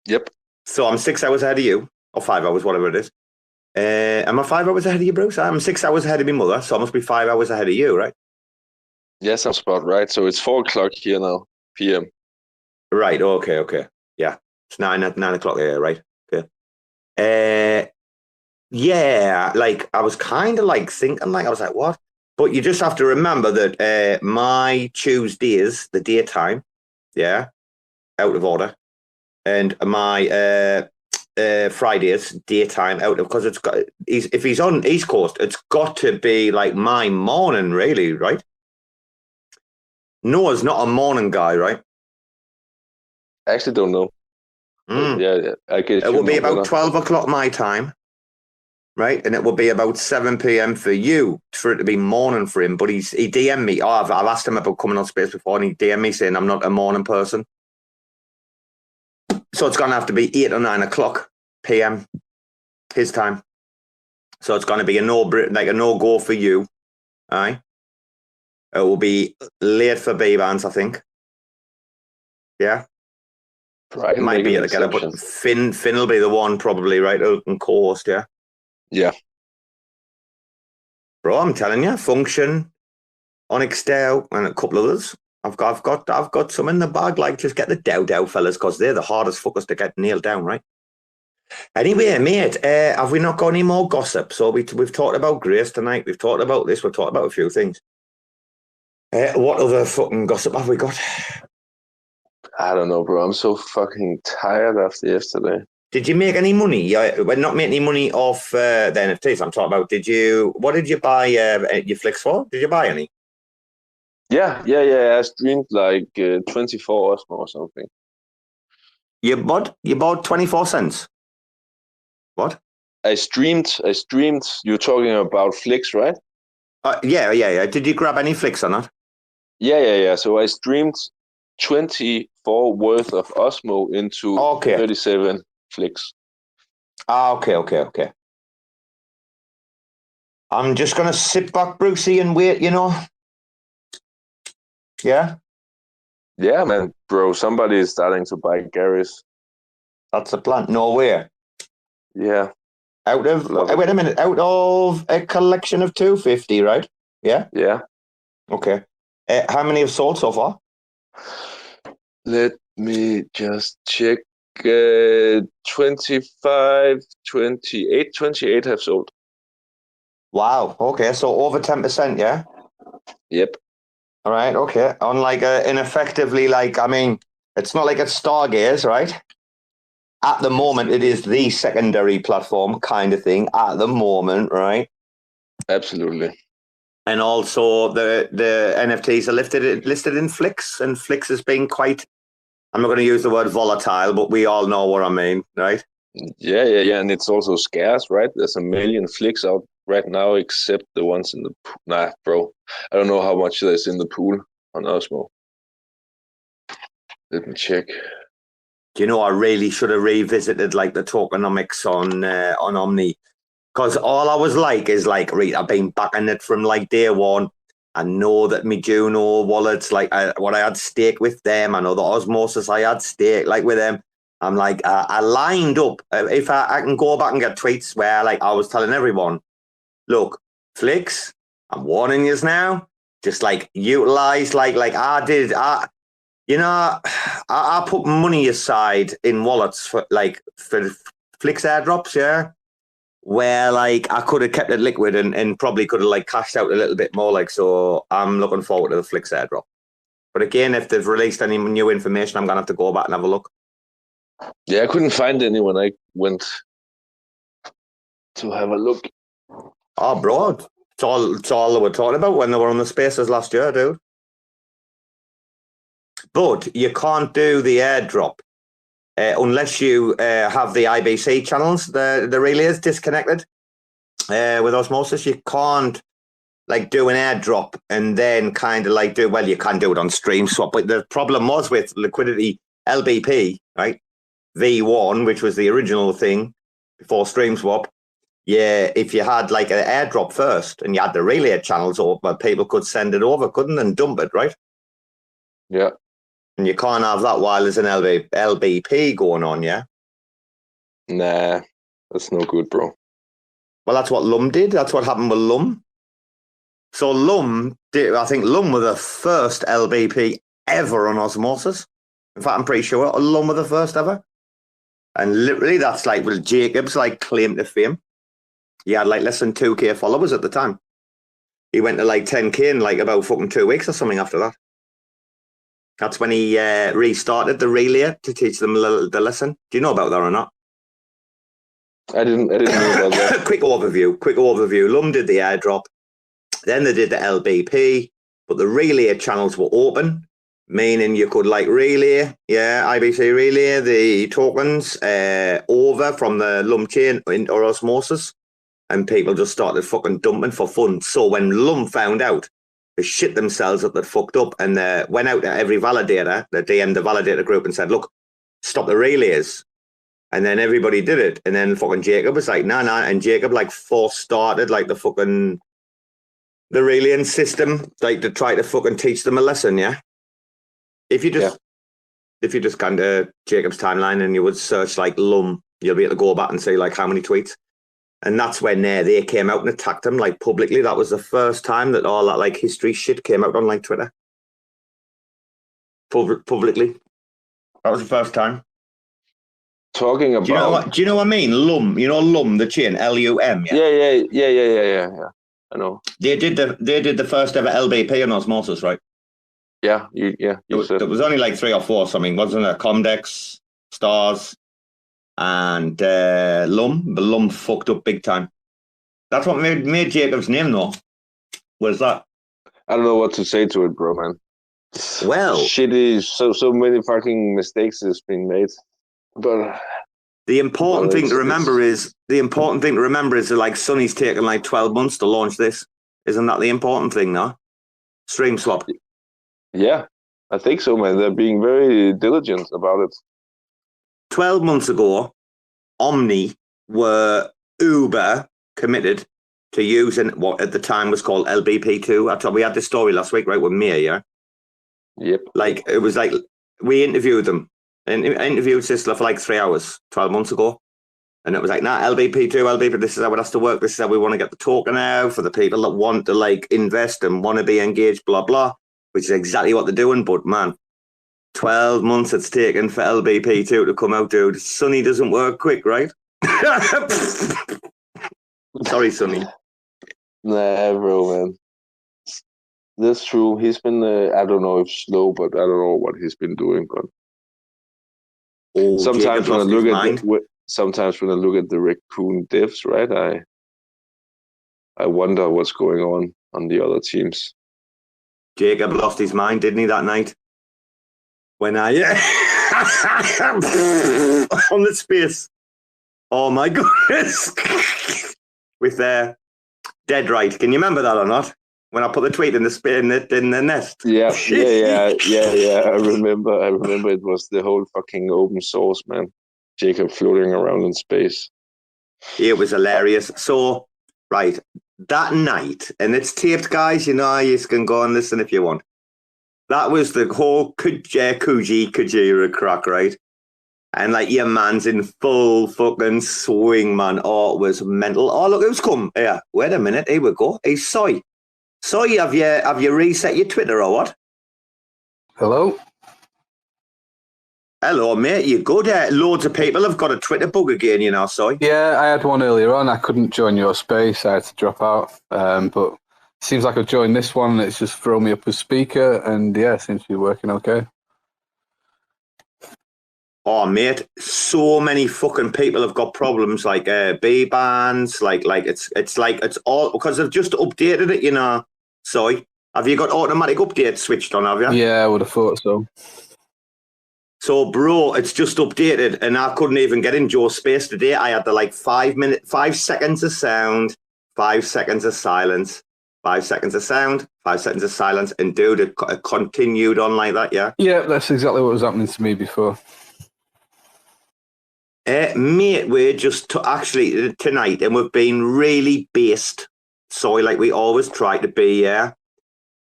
Yep. So I'm 6 hours ahead of you, or 5 hours, whatever it is. Am I 5 hours ahead of you, Bruce? I'm 6 hours ahead of my mother, so I must be 5 hours ahead of you, right? Yes, I'm about right. So it's 4 o'clock here now, PM. Right, okay. Yeah, it's 9 o'clock here, right? Okay. Yeah, like I was kind of like thinking, like I was like, what? But you just have to remember that my Tuesdays, the daytime, yeah, out of order, and my Fridays, daytime, out of because if he's on East Coast, it's got to be like my morning, really, right? Noah's not a morning guy, right? I actually don't know. Yeah, I guess it will be about 12 o'clock my time. Right, and it will be about 7 p.m. for you for it to be morning for him. But he DM'd me. Oh, I've asked him about coming on space before, and he DM'd me saying I'm not a morning person. So it's gonna have to be 8 or 9 o'clock p.m. his time. So it's gonna be a no go for you. Aye, it will be late for B-bands, I think. Yeah, right. Might be able to get it, but Finn will be the one probably, right? Open coast, yeah. Yeah. Bro, I'm telling you, Function, Onyx Dow, and a couple others. I've got some in the bag. Like, just get the Dow fellas, because they're the hardest fuckers to get nailed down, right? Anyway, mate, have we not got any more gossip? So we've talked about Grace tonight. We've talked about this. We've talked about a few things. What other fucking gossip have we got? I don't know, bro. I'm so fucking tired after yesterday. Did you make any money? We're not making any money off the NFTs I'm talking about. What did you buy your flicks for? Did you buy any? Yeah. I streamed like 24 or something. You bought 24 cents? What? I streamed. You're talking about flicks, right? Yeah. Did you grab any flicks or not? Yeah. So I streamed 24 worth of Osmo into 37 flicks. Okay. I'm just going to sit back, Brucey, and wait, you know? Yeah? Yeah, man, bro. Somebody is starting to buy KRIS. That's the plan. No way. Yeah. Wait a minute. Out of a collection of 250, right? Yeah? Yeah. Okay. How many have sold so far? Let me just check. 25, 28 have sold. Wow. Okay. So over 10%, yeah? Yep. All right. Okay. On like ineffectively, like, I mean, it's not like it's Stargaze, right? at the moment, it is the secondary platform kind of thing at the moment, right? Absolutely. And also the NFTs are listed in Flix, and Flix has been quite, I'm not going to use the word volatile, but we all know what I mean, right? Yeah. And it's also scarce, right? There's a million Flicks out right now, except the ones in the pool. Nah, bro. I don't know how much there's in the pool on Osmo. Let me check. Do you know, I really should have revisited like the tokenomics on Omni, because all I was like is like, right, I've been backing it from like day one. I know that my Juno wallets, like what I had stake with them. I know the Osmosis I had stake like with them. I'm like, I lined up. If I can go back and get tweets where like I was telling everyone, look, Flix, I'm warning you now. Just like utilize like I did. I put money aside in wallets for Flix airdrops, yeah, where like I could have kept it liquid and probably could have like cashed out a little bit more. Like, so I'm looking forward to the Flix airdrop. But again, if they've released any new information, I'm gonna have to go back and have a look. Yeah, I couldn't find any when I went to have a look. Oh, bro, it's all they were talking about when they were on the Spaces last year, dude. But you can't do the airdrop unless you have the IBC channels. The relay is disconnected with Osmosis. You can't like do an airdrop and then kind of like you can do it on Stream Swap. But the problem was with Liquidity LBP, right? V1, which was the original thing before Stream Swap. Yeah, if you had like an airdrop first and you had the relay channels open, people could send it over, couldn't, and dump it, right? Yeah. And you can't have that while there's an LBP going on, yeah? Nah, that's no good, bro. Well, that's what Lum did. That's what happened with Lum. So I think Lum were the first LBP ever on Osmosis. In fact, I'm pretty sure Lum were the first ever. And literally, that's like, well, Jacob's like claim to fame. He had like less than 2K followers at the time. He went to like 10K in like about fucking 2 weeks or something after that. That's when he restarted the relay to teach them the lesson. Do you know about that or not? I didn't know about that. Quick overview. Lum did the airdrop. Then they did the LBP, but the relay channels were open, meaning you could like relay, IBC relay the tokens over from the Lum chain or Osmosis, and people just started fucking dumping for fun. So when Lum found out, they shit themselves that they'd fucked up, and they went out to every validator, they DM'd the validator group and said, look, stop the relays. And then everybody did it. And then fucking Jacob was like, nah. And Jacob like force started like the relaying system, like to try to fucking teach them a lesson, yeah? If you just kind of Jacob's timeline and you would search like Lum, you'll be able to go back and see like how many tweets. And that's when they came out and attacked him like publicly. That was the first time that all that like history shit came out on like Twitter. Publicly. That was the first time. Talking about... Do you know what I mean? Lum. You know Lum, the chain, LUM. Yeah. I know. They did the first ever LBP on Osmosis, right? Yeah, There was only like 3 or 4 or something, wasn't there? Comdex, Stars, and Lum. But Lum fucked up big time. That's what made Jacob's name, though. Was that? I don't know what to say to it, bro, man. Well, shitty. So many fucking mistakes has been made, but the important thing to remember is that like Sonny's taken like 12 months to launch this. Isn't that the important thing, no? Stream Swap. Yeah, I think so, man. They're being very diligent about it. 12 months ago, Omni were uber committed to using what at the time was called LBP2. I thought we had this story last week, right, with Mia, yeah? Yep. Like, it was like, we interviewed them. And interviewed Sisler for like 3 hours 12 months ago. And it was like, nah, LBP2, this is how it has to work. This is how we want to get the token out for the people that want to like invest and want to be engaged, blah, blah, which is exactly what they're doing. But man, 12 months it's taken for LBP2 to come out, dude. Sonny doesn't work quick, right? Sorry, Sonny. Nah, bro, man. That's true. He's been, I don't know if slow, but I don't know what he's been doing. But Oh, sometimes Jacob when I lost look his at mind. sometimes when I look at the raccoon diffs, right, I wonder what's going on the other teams. Jacob lost his mind, didn't he, that night? When I on the space. Oh my goodness! With dead right. Can you remember that or not? When I put the tweet in the nest. Yeah. I remember it was the whole fucking open source, man. Jacob floating around in space. It was hilarious. So, right, that night, and it's taped, guys. You know, you can go and listen if you want. That was the whole Kujira crack, right? And like your man's in full fucking swing, man. Oh, it was mental. Oh, look, who's come? Yeah, wait a minute. Here we go. Hey, Soy. Soy, have you reset your Twitter or what? Hello? Hello, mate. You good? Loads of people have got a Twitter bug again, you know, Soy. Yeah, I had one earlier on. I couldn't join your space. I had to drop out. But it seems like I've joined this one. It's just thrown me up as speaker. And yeah, it seems to be working okay. Oh, mate, so many fucking people have got problems like B bands, like it's all because they've just updated it, you know. So, have you got automatic updates switched on? Have you? Yeah, I would have thought so. So, bro, it's just updated, and I couldn't even get in Joe's space today. I had the 5 seconds of sound, 5 seconds of silence, 5 seconds of sound, 5 seconds of silence, and dude, it continued on like that. Yeah. Yeah, that's exactly what was happening to me before. Mate, we're just actually tonight, and we've been really based, Soy, like we always try to be. Yeah,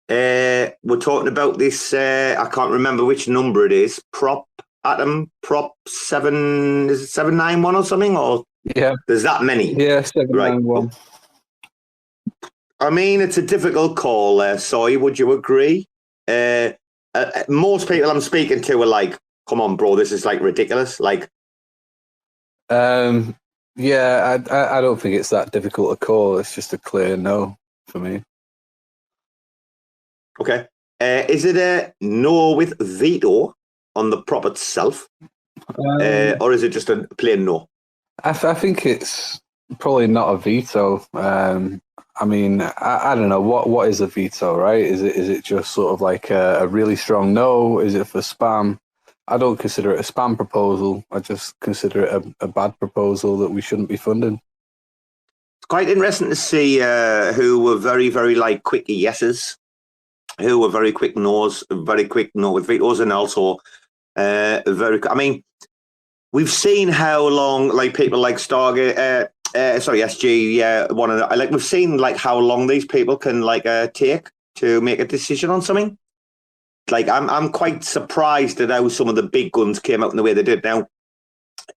we're talking about this. I can't remember which number it is. Prop 7. Is it 791 or something? Or yeah, there's that many. Yeah, 791. Right. I mean, it's a difficult call, Soy. Would you agree? Most people I'm speaking to are like, "Come on, bro, this is like ridiculous." Like. Yeah, I don't think it's that difficult to call. It's just a clear no for me. Okay. Is it a no with veto on the prop itself? Or is it just a plain no? I think it's probably not a veto. I mean, I don't know. What is a veto, right? Is it just sort of like a really strong no? Is it for spam? I don't consider it a spam proposal. I just consider it a bad proposal that we shouldn't be funding. It's quite interesting to see who were very, very quick yeses, who were very quick no's, very quick no with vetoes, and also I mean, we've seen how long people like Stargate, SG, we've seen how long these people can take to make a decision on something. I'm quite surprised at how some of the big guns came out in the way they did. Now,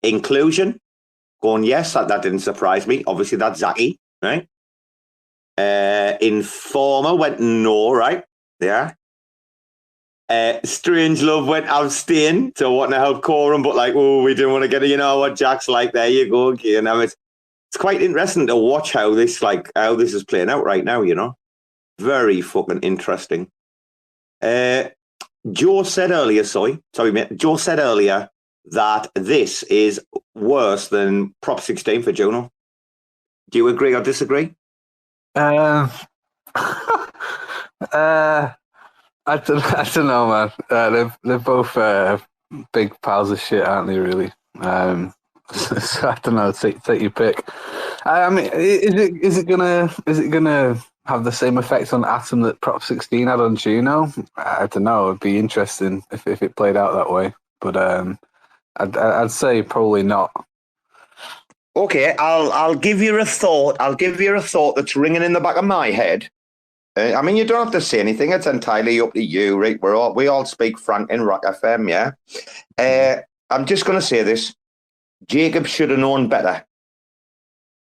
inclusion, going yes, that didn't surprise me. Obviously, that's Zaki, right? Informer went no, right? Yeah. Strange Love went abstain, so wanting to help Coram, but we didn't want to get it. You know what Jack's like? There you go again. I mean, it's quite interesting to watch how this is playing out right now. You know, very fucking interesting. Joe said earlier, Joe said earlier that this is worse than Prop 16 for Juno. Do you agree or disagree? I don't know, man. They're both big piles of shit, aren't they? Really. So I don't know. Take your pick. I mean, is it gonna have the same effect on Atom that Prop 16 had on Juno? I don't know. It'd be interesting if it played out that way. But I'd say probably not. Okay, I'll give you a thought. I'll give you a thought that's ringing in the back of my head. I mean, you don't have to say anything. It's entirely up to you, right? We all speak frank in RAC FM, yeah? I'm just going to say this. Jacob should have known better.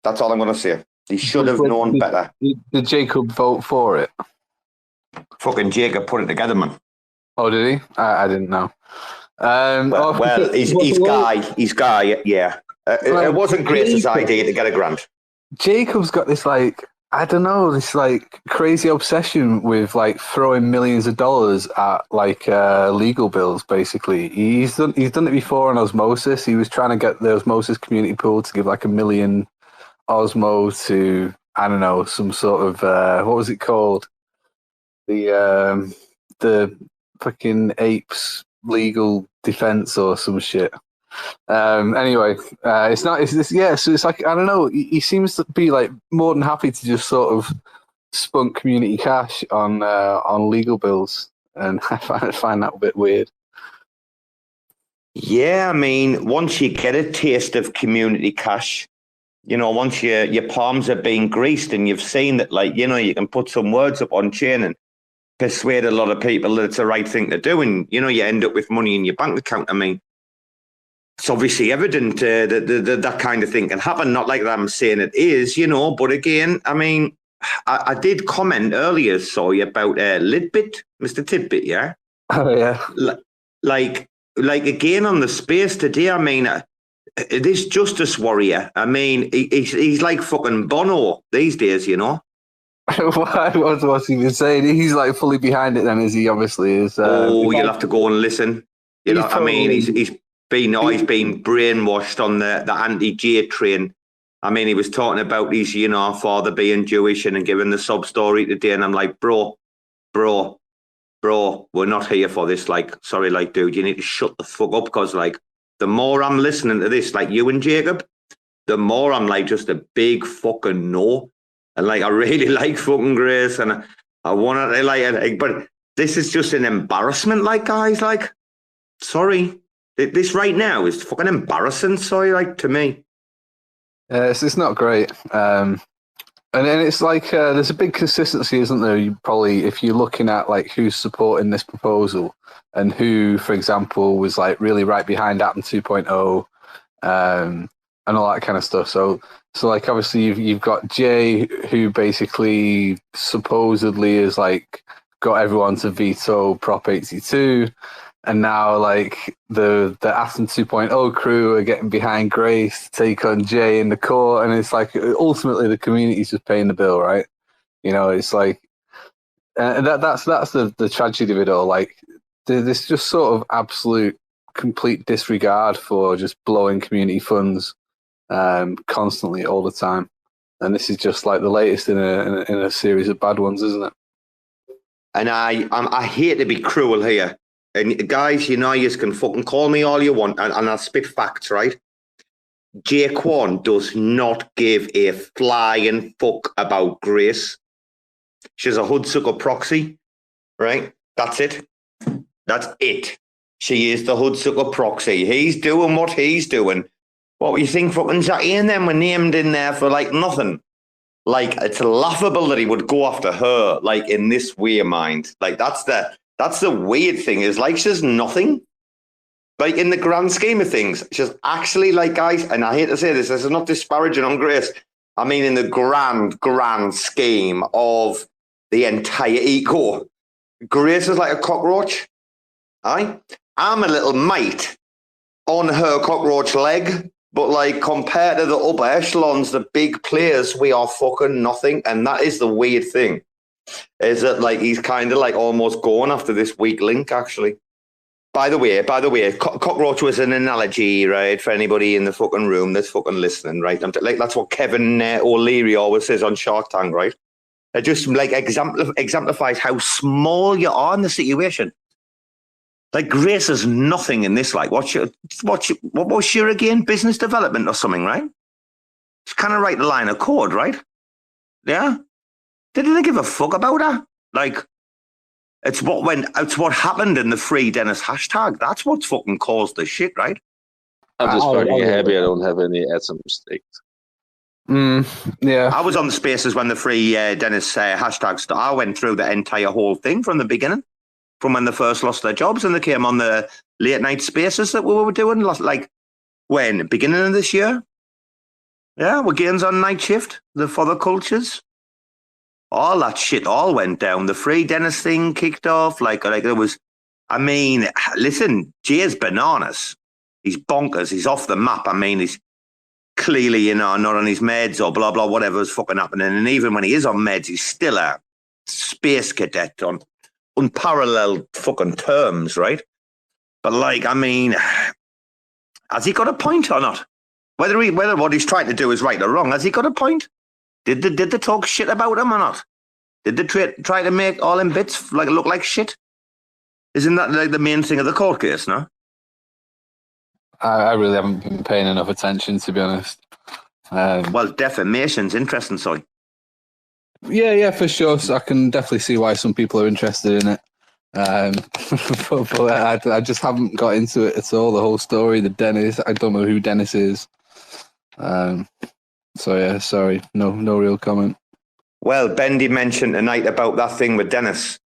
That's all I'm going to say. He should have known better. Did Jacob vote for it? Fucking Jacob put it together, man. Oh, did he? I didn't know. He's Guy, yeah. It wasn't Grace's idea to get a grant. Jacob's got this I don't know, this like crazy obsession with like throwing millions of dollars at like legal bills. Basically, he's done it before on Osmosis. He was trying to get the Osmosis community pool to give like $1 million Osmo to, I don't know, some sort of what was it called? The fucking apes legal defense or some shit. Anyway, it's not. So it's like, I don't know. He seems to be like more than happy to just sort of spunk community cash on legal bills, and I find that a bit weird. Yeah, I mean, once you get a taste of community cash, you know, once your palms are being greased and you've seen that, like, you know, you can put some words up on chain and persuade a lot of people that it's the right thing to do, and you know, you end up with money in your bank account. I mean, it's obviously evident that kind of thing can happen. Not like that I'm saying it is, you know, but again, I mean, I did comment earlier, sorry, about Lidbit, Mr. Tidbit, yeah? Oh, yeah. Like again on the space today, I mean, this justice warrior, I mean, he's like fucking Bono these days, you know? What's he been saying? He's like fully behind it then, is he? Obviously is. You'll have to go and listen. You know, I mean, he's been brainwashed on the anti-J train. I mean, he was talking about his, you know, father being Jewish and giving the sub story today, and I'm like, bro, we're not here for this. Like, sorry, like, dude, you need to shut the fuck up, because like, the more I'm listening to this, like you and Jacob, the more I'm like just a big fucking no. And like, I really like fucking Grace, and I want to like it, but this is just an embarrassment. Like, guys, like, sorry, this right now is fucking embarrassing. Sorry, like, to me. It's not great. And then it's like there's a big consistency, isn't there? You probably, if you're looking at like who's supporting this proposal and who, for example, was like really right behind Atom 2.0 and all that kind of stuff. So like obviously you've got Jay, who basically supposedly is like got everyone to veto Prop 82, and now like the Atom 2.0 crew are getting behind Grace to take on Jay in the court, and it's like ultimately the community's just paying the bill, right? You know, it's like that's the tragedy of it all. Like this just sort of absolute complete disregard for just blowing community funds constantly all the time, and this is just like the latest in a series of bad ones, isn't it? And I hate to be cruel here, and guys, you know, you can fucking call me all you want, and I'll spit facts, right? Jaquan does not give a flying fuck about Grace. She's a hoodsucker proxy, right? That's it. That's it. She is the hoodsucker proxy. He's doing what he's doing. What you think fucking Jackie and them were named in there for like nothing? Like, it's laughable that he would go after her, like, in this way, mind. Like, that's the weird thing, is like, she's nothing. Like, in the grand scheme of things, she's actually, like, guys, and I hate to say this is not disparaging on Grace. I mean, in the grand scheme of the entire eco, Grace is like a cockroach. Aye? I'm a little mite on her cockroach leg. But, like, compared to the upper echelons, the big players, we are fucking nothing. And that is the weird thing, is that, like, he's kind of, like, almost going after this weak link, actually. By the way, cockroach was an analogy, right, for anybody in the fucking room that's fucking listening, right? Like, that's what Kevin O'Leary always says on Shark Tank, right? It just, like, exemplifies how small you are in the situation. Like, Grace is nothing in this. Like, what was she again? Business development or something, right? She's kind of right the line of code, right? Yeah. Didn't they give a fuck about her? Like, it's what happened in the Free Dennis hashtag. That's what's fucking caused the shit, right? I'm just fucking happy I don't have any atom stakes. Yeah. I was on the spaces when the Free Dennis hashtag started. I went through the entire whole thing from the beginning. From when they first lost their jobs and they came on the late night spaces that we were doing, like when? Beginning of this year? Yeah, we're gains on night shift, for the cultures. All that shit all went down. The Free Dennis thing kicked off. Like there was, I mean, listen, Jay's bananas. He's bonkers. He's off the map. I mean, clearly, you know, not on his meds or blah, blah, whatever's fucking happening. And even when he is on meds, he's still a space cadet on unparalleled fucking terms, right? But like, I mean, has he got a point or not? Whether what he's trying to do is right or wrong, has he got a point? Did they talk shit about him or not? Did they try to make all them bits like look like shit? Isn't that like the main thing of the court case, no? I really haven't been paying enough attention, to be honest. Well, defamation's interesting, sorry. Yeah, for sure. So I can definitely see why some people are interested in it. But I just haven't got into it at all. The whole story, the Dennis. I don't know who Dennis is. So yeah, sorry, no real comment. Well, Bendy mentioned tonight about that thing with Dennis.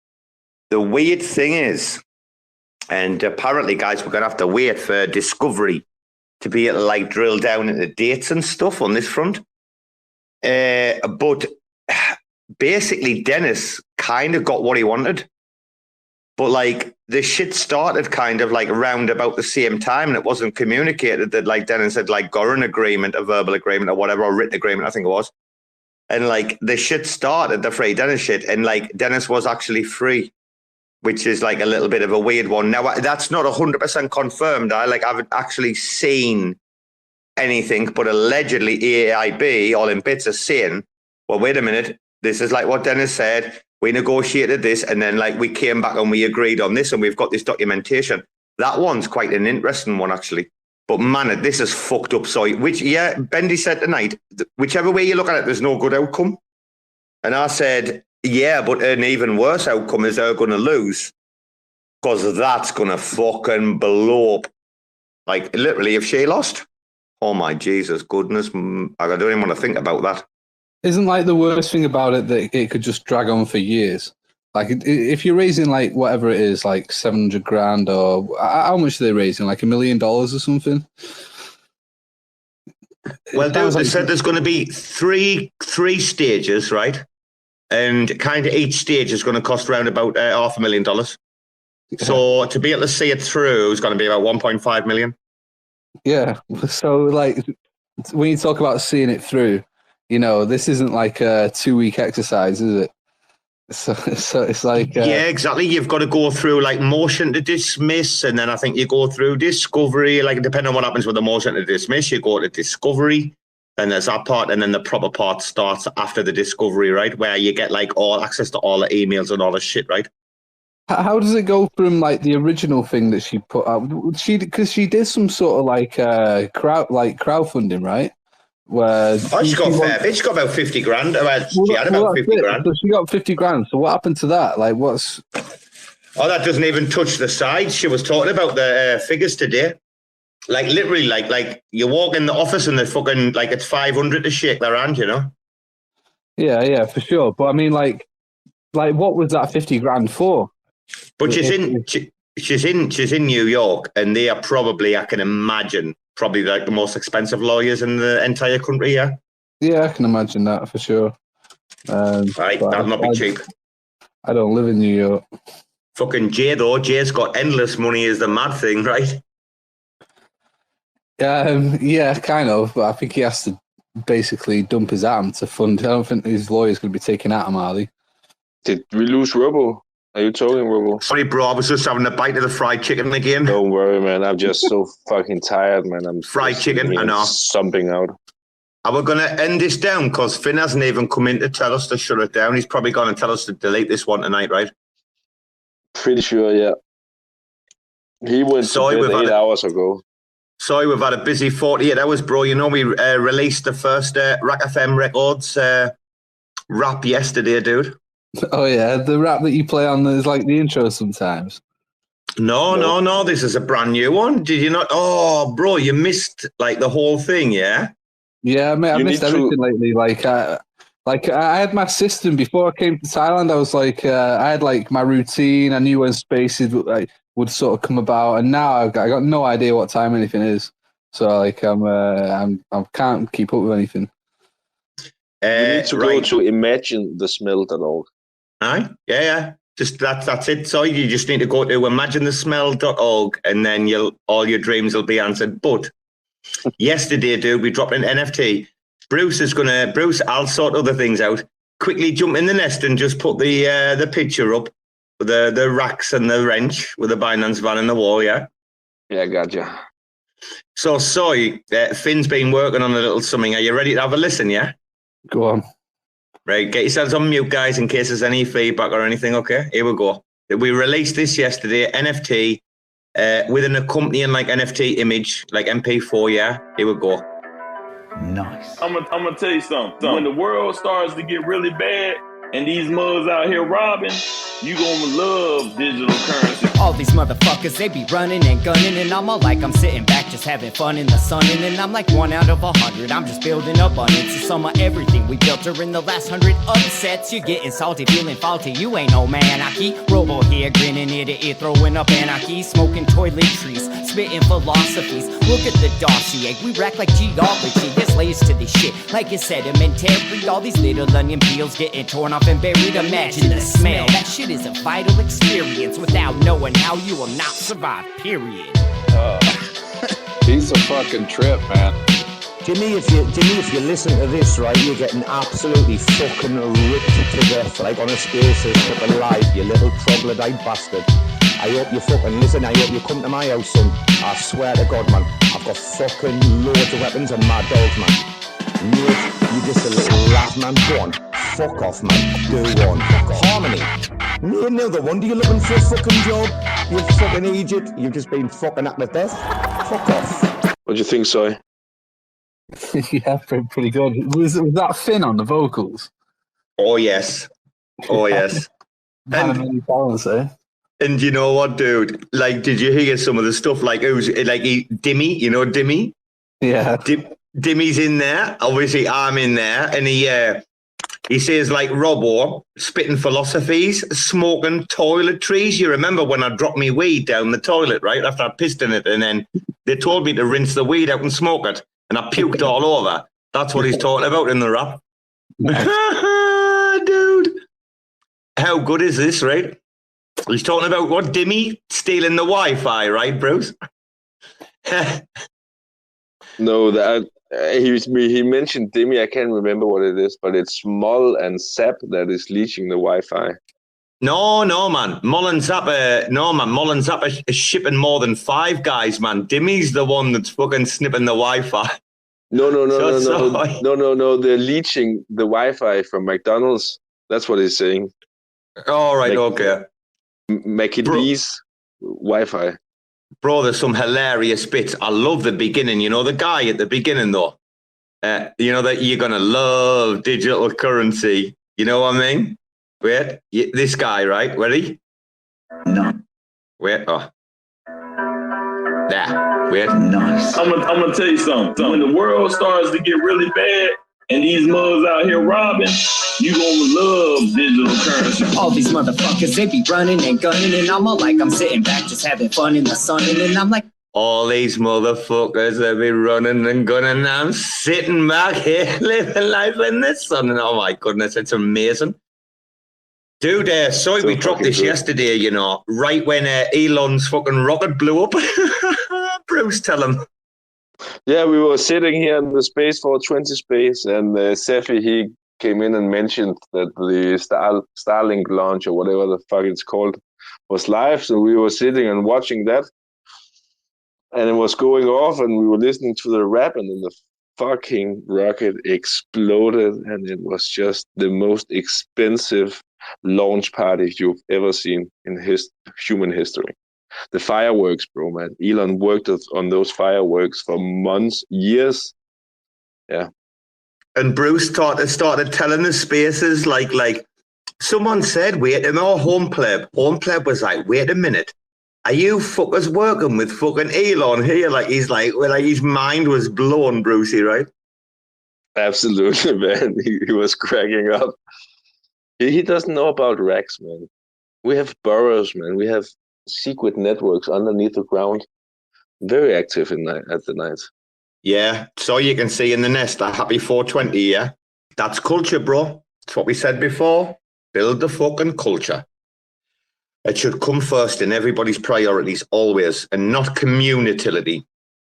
The weird thing is, and apparently, guys, we're going to have to wait for Discovery to be able to like drill down into dates and stuff on this front. But basically, Dennis kind of got what he wanted. But like the shit started kind of like around about the same time, and it wasn't communicated that like Dennis had like got an agreement, a verbal agreement or whatever, or written agreement, I think it was. And like the shit started, the free Dennis shit, and like Dennis was actually free, which is like a little bit of a weird one. Now that's not 100% confirmed. I haven't actually seen anything, but allegedly AIB, all in bits, are saying, well, wait a minute, this is like what Dennis said. We negotiated this, and then like we came back and we agreed on this, and we've got this documentation. That one's quite an interesting one, actually. But man, this is fucked up. So, Bendy said tonight, whichever way you look at it, there's no good outcome. And I said, yeah, but an even worse outcome is they're going to lose, because that's going to fucking blow up. Like literally, if she lost, oh my Jesus goodness, I don't even want to think about that. Isn't like the worst thing about it that it could just drag on for years? Like if you're raising like whatever it is, like 700 grand, or how much are they raising? Like $1 million or something? Well, they said there's going to be three stages, right? And kind of each stage is going to cost around about $500,000. So to be able to see it through is going to be about 1.5 million. Yeah. So like when you talk about seeing it through, you know, this isn't like a 2-week exercise, is it? So it's like... yeah, exactly. You've got to go through like motion to dismiss, and then I think you go through discovery, like depending on what happens with the motion to dismiss, you go to discovery, and there's that part, and then the proper part starts after the discovery, right? Where you get like all access to all the emails and all the shit, right? How does it go from like the original thing that she put up? Because she did some sort of like crowdfunding, right? Where she got fair bit. She got about 50 grand. She had about 50 grand. So she got 50 grand. So what happened to that? Like, what's... Oh, that doesn't even touch the sides. She was talking about the figures today. Like, literally, like you walk in the office and they're fucking, like, it's 500 to shake their hand, you know? Yeah, for sure. But I mean, like what was that 50 grand for? But she's in New York, and they are probably, I can imagine, probably like the most expensive lawyers in the entire country, yeah? Yeah, I can imagine that for sure. Right, that'll not be cheap. I don't live in New York. Fucking Jay, though. Jay's got endless money is the mad thing, right? Yeah, kind of. But I think he has to basically dump his arm to fund. I don't think his lawyer's going to be taking out him, are they? Did we lose Robo? Are you talking, Robo? Sorry, bro. I was just having a bite of the fried chicken again. Don't worry, man. I'm just so fucking tired, man. I'm fried chicken, I know. Something out. Are we going to end this down? Because Finn hasn't even come in to tell us to shut it down. He's probably going to tell us to delete this one tonight, right? Pretty sure, yeah. He went to bed 8 hours ago. Sorry, we've had a busy 48 hours, bro. You know, we released the first RAC FM Records rap yesterday, dude. Oh, yeah. The rap that you play on is like the intro sometimes. No. This is a brand new one. Did you not? Oh, bro, you missed like the whole thing, yeah? Yeah, mate, I missed everything lately. Like I had my system before I came to Thailand. I was like, I had like my routine. I knew when spaces would sort of come about, and now I got no idea what time anything is. So like I can't keep up with anything. You need to go to imaginethesmell.org. Aye, yeah. Just that's it. So you just need to go to imaginethesmell.org, and then all your dreams will be answered. But Yesterday, dude, we dropped an NFT. Bruce, I'll sort other things out. Quickly jump in the nest and just put the picture up with the racks and the wrench with the Binance van in the wall, yeah? Yeah, gotcha. So, Finn's been working on a little something. Are you ready to have a listen, yeah? Go on. Right, get yourselves on mute, guys, in case there's any feedback or anything, okay? Here we go. We released this yesterday, NFT, with an accompanying like NFT image, like MP4, yeah? Here we go. Nice. I'm gonna tell you something. When the world starts to get really bad and these mugs out here robbing, you gonna love digital currency. All these motherfuckers, they be running and gunning, and I'm all like, I'm sitting back just having fun in the sun, and I'm like 1 out of 100. I'm just building abundance. The sum of everything we built during the last 100 upsets. You're getting salty, feeling faulty. You ain't no man. I keep Robo here, grinning ear to ear, throwing up anarchy, smoking toiletries, spitting philosophies. Look at the dossier, we rack like geology. There's layers to this shit, like it's sedimentary. All these little onion peels getting torn off and buried. Imagine the smell. That shit is a vital experience. Without knowing how, you will not survive, period. He's a fucking trip, man. Jimmy, if you listen to this, right, you're getting absolutely fucking ripped to death, like on a spaces fucking live, you little troglodyte bastard. I hope you fucking listen, I hope you come to my house, son. I swear to God, man, I've got fucking loads of weapons and mad dogs, man. Mate, you just a little rat, man. Go on, fuck off, man. Do one. Harmony. Me another one. Do you looking for a fucking job? You fucking idiot. You've just been fucking at the death. Fuck off. What do you think, Si? Yeah, pretty good. Was that Finn on the vocals? Oh, yes. Oh, yes. And balance, eh? And you know what, dude? Like, did you hear some of the stuff? Like, it was like Dimmy, you know Dimmy? Yeah. Dimmy's in there. Obviously, I'm in there. And he says, like, Robo, spitting philosophies, smoking toiletries. You remember when I dropped me weed down the toilet, right? After I pissed in it. And then they told me to rinse the weed out and smoke it. And I puked all over. That's what he's talking about in the rap. Dude. How good is this, right? He's talking about what, Dimmy? Stealing the Wi-Fi, right, Bruce? No, that he mentioned Dimmy. I can't remember what it is, but it's Moll and Zap that is leeching the Wi-Fi. No, man. Moll and Zap is shipping more than 5 guys, man. Dimmy's the one that's fucking snipping the Wi-Fi. No. They're leeching the Wi-Fi from McDonald's. That's what he's saying. All right, okay. McDee's Wi-Fi. Bro, there's some hilarious bits. I love the beginning. You know, the guy at the beginning, though. You know that you're going to love digital currency. You know what I mean? Wait, this guy, right? Ready? No. Wait, oh. There, wait. Nice. I'm gonna tell you something. When the world starts to get really bad and these mugs out here robbing, you gonna love digital currency. All these motherfuckers, they be running and gunning, and I'm all like, I'm sitting back just having fun in the sun, and then I'm like, all these motherfuckers, they be running and gunning, and I'm sitting back here living life in the sun, and oh my goodness, it's amazing. Dude, sorry we dropped this yesterday, you know, right when Elon's fucking rocket blew up. Bruce, tell him. Yeah, we were sitting here in the Space 420 space, and Sefi, he came in and mentioned that the Starlink launch, or whatever the fuck it's called, was live. So we were sitting and watching that, and it was going off, and we were listening to the rap, and then the fucking rocket exploded, and it was just the most expensive launch party you've ever seen in human history. The fireworks, bro, man. Elon worked on those fireworks for months, years. Yeah. And Bruce started telling the spaces like someone said, wait a minute, Home Pleb was like, wait a minute, are you fuckers working with fucking Elon here? Like his mind was blown, Brucey, right? Absolutely, man. He was cracking up. He doesn't know about RACs, man. We have burrows, man. We have secret networks underneath the ground. Very active at the night. Yeah, so you can see in the nest a happy 420, yeah? That's culture, bro. That's what we said before. Build the fucking culture. It should come first in everybody's priorities always, and not community.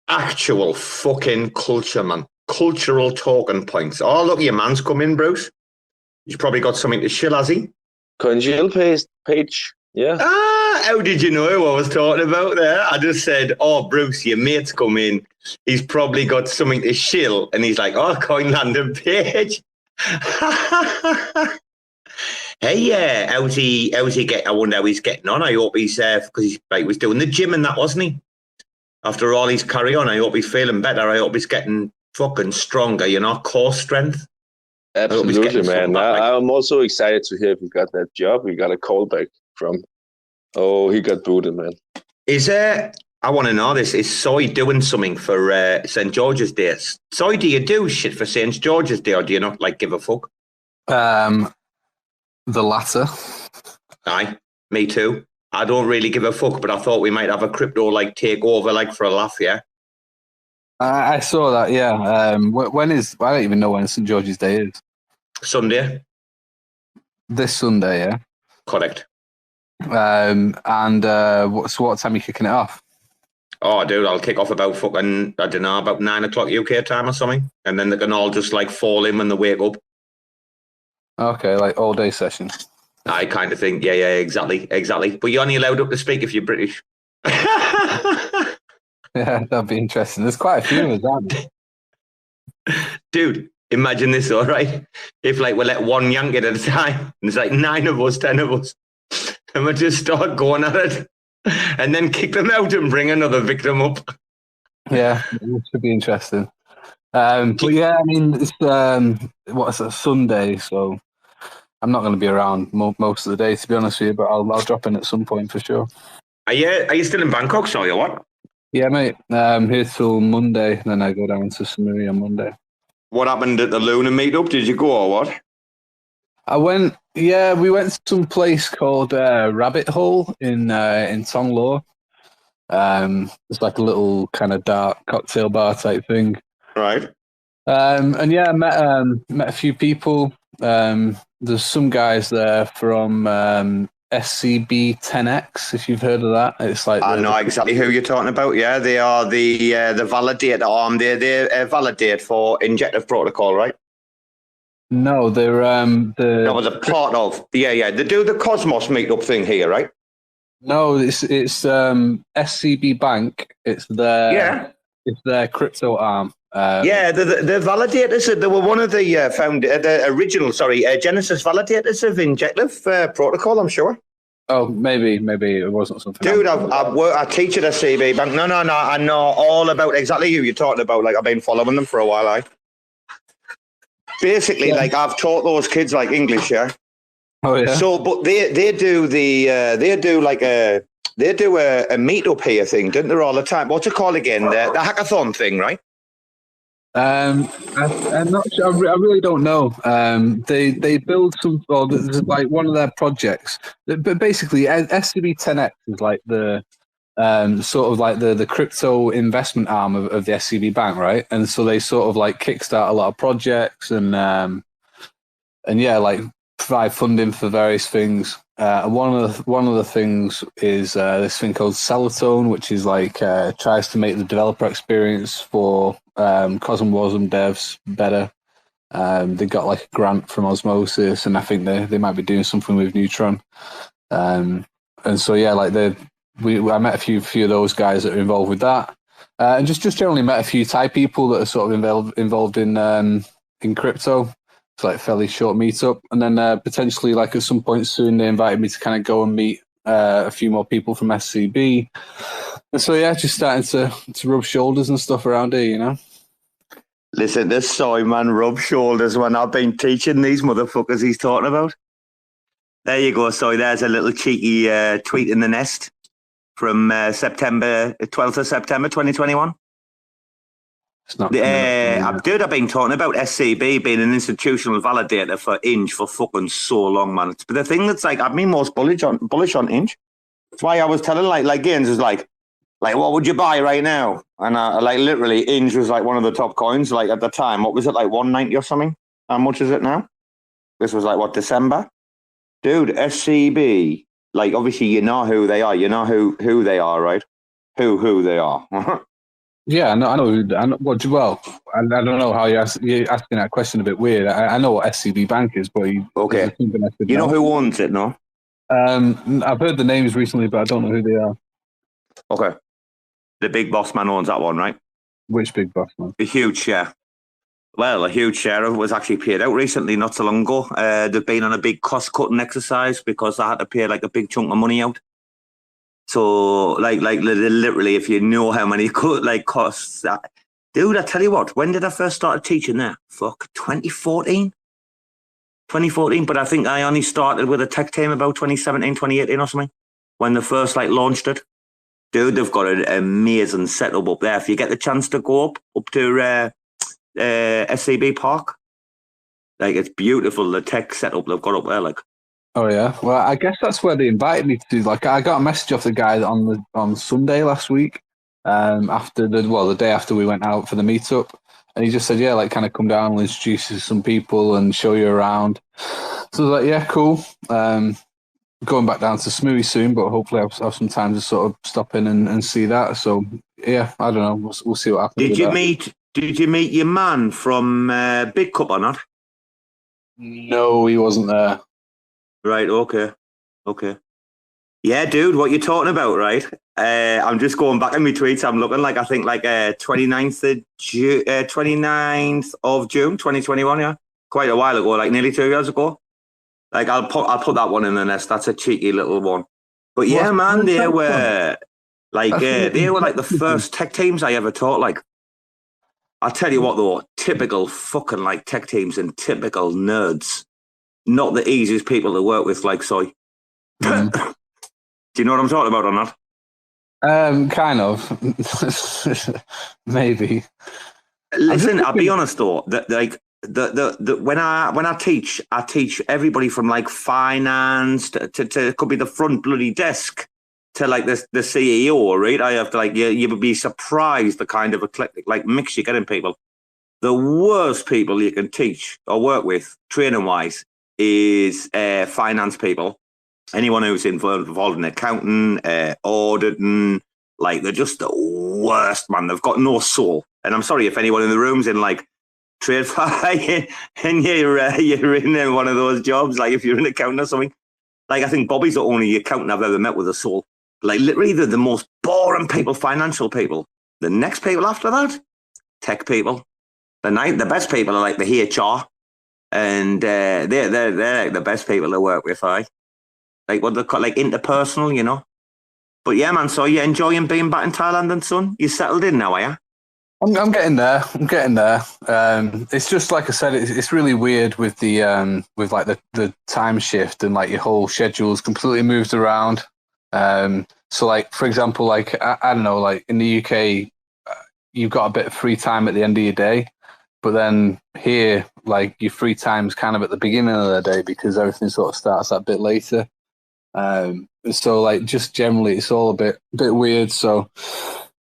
actual fucking culture, man. Cultural talking points. Oh, look, your man's come in, Bruce. He's probably got something to shill, has he? Congeal page. Yeah. How did you know who I was talking about there? I just said, oh, Bruce, your mate's come in. He's probably got something to shill. And he's like, oh, Coinlander page. Hey, how's he get? I wonder how he's getting on. I hope he's, because he's like, was doing the gym and that, wasn't he? After all his carry on, I hope he's feeling better. I hope he's getting fucking stronger, core strength. Absolutely, man. I'm also excited to hear if he got that job. We got a call back from. Oh, he got booted, man. I want to know this. Is Soy doing something for St. George's Day? Soy, do you do shit for St. George's Day, or do you not give a fuck? The latter. Aye, me too. I don't really give a fuck, but I thought we might have a crypto takeover for a laugh, yeah? I saw that, yeah. When is... I don't even know when St. George's Day is. Sunday. This Sunday, yeah? Correct. What time are you kicking it off? Oh, dude, I'll kick off about fucking, I don't know, about 9 o'clock UK time or something. And then they can all just fall in when they wake up. Okay, all day session. I kind of think, yeah, exactly. But you're only allowed up to speak if you're British. Yeah, that'd be interesting. There's quite a few of us, aren't there? Dude, imagine this, all right? If we let one yank it at a time, and it's 9 of us, 10 of us, and we just start going at it, and then kick them out and bring another victim up. Yeah, it should be interesting. But yeah, I mean, it's a Sunday, so I'm not going to be around most of the day, to be honest with you, but I'll drop in at some point for sure. Are you still in Bangkok, sorry, or what? Yeah, mate. Here till Monday, and then I go down to Samui on Monday. What happened at the Lunar meetup? Did you go or what? We went to some place called Rabbit Hole in Tonglo. It's like a little kind of dark cocktail bar type thing. Right. And yeah, I met a few people. There's some guys there from SCB 10X, if you've heard of that. It's I know exactly who you're talking about. Yeah, they are the validator arm. They validate for injective protocol, right? No, they're that was a part of. Yeah. They do the Cosmos meetup thing here, right? No, it's SCB Bank. It's their crypto arm. The validators. They were one of the the original, Genesis validators of injective protocol, I'm sure. Oh, maybe it wasn't something. Dude, I teach at SCB Bank. No, I know all about exactly who you're talking about. I've been following them for a while. Basically, I've taught those kids English, yeah. Oh yeah. So, but they do a meetup here thing, don't they, all the time? What's it called again? The hackathon thing, right? I'm not sure. I really don't know. They build some. Well, this is one of their projects. But basically, SCB 10X is the the crypto investment arm of the SCB Bank, right? And so they sort of kickstart a lot of projects and provide funding for various things. One of the things is this thing called Cellatone, which is tries to make the developer experience for Cosmosm devs better. They got a grant from Osmosis, and I think they might be doing something with Neutron. And so I met a few of those guys that are involved with that, and just generally met a few Thai people that are sort of involved in crypto. It's fairly short meetup, and then potentially at some point soon they invited me to kind of go and meet a few more people from SCB, and so just starting to rub shoulders and stuff around here, Listen, this Soy man rub shoulders when I've been teaching these motherfuckers he's talking about. There you go, Soy. There's a little cheeky tweet in the nest from 12th of September 2021. Dude, I've been talking about SCB being an institutional validator for Inge for fucking so long, man. But the thing that's I've been most bullish on Inge. That's why I was telling Gaines was what would you buy right now? And literally Inge was one of the top coins at the time. What was it 190 or something? How much is it now? This was December? Dude, SCB, obviously you know who they are. You know who they are, right? Who they are. Yeah, I know. Well, I don't know how you're asking that question a bit weird. I know what SCB Bank is, but Okay. You know who owns it, no? I've heard the names recently, but I don't know who they are. Okay. The big boss man owns that one, right? Which big boss man? A huge share. Well, a huge share of it was actually paid out recently, not so long ago. They've been on a big cost-cutting exercise because they had to pay like a big chunk of money out. So, like literally, if you know how many costs that, dude, I tell you what, when did I first start teaching there? 2014? 2014, but I think I only started with a tech team about 2017, 2018 or something, when they first launched it. Dude, they've got an amazing setup up there. If you get the chance to go up to SCB Park, it's beautiful, the tech setup they've got up there, Oh yeah, well I guess that's where they invited me to. I got a message off the guy on Sunday last week, after the day after we went out for the meetup, and he just said, yeah, kind of come down and introduce you to some people and show you around. So I was like, yeah, cool. Going back down to Smoothie soon, but hopefully I'll have some time to sort of stop in and see that. So yeah, I don't know. We'll see what happens. Did you meet your man from Big Cup or not? No, he wasn't there. Right, okay. Yeah, dude, what you're talking about, right? I'm just going back in my tweets. I'm looking I think 29th of June, 2021, yeah. Quite a while ago, nearly 2 years ago. I'll put that one in the nest. That's a cheeky little one. But yeah, man, they were the first tech teams I ever taught. I'll tell you what though, typical fucking tech teams and typical nerds. Not the easiest people to work with, Soy. Do you know what I'm talking about or not? Kind of. Maybe. Listen, I'll be honest though, when I teach everybody from finance to could be the front bloody desk to the CEO, right? I have to you would be surprised the kind of eclectic mix you get in people. The worst people you can teach or work with training wise is finance people. Anyone who's involved in accounting, auditing, they're just the worst, man. They've got no soul. And I'm sorry if anyone in the room's in trade fair and you're in one of those jobs, if you're an accountant or something. I think Bobby's the only accountant I've ever met with a soul. Literally, they're the most boring people, financial people. The next people after that, tech people. The best people are the HR, and they're the best people to work with. What they call interpersonal, you know. But yeah, man. So you enjoying being back in Thailand and son? You settled in now, are you? I'm getting there. It's just like I said. It's really weird with the the time shift and your whole schedule's completely moved around. So for example, I don't know, in the UK, you've got a bit of free time at the end of your day, but then here, your free time's kind of at the beginning of the day because everything sort of starts that bit later. So just generally, it's all a bit weird. So.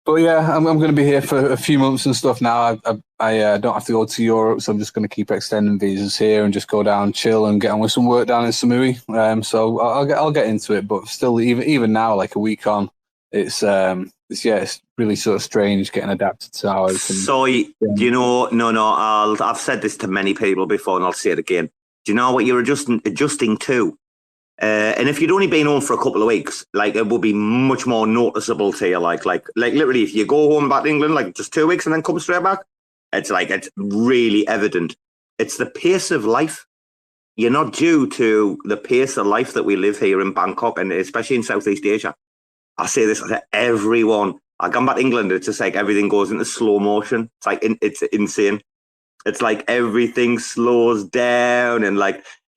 But yeah, I'm going to be here for a few months and stuff now. I don't have to go to Europe, so I'm just going to keep extending visas here and just go down, chill, and get on with some work down in Samui. So I'll get into it. But still, even now, a week on, it's really sort of strange getting adapted to how it's. So you know, I've said this to many people before, and I'll say it again. Do you know what you're adjusting to? And if you'd only been home for a couple of weeks, it would be much more noticeable to you. Like literally, if you go home back to England, just 2 weeks and then come straight back, it's it's really evident. It's the pace of life. You're not due to the pace of life that we live here in Bangkok and especially in Southeast Asia. I say this to everyone. I come back to England, it's just everything goes into slow motion. It's it's insane. It's everything slows down and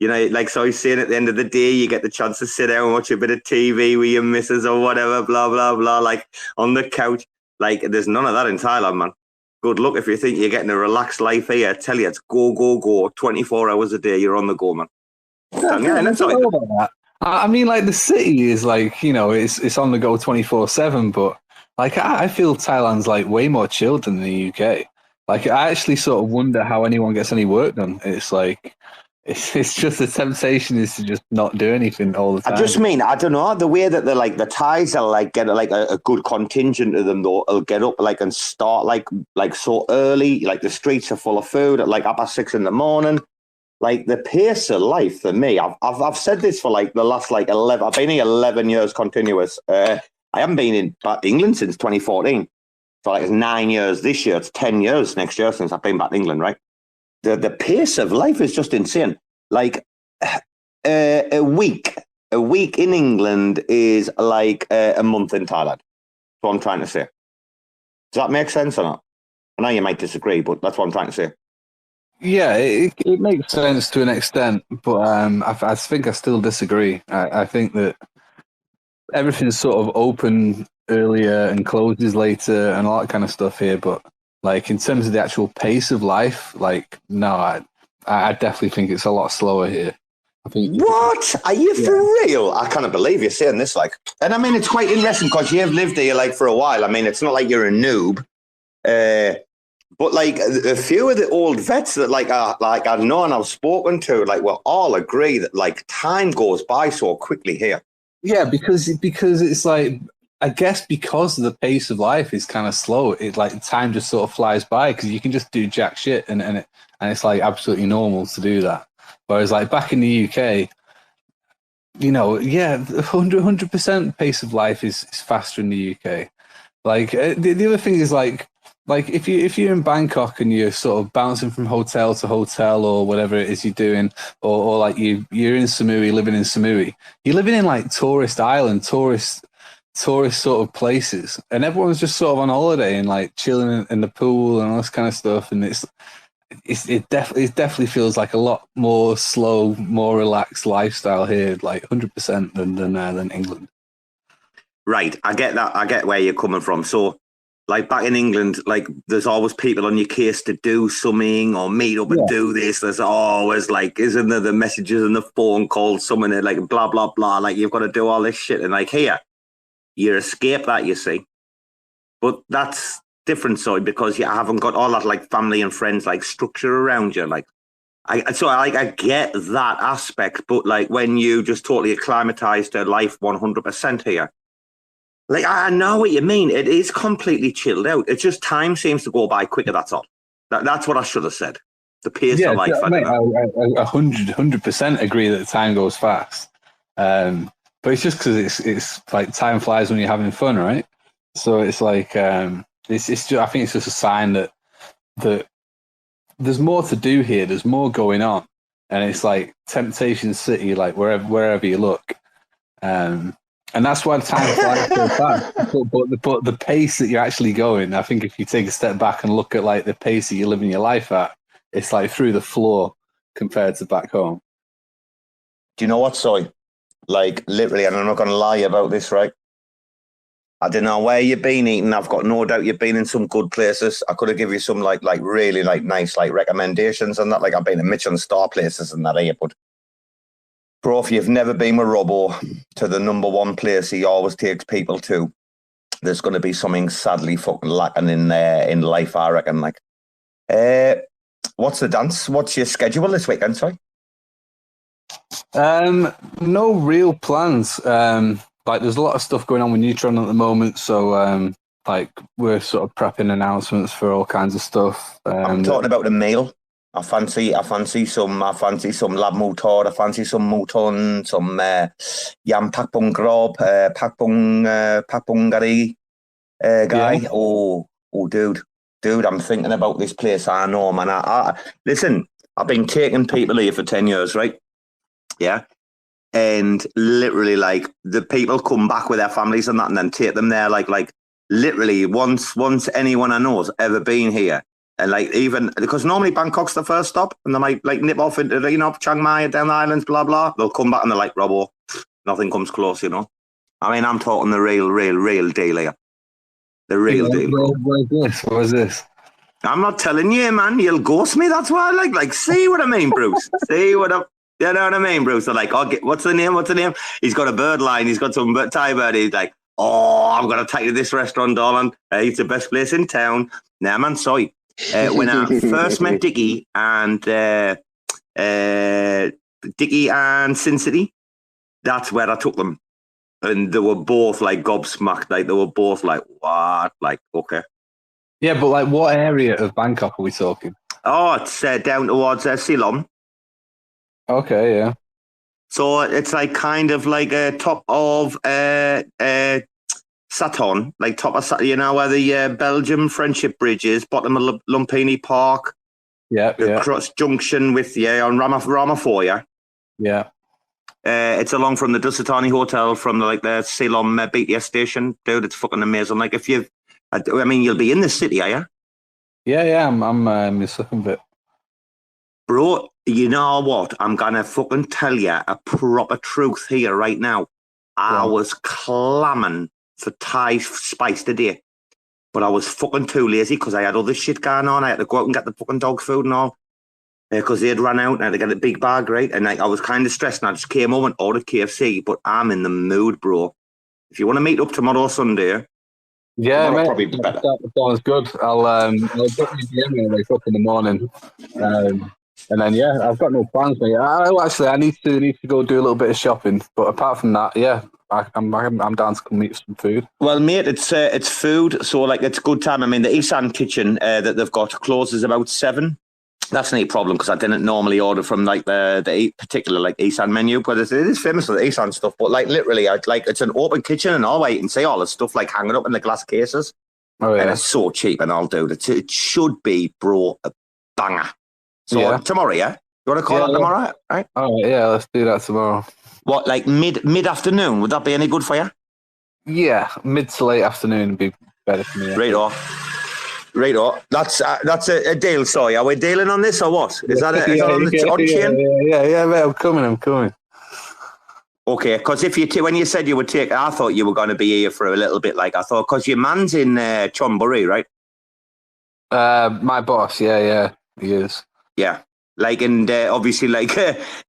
so I was saying at the end of the day, you get the chance to sit down and watch a bit of TV with your missus or whatever, blah, blah, blah, on the couch. There's none of that in Thailand, man. Good luck if you think you're getting a relaxed life here. I tell you, it's go. 24 hours a day, you're on the go, man. I mean, the city is it's on the go 24/7, but I feel Thailand's way more chilled than the UK. I actually sort of wonder how anyone gets any work done. It's It's just the temptation is to just not do anything all the time. I just mean, I don't know, the way that the tides are like get like a good contingent of them though, will get up like and start like so early, like the streets are full of food at like 6:30 in the morning. Like the pace of life for me, I've said this for like the last like 11. I've been here 11 years continuous. I haven't been in England since 2014. So like it's 9 years this year. It's 10 years next year since I've been back to England. Right. The pace of life is just insane. Like a week in England is like a month in Thailand. That's what I'm trying to say. Does that make sense or not? I know you might disagree, but that's what I'm trying to say. Yeah, it makes sense to an extent, but I think I still disagree. I think that everything's sort of open earlier and closes later and all that kind of stuff here, but like in terms of the actual pace of life, like no, I definitely think it's a lot slower here. I think. What? Are you for real? I can't believe you're saying this. Like, and I mean, it's quite interesting because you have lived here like for a while. I mean, it's not like you're a noob, but like a few of the old vets that I've known, I've spoken to, like, will all agree that like time goes by so quickly here. Yeah, because it's like, I guess because the pace of life is kind of slow, it like time just sort of flies by because you can just do jack shit and it's like absolutely normal to do that. Whereas like back in the UK, you know, 100% pace of life is faster in the UK. Like the other thing is like if you're in Bangkok and you're sort of bouncing from hotel to hotel or whatever it is you're doing, or like you're in Samui, living in Samui, you're living in like tourist island, tourist sort of places, and everyone's just sort of on holiday and like chilling in the pool and all this kind of stuff, and it definitely feels like a lot more slow, more relaxed lifestyle here, like 100% than England. Right, I get that. I get where you're coming from. So, like back in England, like there's always people on your case to do something or meet up and do this. There's always like, isn't there the messages and the phone calls, someone like blah blah blah, like you've got to do all this shit, and like here, you escape that, you see. But that's different, so because you haven't got all that like family and friends like structure around you. Like I get that aspect, but like when you just totally acclimatize to life 100% here, like I know what you mean. It is completely chilled out. It's just time seems to go by quicker. That's all. That's what I should have said. The pace of life. I 100% agree that time goes fast. But it's just because it's like time flies when you're having fun, right? So it's like it's just, I think it's just a sign that there's more to do here. There's more going on, and it's like Temptation City, like wherever you look, and that's why the time flies so fast. But the pace that you're actually going, I think if you take a step back and look at like the pace that you're living your life at, it's like through the floor compared to back home. Do you know what, Soy? Like literally, and I'm not going to lie about this, right? I don't know where you've been eating. I've got no doubt you've been in some good places. I could have given you some like really like nice like recommendations and that. Like I've been in Michelin star places and that here, but bro, if you've never been with Robo to the number one place he always takes people to, there's going to be something sadly fucking lacking in life, I reckon. Like, what's the dance? What's your schedule this weekend? Sorry. No real plans. Like there's a lot of stuff going on with Neutron at the moment, so like we're sort of prepping announcements for all kinds of stuff. I'm talking about the meal. I fancy some lab motor. I fancy some mouton, some yam pakbong grob, pakbong gari guy. Yeah. Oh, dude, I'm thinking about this place. I know, man. I listen. I've been taking people here for 10 years, right? Yeah. And literally, like, the people come back with their families and that, and then take them there, like literally once anyone I know has ever been here. And like, even because normally Bangkok's the first stop, and they might like nip off into, you know, Chiang Mai, down the islands, blah blah. They'll come back and they're like, Robo, nothing comes close, you know. I mean, I'm talking the real deal here. The real deal. What is this? I'm not telling you, man. You'll ghost me. That's why I like. See what I mean, Bruce? See what I. You know what I mean, Bruce? They're like, what's the name? He's got a bird line. He's got some Thai bird. He's like, I'm going to take you to this restaurant, darling. It's the best place in town. Nah, man, sorry. When I first met Dickie and Dickie and Sin City. That's where I took them. And they were both like gobsmacked. Like they were both like, what? Like, okay. Yeah, but like what area of Bangkok are we talking? Oh, it's down towards Ceylon. Okay, yeah. So it's like kind of like top of Saturn, like top of Saturn, you know, where the Belgium Friendship Bridge is, bottom of Lumpini Park. Yeah, yeah. Cross junction with, on Ramafoya. Yeah. It's along from the Dusatani Hotel from the Ceylon BTS station. Dude, it's fucking amazing. Like if you'll be in the city, are you? Yeah, I'm in the second bit. Bro, you know what? I'm going to fucking tell you a proper truth here right now. I was clamming for Thai spice today, but I was fucking too lazy because I had other shit going on. I had to go out and get the fucking dog food and all because they had run out and I had to get a big bag, right? And I was kind of stressed and I just came home and ordered KFC, but I'm in the mood, bro. If you want to meet up tomorrow Sunday, yeah, mate, probably better. That sounds good. I'll definitely be in wake up in the morning. And then, yeah, I've got no plans, mate. I need to go do a little bit of shopping. But apart from that, yeah, I'm down to come eat some food. Well, mate, it's food, so like it's good time. I mean, the Isan kitchen that they've got closes about 7. That's not a problem because I didn't normally order from like the particular like Isan menu, but it is famous for the Isan stuff. But like literally, it's an open kitchen and all. You can see all the stuff like hanging up in the glass cases. Oh yeah, and it's so cheap and all, dude. It should be, bro, a banger. So tomorrow, yeah? You want to call it tomorrow, right? Oh, yeah, let's do that tomorrow. What, like mid-afternoon? Would that be any good for you? Yeah, mid to late afternoon would be better for me. Yeah. Right off. That's a deal, sorry. Are we dealing on this or what? Is that on the chain? Yeah, mate, I'm coming. Okay, because when you said you would take, I thought you were going to be here for a little bit, like I thought, because your man's in Chonburi, right? My boss, yeah, he is. Yeah, and obviously,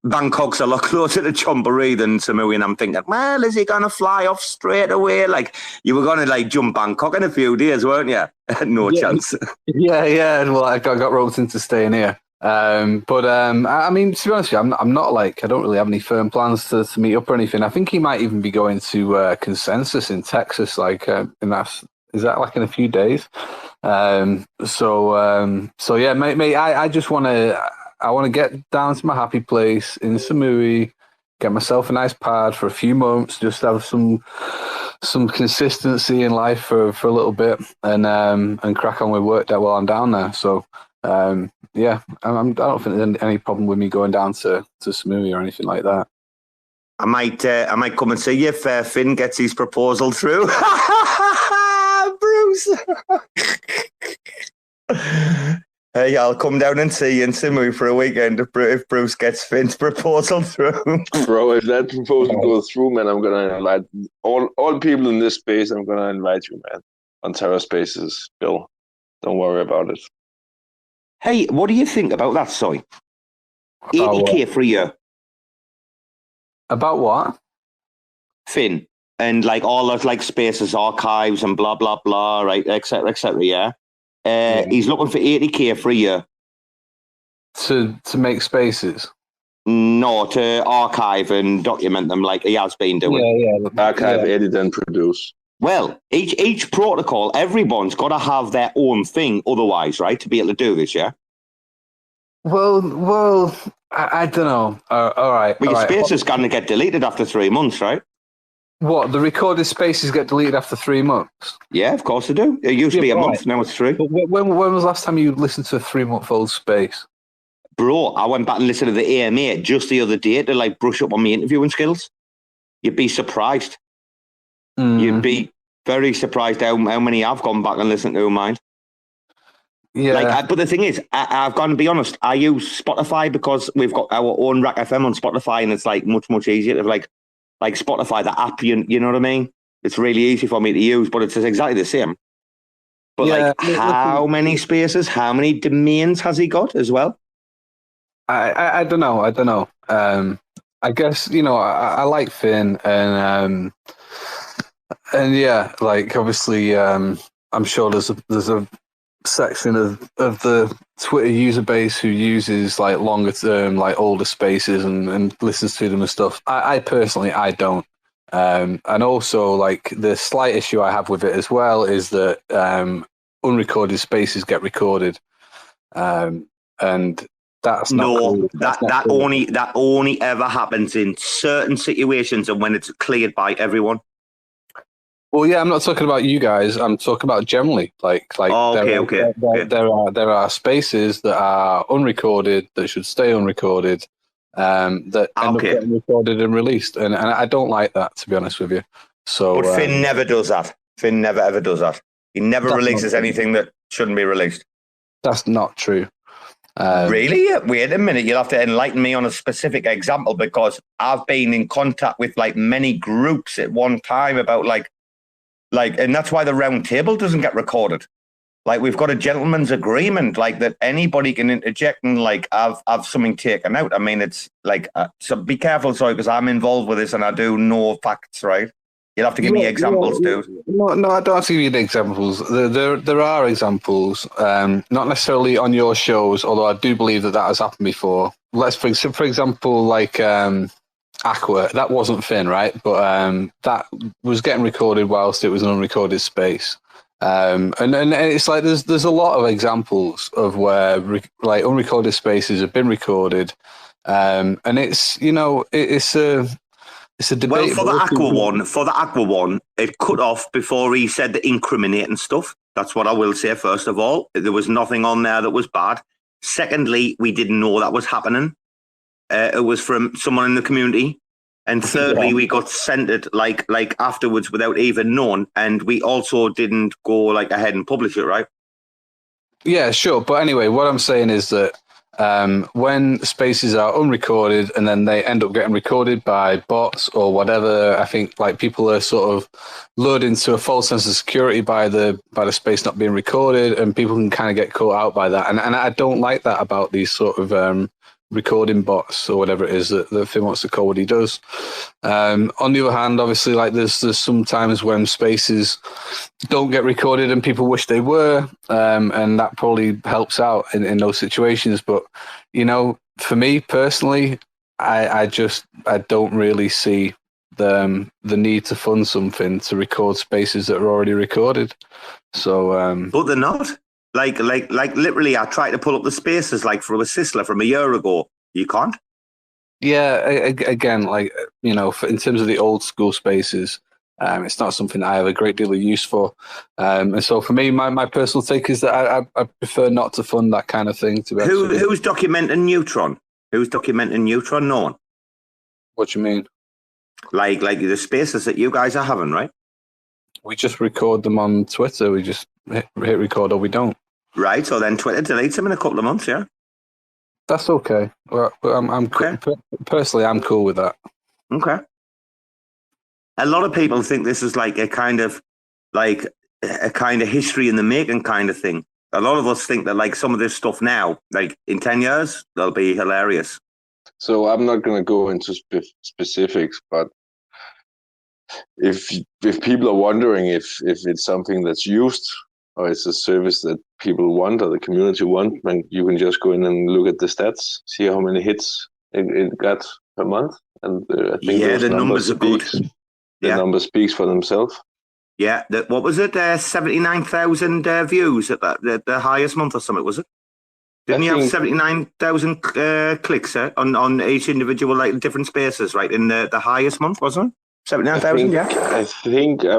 Bangkok's a lot closer to Chonburi than Samui, and I'm thinking, well, is he going to fly off straight away? Like, you were going to, jump Bangkok in a few days, weren't you? No chance. Yeah, well, I got roped into staying here. I mean, to be honest with you, I'm not I don't really have any firm plans to meet up or anything. I think he might even be going to Consensus in Texas, is that like in a few days? So yeah, mate, I just want to get down to my happy place in Samui, get myself a nice pad for a few months, just have some consistency in life for a little bit, and crack on with work while I'm down there. So yeah, I don't think there's any problem with me going down to Samui or anything like that. I might come and see you if Finn gets his proposal through. Bruce. Hey, I'll come down and see you in Samui for a weekend if Bruce gets Finn's proposal through. Bro, if that proposal goes through, man, I'm gonna invite all people in this space. I'm gonna invite you, man, on Terra Spaces, Bill. Don't worry about it. Hey, what do you think about that, Soy? 80k for a year. About what? Finn. And all of Spaces, archives and blah, blah, blah, right, et cetera, yeah? He's looking for 80k for a year. To make Spaces? No, to archive and document them like he has been doing. Yeah. Archive, edit, and produce. Well, each protocol, everyone's got to have their own thing otherwise, right, to be able to do this, yeah? Well, I don't know. All right. Well, your space is going to get deleted after 3 months, right? What, the recorded spaces get deleted after 3 months? Yeah, of course they do. It used to be a month, now it's 3. But when was the last time you listened to a 3-month-old space? Bro, I went back and listened to the AMA just the other day to brush up on my interviewing skills. You'd be surprised. You'd be very surprised how many I've gone back and listened to mine. Yeah. But the thing is, I've got to be honest, I use Spotify because we've got our own RAC FM on Spotify, and it's much easier to like Spotify, the app, you know what I mean? It's really easy for me to use, but it's exactly the same. But how many spaces, how many domains has he got as well? I don't know. I guess, I like Finn, and yeah, obviously, I'm sure there's a section of the Twitter user base who uses like longer term, like older spaces and listens to them and stuff. I personally, I don't. And also, like, the slight issue I have with it as well is that unrecorded spaces get recorded, and that's not cool. That only ever happens in certain situations and when it's cleared by everyone. Well, yeah, I'm not talking about you guys. I'm talking about generally. There are spaces that are unrecorded that should stay unrecorded. That end up getting recorded and released, and I don't like that, to be honest with you. So, but Finn never does that. Finn never ever does that. He never releases anything that shouldn't be released. That's not true. Really? Wait a minute. You'll have to enlighten me on a specific example, because I've been in contact with like many groups at one time about like, and that's why the round table doesn't get recorded. Like, we've got a gentleman's agreement, like, that anybody can interject and like have something taken out. I mean, it's like, so be careful, sorry, because I'm involved with this and I do know facts, right? You'll have to give me examples, dude. No, I don't have to give you the examples. There are examples, not necessarily on your shows, although I do believe that has happened before. Let's for example, like Aqua. That wasn't Finn, right? But that was getting recorded whilst it was an unrecorded space. And it's like there's a lot of examples of where like unrecorded spaces have been recorded, and it's it's a debate. Well, for the Aqua one, it cut off before he said the incriminating stuff. That's what I will say. First of all, there was nothing on there that was bad. Secondly, we didn't know that was happening. It was from someone in the community. And thirdly, we got sent it like afterwards without even knowing, and we also didn't go like ahead and publish it, right? Yeah, sure. But anyway, what I'm saying is that when spaces are unrecorded and then they end up getting recorded by bots or whatever, I think like people are sort of lured into a false sense of security by the space not being recorded, and people can kind of get caught out by that. And I don't like that about these sort of recording bots or whatever it is that Finn wants to call what he does. On the other hand, obviously, like there's some times when spaces don't get recorded and people wish they were, and that probably helps out in those situations. But for me personally, I don't really see the need to fund something to record spaces that are already recorded. So, but they're not. Like literally, I tried to pull up the spaces like from a Sisler from a year ago. You can't. Yeah, again, like in terms of the old school spaces, it's not something I have a great deal of use for. And so for me, my personal take is that I prefer not to fund that kind of thing. To be who's documenting Neutron? Who's documenting Neutron? No one. What do you mean? Like the spaces that you guys are having, right? We just record them on Twitter. We just hit record or we don't. Right, so then Twitter deletes them in a couple of months, yeah? That's okay. Well, I'm okay. Personally, I'm cool with that. Okay. A lot of people think this is like a kind of history in the making kind of thing. A lot of us think that like some of this stuff now, like in 10 years, they'll be hilarious. So I'm not going to go into specifics, but if people are wondering if it's something that's used or it's a service that people want or the community want, then you can just go in and look at the stats, see how many hits it got per month. And I think the numbers are good. The number speaks for themselves. Yeah, what was it? 79,000 views at the highest month or something, was it? Didn't you have 79,000 clicks on each individual, like different spaces, right? In the highest month, wasn't it? 79,000, yeah. I think I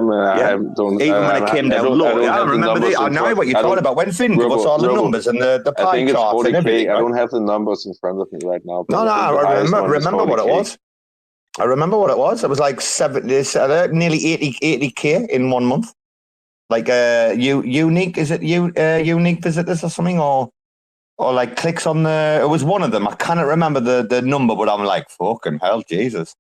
don't. Even when it came down low, I remember. I know what you're talking about. When Finn gave us all the numbers and the pie charts and everything. I don't have the numbers in front of me right now. No, I remember what it was. I remember what it was. It was like nearly 80K in 1 month. Like unique, is it unique visitors or something, or like clicks on the? It was one of them. I cannot remember the number, but I'm like, fucking hell, Jesus.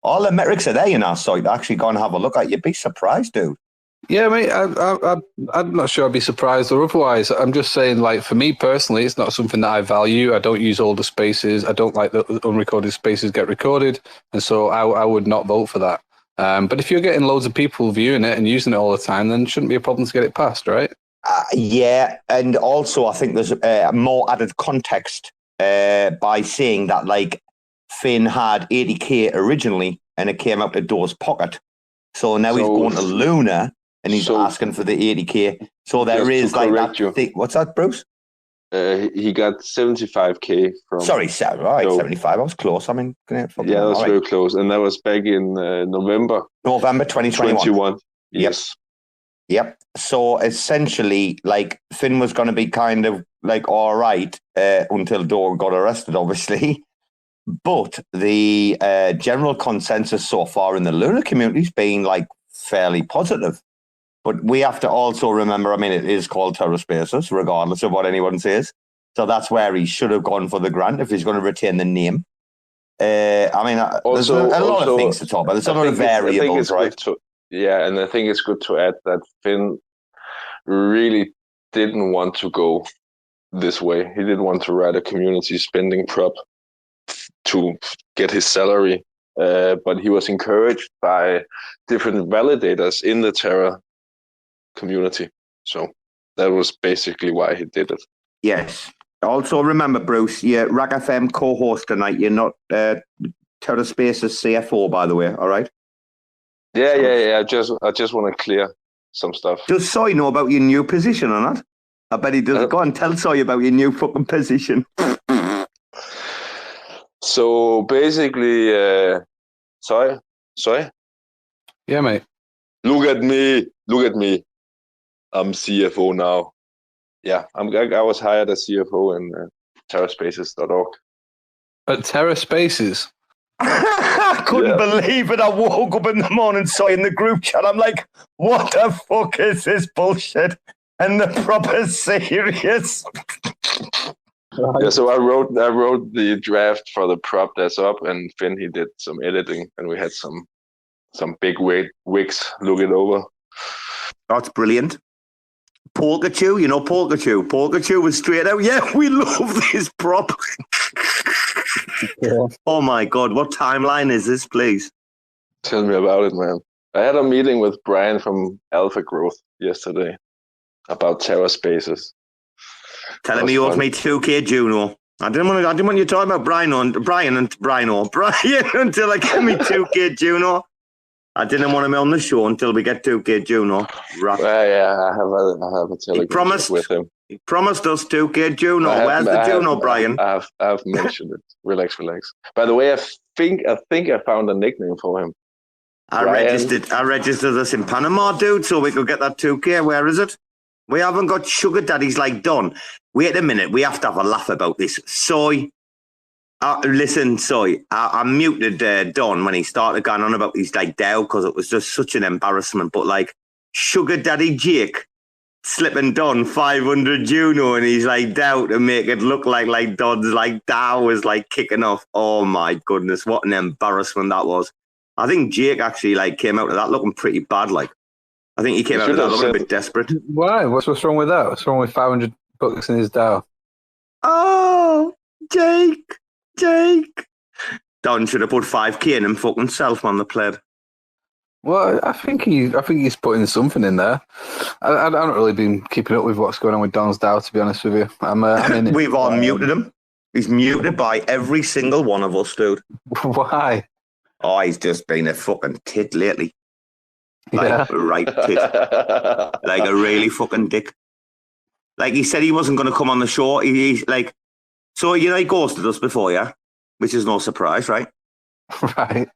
All the metrics are there in our site. Actually, go and have a look at. You'd be surprised, dude. Yeah, mate. I'm not sure I'd be surprised or otherwise. I'm just saying, like, for me personally, it's not something that I value. I don't use all the spaces. I don't like that unrecorded spaces get recorded, and so I would not vote for that. But if you're getting loads of people viewing it and using it all the time, then it shouldn't be a problem to get it passed, right? Yeah, and also I think there's more added context by saying that like Finn had 80k originally, and it came out of Door's pocket. So now he's going to Luna, and he's asking for the 80k. So there is like that. What's that, Bruce? He got 75k from. Sorry, right, 75. I was close. I mean, that was very close, and that was back in November 2021. Yes. Yep. So essentially, like Finn was going to be kind of like all right until Door got arrested, obviously. But the general consensus so far in the Luna community has been like fairly positive. But we have to also remember, I mean, it is called TerraSpaces, regardless of what anyone says. So that's where he should have gone for the grant if he's going to retain the name. I mean, there's a lot of things to talk about. There's a lot of variables, right? And I think it's good to add that Finn really didn't want to go this way. He didn't want to write a community spending prop to get his salary, but he was encouraged by different validators in the Terra community. So that was basically why he did it. Yes. Also remember, Bruce, you're RAC FM co-host tonight. You're not TerraSpaces CFO, by the way, all right? Yeah. I just want to clear some stuff. Does Soy know about your new position or not? I bet he does. Go on, tell Soy about your new fucking position. So basically, Soy? Yeah, mate. Look at me. I'm CFO now. Yeah, I was hired as CFO in TerraSpaces.org. At TerraSpaces? I couldn't believe it. I woke up in the morning, saw in the group chat. I'm like, what the fuck is this bullshit? And the proper serious. Yeah, so I wrote the draft for the prop that's up, and Finn, he did some editing, and we had some big wigs look it over. That's brilliant. Polkachu, you know Polkachu. Polkachu was straight out. Yeah, we love this prop. Yeah. Oh my God, what timeline is this, please? Tell me about it, man. I had a meeting with Brian from Alpha Growth yesterday about TerraSpaces. Telling me you owed me 2k Juno. I didn't want you to talk about Brian until I get me 2k Juno. I didn't want him on the show until we get 2k Juno. Right. I have a telegram with him. He promised us 2k Juno. Where's the Juno, Brian? I've mentioned it. Relax. By the way, I think I found a nickname for him. I registered us in Panama, dude, so we could get that 2k. Where is it? We haven't got sugar daddies like Don. Wait a minute. We have to have a laugh about this. Soy. Listen, Soy. I muted Don when he started going on about his like Dow because it was just such an embarrassment. But like sugar daddy Jake slipping Don 500 Juno and he's like Dow to make it look like Don's like Dow was like kicking off. Oh my goodness, what an embarrassment that was. I think Jake actually like came out of that looking pretty bad. Like I think he came out of that looking a bit desperate. Why? What's wrong with that? What's wrong with 500 bucks in his Dow? Oh, Jake. Don should have put 5k in and fucking self on the pleb. Well, I think he's putting something in there. I haven't really been keeping up with what's going on with Don's Dow, to be honest with you. We've all muted him. He's muted by every single one of us, dude. Why? Oh, he's just been a fucking tit lately. Like a right tit. Like a really fucking dick. Like he said he wasn't going to come on the show. He's like, so, you know, he ghosted us before, yeah? Which is no surprise, right? Right.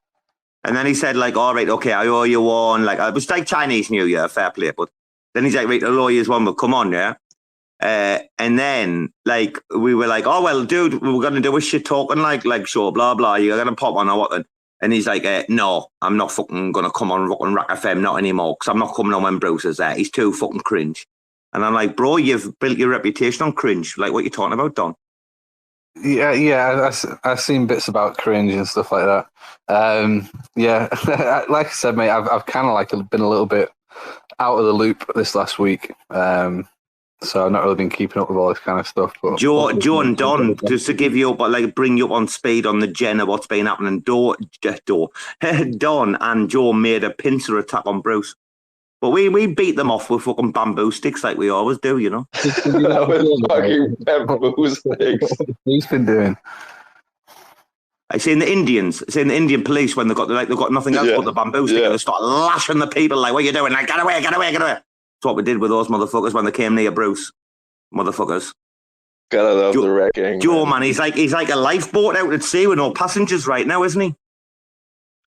And then he said, like, all right, okay, I owe you one. Like, it was like Chinese New Year, fair play. But then he's like, right, I'll owe you one, but come on, yeah? And then, like, we were like, oh, well, dude, we're going to do a shit talking, like, show, blah, blah. You're going to pop on or what then? And he's like, no, I'm not fucking going to come on RAC FM, not anymore, because I'm not coming on when Bruce is there. He's too fucking cringe. And I'm like, bro, you've built your reputation on cringe. Like, what you talking about, Don? Yeah, I've seen bits about cringe and stuff like that. Yeah, like I said, mate, I've kind of like been a little bit out of the loop this last week. So I've not really been keeping up with all this kind of stuff. But Joe and Don, just to give you up, like bring you up on speed on the gen of what's been happening. Don and Joe made a pincer attack on Bruce. But we beat them off with fucking bamboo sticks like we always do, you know. That was fucking bamboo sticks. He's been doing. I seen the Indian police when they've got nothing else but the bamboo stick and they start lashing the people like, what are you doing? Like, get away. That's what we did with those motherfuckers when they came near Bruce. Motherfuckers. Gotta love the wrecking. Joe, man, he's like a lifeboat out at sea with no passengers right now, isn't he?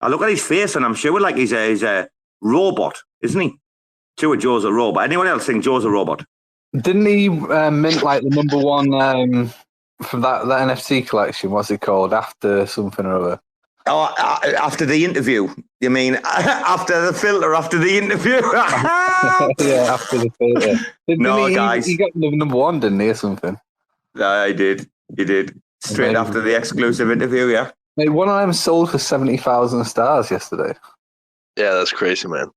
I look at his face and I'm sure like he's a robot, isn't he? Sure, Joe's a robot. Anyone else think Joe's a robot? Didn't he mint like the number one from that NFT collection? What's it called? After something or other. Oh, after the interview. You mean after the filter? After the interview? Yeah, after the filter. Guys, he got the number one, didn't he, or something? I did. He did. Straight after the exclusive interview, yeah. Mate, one of them sold for 70,000 stars yesterday. Yeah, that's crazy, man.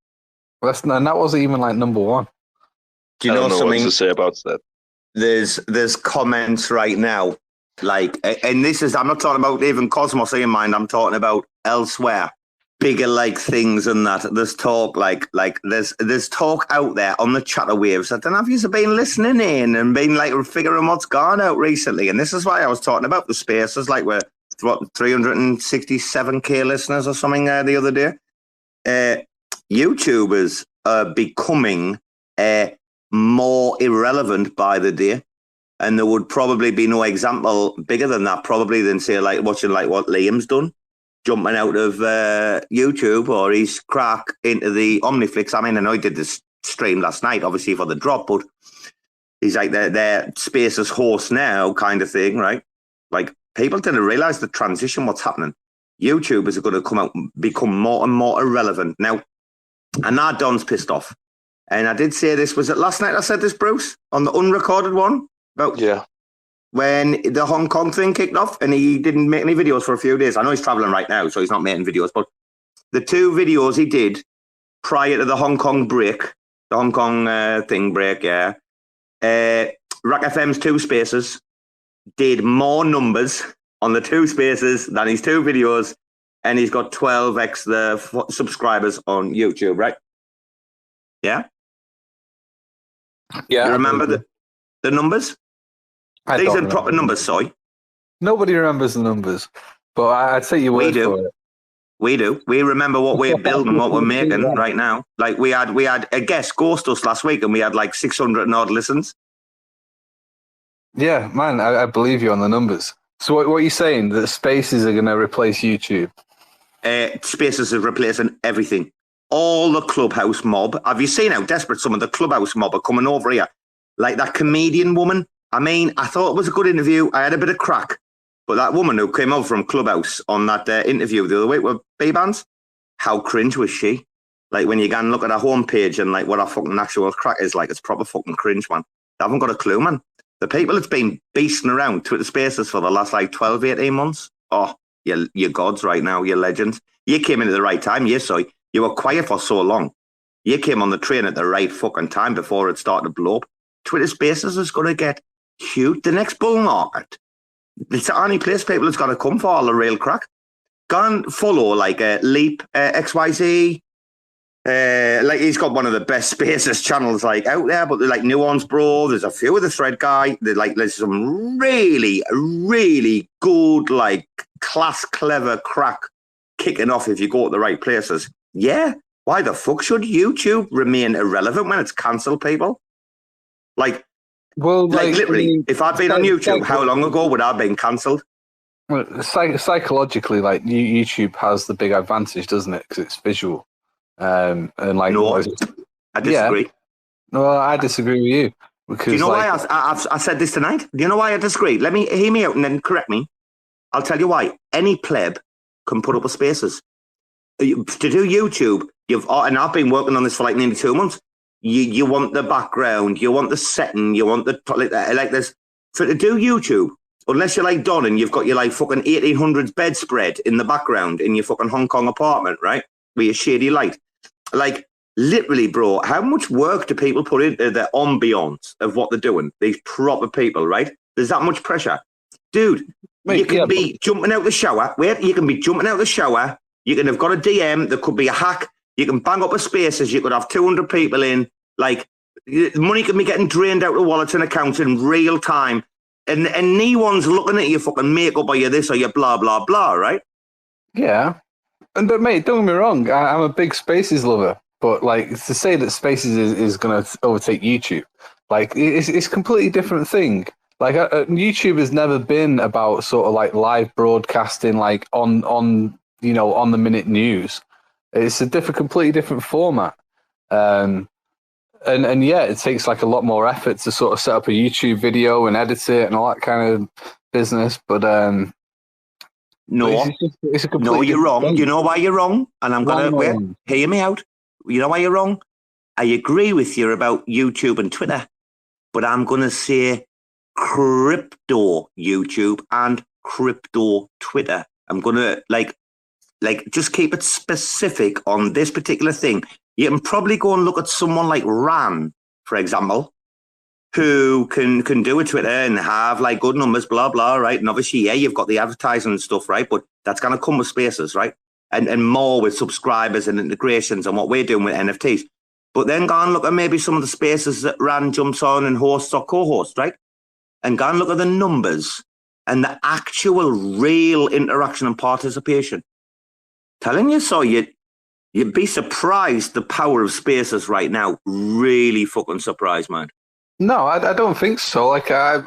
And that wasn't even like number one. Do you know something? What to say about that? There's comments right now, like, and this is, I'm not talking about even Cosmos in mind. I'm talking about elsewhere, bigger like things and that. There's talk like there's talk out there on the chatter waves. I don't know if you've been listening in and been like figuring what's gone out recently. And this is why I was talking about the spaces. Like we're 367k listeners or something the other day. YouTubers are becoming more irrelevant by the day, and there would probably be no example bigger than that, probably than say like watching like what Liam's done, jumping out of YouTube or his crack into the Omniflix. I mean, I know he did this stream last night, obviously for the drop, but he's like their Spaces host now, kind of thing, right? Like people didn't realize the transition, what's happening. YouTubers are going to come out and become more and more irrelevant now. And now Don's pissed off. And I did say this, was it last night I said this, Bruce, on the unrecorded one? About when the Hong Kong thing kicked off and he didn't make any videos for a few days. I know he's traveling right now, so he's not making videos, but the two videos he did prior to the Hong Kong break, the Hong Kong thing break, RAC FM's two spaces did more numbers on the two spaces than his two videos, and he's got 12x the subscribers on YouTube, right? Yeah? Yeah. You remember the numbers? These are proper numbers, sorry. Nobody remembers the numbers, but I'd say you word for it. We do. We remember what we're building, what we're making right now. Like we had a guest ghost us last week and we had like 600 and odd listens. Yeah, man, I believe you on the numbers. So what are you saying? That Spaces are going to replace YouTube? Spaces are replacing everything. All the Clubhouse mob. Have you seen how desperate some of the Clubhouse mob are coming over here? Like that comedian woman. I mean, I thought it was a good interview. I had a bit of crack. But that woman who came over from Clubhouse on that interview the other week with B-Bands, how cringe was she? Like when you go and look at her homepage and like what her fucking actual crack is like, it's proper fucking cringe, man. They haven't got a clue, man. The people that's been beasting around Twitter Spaces for the last like 12, 18 months, oh, you're gods right now, you're legends. You came in at the right time, yes, so you were quiet for so long. You came on the train at the right fucking time before it started to blow up. Twitter Spaces is going to get huge. The next bull market. It's the only place people has got to come for all the real crack. Go and follow like Leap XYZ. Like he's got one of the best Spaces channels like out there, but they're like Nuance Bro. There's a few of the Thread Guy. There's some really, really good, like class, clever crack kicking off if you go to the right places. Yeah. Why the fuck should YouTube remain irrelevant when it's cancelled people? Like, well, like literally, if I'd been on YouTube, how long ago would I have been cancelled? Well, psychologically, like YouTube has the big advantage, doesn't it? Because it's visual. And like, no, I disagree. Yeah. No, I disagree with you. Because, do you know why I said this tonight? Do you know why I disagree? Hear me out and then correct me. I'll tell you why. Any pleb can put up a Spaces. To do YouTube, and I've been working on this for like nearly 2 months. You want the background, you want the setting, you want the like this. To do YouTube, unless you're like Don and you've got your like fucking 1800s bedspread in the background in your fucking Hong Kong apartment, right, with your shady light. Like literally, bro, how much work do people put into the ambiance of what they're doing? These proper people, right? There's that much pressure, dude. Mate, you can be jumping out the shower. You can be jumping out the shower. You can have got a DM. There could be a hack. You can bang up a Spaces. You could have 200 people in. Like, money can be getting drained out of wallets and accounts in real time. And no one's looking at your fucking makeup or your this or your blah, blah, blah, right? Yeah. And mate, don't get me wrong, I'm a big Spaces lover. But like to say that Spaces is going to overtake YouTube, like it's a completely different thing. Like YouTube has never been about sort of like live broadcasting, like on the minute news. It's a completely different format. And yeah, it takes like a lot more effort to sort of set up a YouTube video and edit it and all that kind of business. But it's a completely you're wrong. thing. You know why you're wrong? And I'm gonna hear me out. You know why you're wrong? I agree with you about YouTube and Twitter, but I'm gonna say crypto YouTube and crypto Twitter. I'm gonna like just keep it specific on this particular thing. You can probably go and look at someone like Ran, for example, who can do a Twitter and have like good numbers, blah, blah, right? And obviously, yeah, you've got the advertising and stuff, right? But that's going to come with Spaces, right? And more with subscribers and integrations and what we're doing with NFTs. But then go and look at maybe some of the Spaces that Ran jumps on and hosts or co-hosts, right? And go and look at the numbers and the actual real interaction and participation. Telling you so, you'd be surprised the power of Spaces right now. Really fucking surprised, man. No, I don't think so. Like I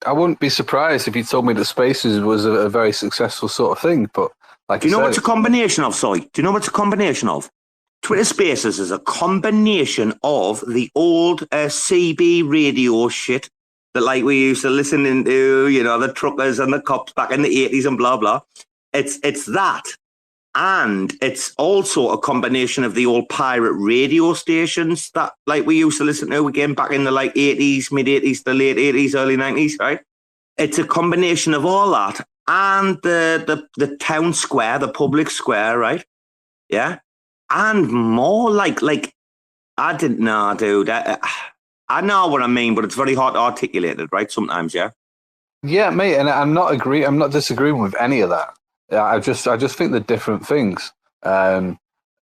wouldn't be surprised if you told me that Spaces was a very successful sort of thing. But like, do you know what's a combination of? Sorry, do you know what's a combination of? Twitter Spaces is a combination of the old CB radio shit that like we used to listen into, you know, the truckers and the cops back in the 80s and blah blah. It's that. And it's also a combination of the old pirate radio stations that like we used to listen to again back in the like 80s, mid 80s, the late 80s, early 90s, right? It's a combination of all that and the town square, the public square, right? Yeah. And more like I didn't know, dude. I know what I mean, but it's very hard to articulate it, right? Sometimes, yeah. Yeah, mate, and I'm not disagreeing with any of that. I just think they're different things. And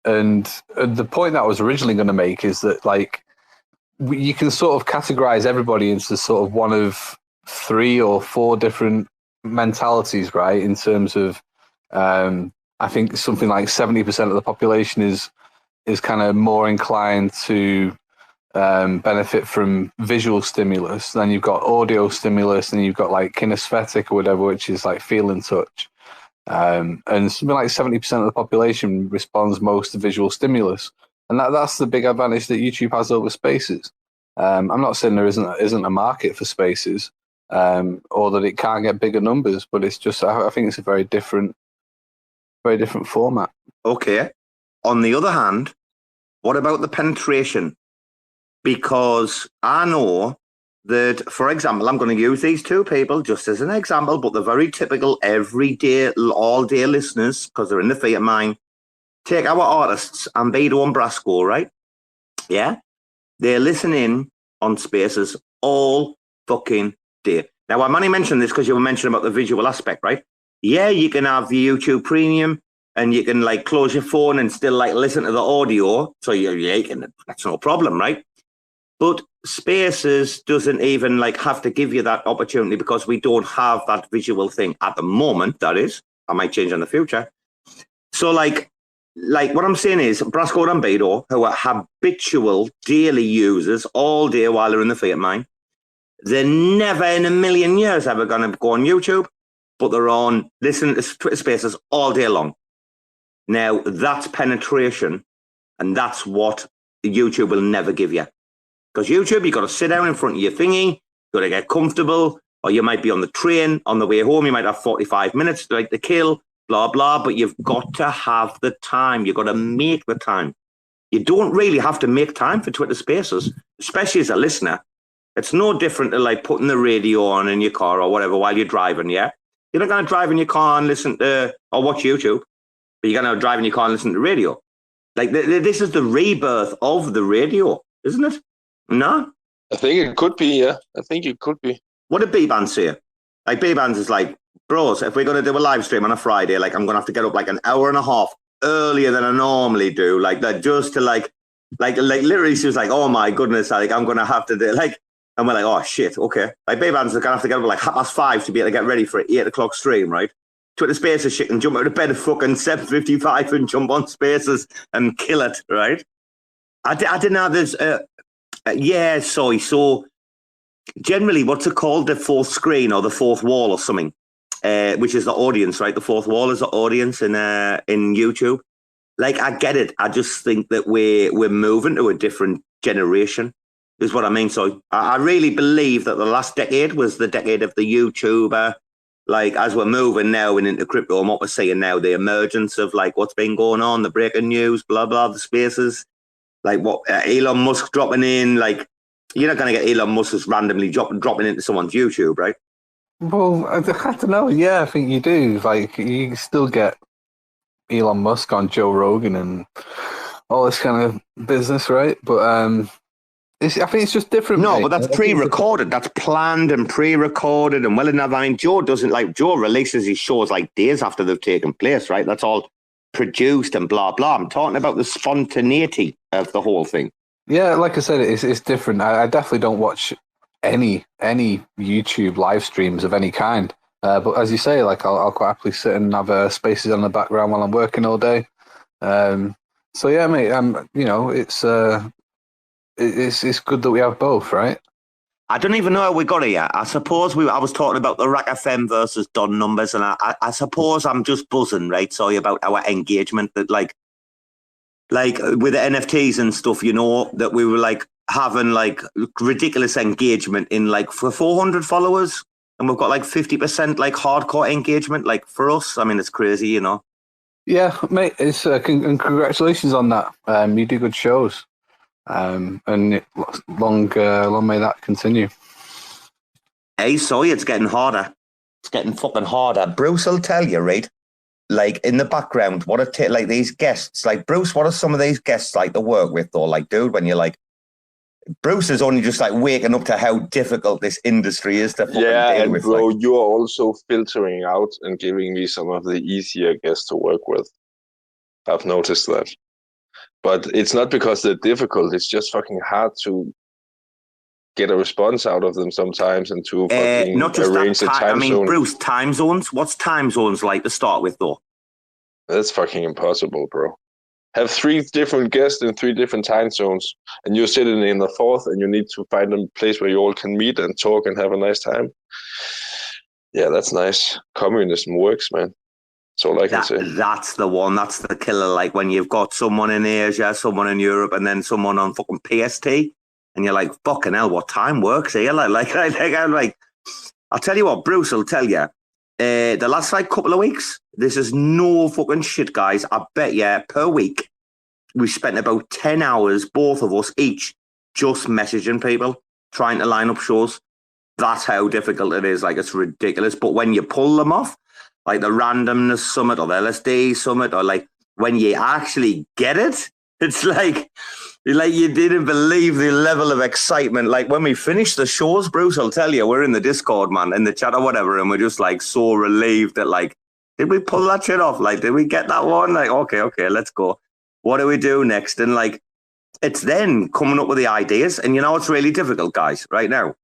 the point that I was originally going to make is that like you can sort of categorize everybody into sort of one of 3 or 4 different mentalities, right? In terms of, I think something like 70% of the population is kind of more inclined to benefit from visual stimulus. Then you've got audio stimulus, and you've got like kinesthetic or whatever, which is like feel and touch. And something like 70% of the population responds most to visual stimulus, and that's the big advantage that YouTube has over Spaces. I'm not saying there isn't a market for Spaces, or that it can't get bigger numbers, but it's just I think it's a very different format. Okay. On the other hand, what about the penetration? Because I know that, for example, I'm going to use these 2 people just as an example, but they're very typical everyday, all-day listeners because they're in the theatre mind. Take our artists, Ambedo and Brasco, right? Yeah? They're listening on Spaces all fucking day. Now, I'm only mentioning this because you were mentioning about the visual aspect, right? Yeah, you can have the YouTube Premium and you can, like, close your phone and still, like, listen to the audio. So, you can, that's no problem, right? But Spaces doesn't even like have to give you that opportunity because we don't have that visual thing at the moment. That is, I might change in the future. So like what I'm saying is Brasco and Beto, who are habitual daily users all day while they're in the theatre mine, they're never in a million years ever going to go on YouTube, but they're on listening to Twitter Spaces all day long. Now that's penetration, and that's what YouTube will never give you. Because YouTube, you've got to sit down in front of your thingy, you've got to get comfortable, or you might be on the train, on the way home, you might have 45 minutes to kill, blah, blah, but you've got to have the time. You've got to make the time. You don't really have to make time for Twitter Spaces, especially as a listener. It's no different to like putting the radio on in your car or whatever while you're driving, yeah? You're not going to drive in your car and listen to, or watch YouTube, but you're going to drive in your car and listen to radio. Like, this is the rebirth of the radio, isn't it? No? I think it could be, yeah. I think it could be. What did B-Band say? Like, B-Band is like, bros, if we're going to do a live stream on a Friday, like, I'm going to have to get up like an hour and a half earlier than I normally do, like that, just to like literally, she was like, "Oh my goodness, like I'm gonna have to do like," and we're like, "Oh shit, okay." Like Babe Anne's gonna have to get up like 5:30 to be able to get ready for an 8 o'clock stream, right? Twitter Spaces shit and jump out of bed at fucking 7:55 and jump on Spaces and kill it, right? I didn't have this. Yeah, sorry. So generally, what's it called? The fourth screen or the fourth wall or something, which is the audience, right? The fourth wall is the audience in YouTube. Like, I get it. I just think that we're moving to a different generation, is what I mean. So I really believe that the last decade was the decade of the YouTuber. Like, as we're moving now and into crypto and what we're seeing now, the emergence of like what's been going on, the breaking news, blah, blah, the spaces, like what Elon Musk dropping in, like, you're not going to get Elon Musk just randomly dropping into someone's YouTube, right? Well, I don't know. Yeah, I think you do. Like, you still get Elon Musk on Joe Rogan and all this kind of business, right? But I think it's just different. No, mate. but that's pre-recorded. That's planned and pre-recorded and well enough. I mean, Joe releases his shows like days after they've taken place, right? That's all produced and blah, blah. I'm talking about the spontaneity of the whole thing. Yeah, like I said, it's different. I definitely don't watch any YouTube live streams of any kind. But as you say, like I'll quite happily sit and have spaces on the background while I'm working all day. So yeah, mate. It's good that we have both, right? I don't even know how we got here. I suppose I was talking about the RAC FM versus Don numbers, and I suppose I'm just buzzing, right? Sorry about our engagement that like with the NFTs and stuff, you know, that we were like having like ridiculous engagement in like for 400 followers, and we've got like 50% like hardcore engagement. Like for us, I mean, it's crazy, you know. Yeah, mate. It's and congratulations on that. You do good shows. And long may that continue. Hey, sorry, it's getting harder. It's getting fucking harder. Bruce will tell you, right? Like in the background, like these guests, like Bruce, what are some of these guests like to work with though? Like, dude, when you're like, Bruce is only just like waking up to how difficult this industry is to fucking deal with. Bro, like, you are also filtering out and giving me some of the easier guests to work with. I've noticed that. But it's not because they're difficult. It's just fucking hard to get a response out of them sometimes and to fucking not just arrange the time zone. Bruce, time zones. What's time zones like to start with, though? That's fucking impossible, bro. Have 3 different guests in 3 different time zones, and you're sitting in the 4th, and you need to find a place where you all can meet and talk and have a nice time. Yeah, that's nice. Communism works, man. That's all I can say. That's the one. That's the killer. Like when you've got someone in Asia, someone in Europe, and then someone on fucking PST, and you're like, fucking hell, what time works here? I'm like, I'll tell you what, Bruce will tell you. The last like couple of weeks, this is no fucking shit, guys. I bet you per week, we spent about 10 hours, both of us each, just messaging people, trying to line up shows. That's how difficult it is. Like, it's ridiculous. But when you pull them off, like the randomness summit or the LSD summit, or like when you actually get it, it's like you didn't believe the level of excitement. Like when we finish the shows, Bruce, I'll tell you, we're in the Discord, man, in the chat or whatever, and we're just like so relieved that like, did we pull that shit off? Like, did we get that one? Like, okay, let's go. What do we do next? And like, it's then coming up with the ideas. And you know, it's really difficult, guys, right now.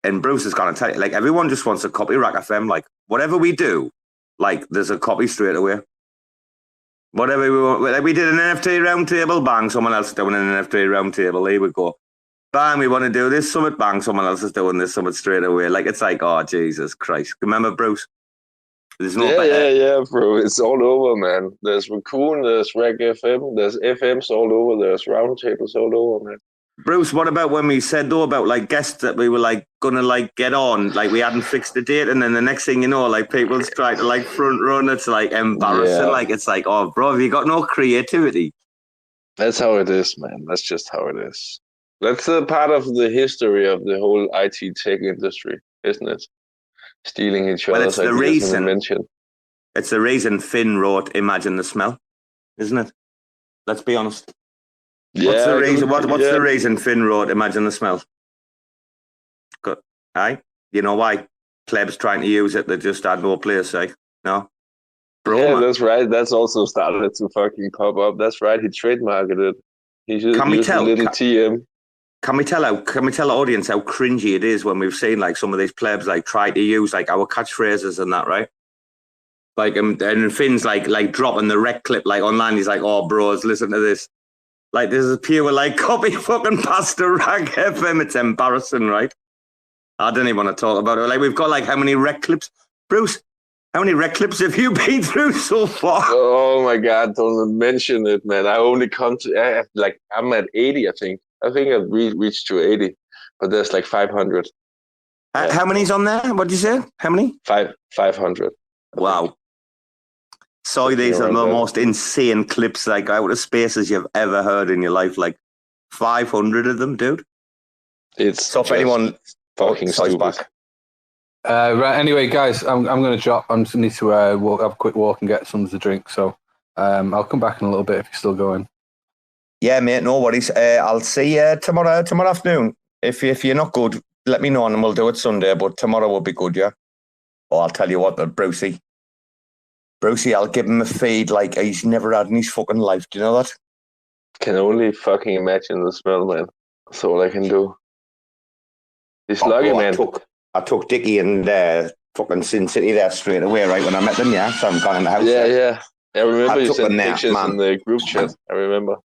And Bruce is going to tell you, like, everyone just wants to copy RAC FM. Like, whatever we do, like, there's a copy straight away. Whatever we want. Like, we did an NFT roundtable, bang, someone else is doing an NFT roundtable. Here we go. Bang, we want to do this summit, bang, someone else is doing this summit straight away. Like, it's like, oh, Jesus Christ. Remember, Bruce? There's no Yeah, bro. It's all over, man. There's Raccoon, there's RAC FM, there's FMs all over, there's roundtables all over, man. Bruce, what about when we said though about like guests that we were like gonna like get on, like we hadn't fixed the date, and then the next thing you know, like people's trying to like front run. It's like embarrassing. Yeah. Like it's like, oh, bro, have you got no creativity? That's how it is, man. That's just how it is. That's a part of the history of the whole IT tech industry, isn't it? Stealing each other's ideas and invention. It's the reason Finn wrote "Imagine the Smell," isn't it? Let's be honest. Yeah, what's the reason? What's the reason Finn wrote "Imagine the Smell"? Good. Aye. You know why? Plebs trying to use it. They just had no place. No. Bro, Yeah, man. that's right. That's also started to fucking pop up. That's right. He trademarked it. He should use a little TM. Can we tell the audience how cringy it is when we've seen like some of these plebs like try to use like our catchphrases and that, right? Like and Finn's like dropping the rec clip like online. He's like, "Oh, bros, listen to this." Like this is pure like copy fucking pasta RAC FM. It's embarrassing, right? I don't even want to talk about it. Like we've got like how many rec clips, Bruce? How many rec clips have you been through so far? Oh my God! Don't mention it, man. I only come to I'm at 80. I think I've reached to 80, but there's like 500. How many's on there? What did you say? How many? 500. Wow. Sorry, these are the most insane clips, like out of spaces you've ever heard in your life. Like 500 of them, dude. It's so if anyone fucking stupid. Back. Right. Anyway, guys, I'm going to drop. I just need to have a quick walk and get something to drink. So I'll come back in a little bit if you're still going. Yeah, mate. No worries. I'll see you tomorrow afternoon. If you're not good, let me know and we'll do it Sunday. But tomorrow will be good, yeah. Or I'll tell you what, Brucey, I'll give him a feed like he's never had in his fucking life. Do you know that? Can only fucking imagine the smell, man. That's all I can do. He's lucky, man. I took Dickie and fucking Sin City there straight away, right, when I met them, yeah? So I'm gone in the house. Yeah. I remember you sent pictures in the group chat. I remember.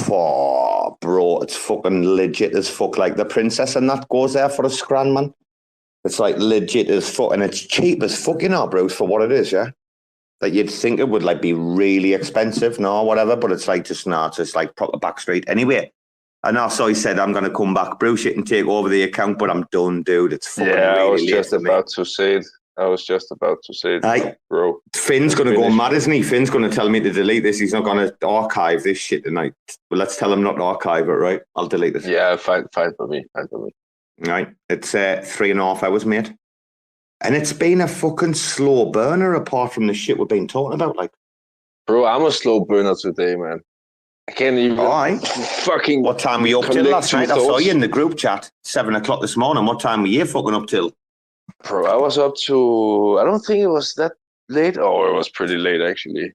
Oh, bro, it's fucking legit as fuck. Like, the princess and that goes there for a scran, man. It's like legit as fuck, and it's cheap as fuck, you know, Bruce, for what it is, yeah? Like, you'd think it would, like, be really expensive, no, whatever, but it's like just not. It's like proper backstreet. Anyway, and also he said, I'm going to come back, Bruce, you can take over the account, but I'm done, dude. It's fucking really I was just about to say it. Aye. Bro. Finn's going to go mad, isn't he? Finn's going to tell me to delete this. He's not going to archive this shit tonight. But let's tell him not to archive it, right? I'll delete this. Yeah, fine for me. Right. It's 3.5 hours, mate. And it's been a fucking slow burner apart from the shit we've been talking about. Like, bro, I'm a slow burner today, man. I can't even fucking... What time were you up till last night? I saw you in the group chat, 7 o'clock this morning. What time were you fucking up till? Bro, I was up to... I don't think it was that late. Oh, it was pretty late, actually.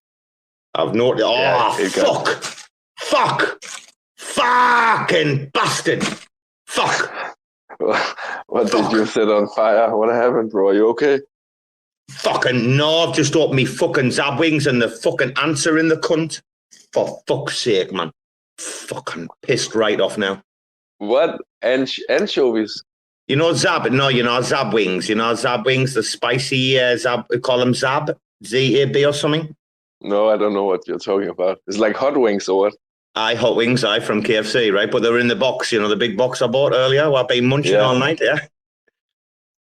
I've noticed... Fuck! Fucking bastard! Fuck! What did you set on fire? What happened, bro? Are you okay? Fucking no, I've just opened me fucking Zab wings and the fucking answer in the cunt. For fuck's sake, man. Fucking pissed right off now. What? Anchovies? You know Zab? No, you know Zab wings. You know Zab wings, the spicy Zab, we call them Zab, Z-A-B or something? No, I don't know what you're talking about. It's like hot wings or what? Hot wings, from KFC, right? But they were in the box, you know, the big box I bought earlier. I've been munching all night, yeah.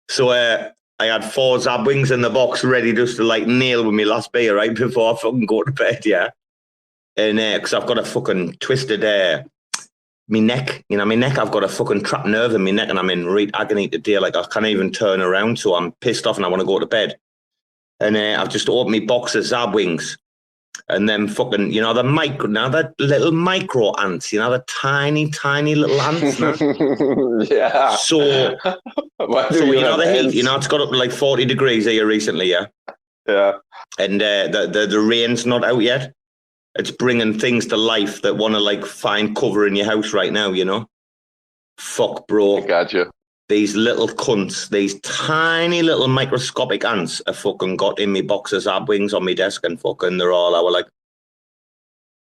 So I had 4 Zab wings in the box ready just to like nail with me last beer, right? Before I fucking go to bed, yeah. And because I've got a fucking twisted me neck, you know, my neck, I've got a fucking trapped nerve in my neck and I'm in agony today. Like I can't even turn around, so I'm pissed off and I want to go to bed. And I've just opened me box of Zab wings. And then fucking, you know, the little micro ants, you know, the tiny little ants. Yeah. So you know, the heat, you know, it's got up to like 40 degrees here recently, yeah? Yeah. And the rain's not out yet. It's bringing things to life that want to like find cover in your house right now, you know? Fuck, bro. I got you. These little cunts, these tiny little microscopic ants have fucking got in me boxes of wings on my desk and fucking they're all our like,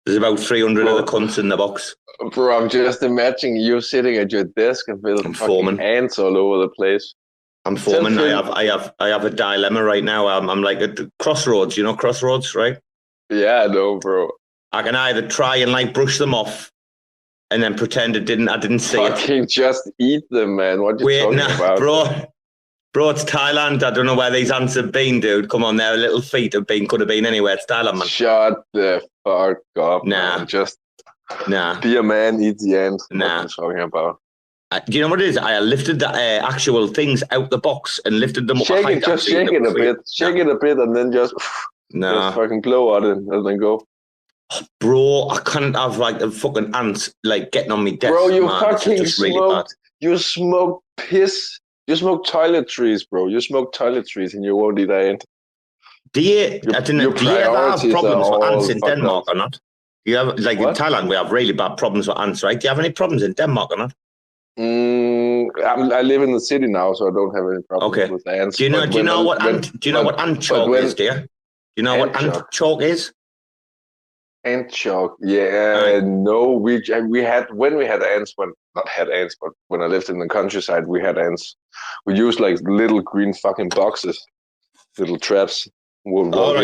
there's about 300 of the cunts in the box. Bro, I'm just imagining you sitting at your desk and with fucking ants all over the place. I'm foaming. I have a dilemma right now. I'm like at the crossroads, you know, crossroads, right? Yeah, I know, bro. I can either try and like brush them off and then pretend I didn't see it. Fucking just eat them, man. What are you talking about? Bro, it's Thailand. I don't know where these ants have been, dude. Come on, their little feet could have been anywhere. It's Thailand, man. Shut the fuck up, man. Be a man, eat the ant. Nah. What are you talking about? Do you know what it is? I lifted the actual things out the box and lifted them up. Shake it a bit. Shake it a bit and then just fucking blow on it and then go. Bro, I can't have like the fucking ants like getting on me desk. Bro, you man. fucking smoked. You smoke piss. You smoke toiletries, bro. You smoke toiletries and you won't eat ant. Do you ever have problems with ants in Denmark or not? Do you have, like in Thailand, we have really bad problems with ants, right? Do you have any problems in Denmark or not? I live in the city now, so I don't have any problems with ants. Do you know what ant chalk is, dear? Do you know what ant chalk is? Ant chalk, no. We had when we had ants, but when I lived in the countryside, we had ants. We used like little green fucking boxes, little traps. No,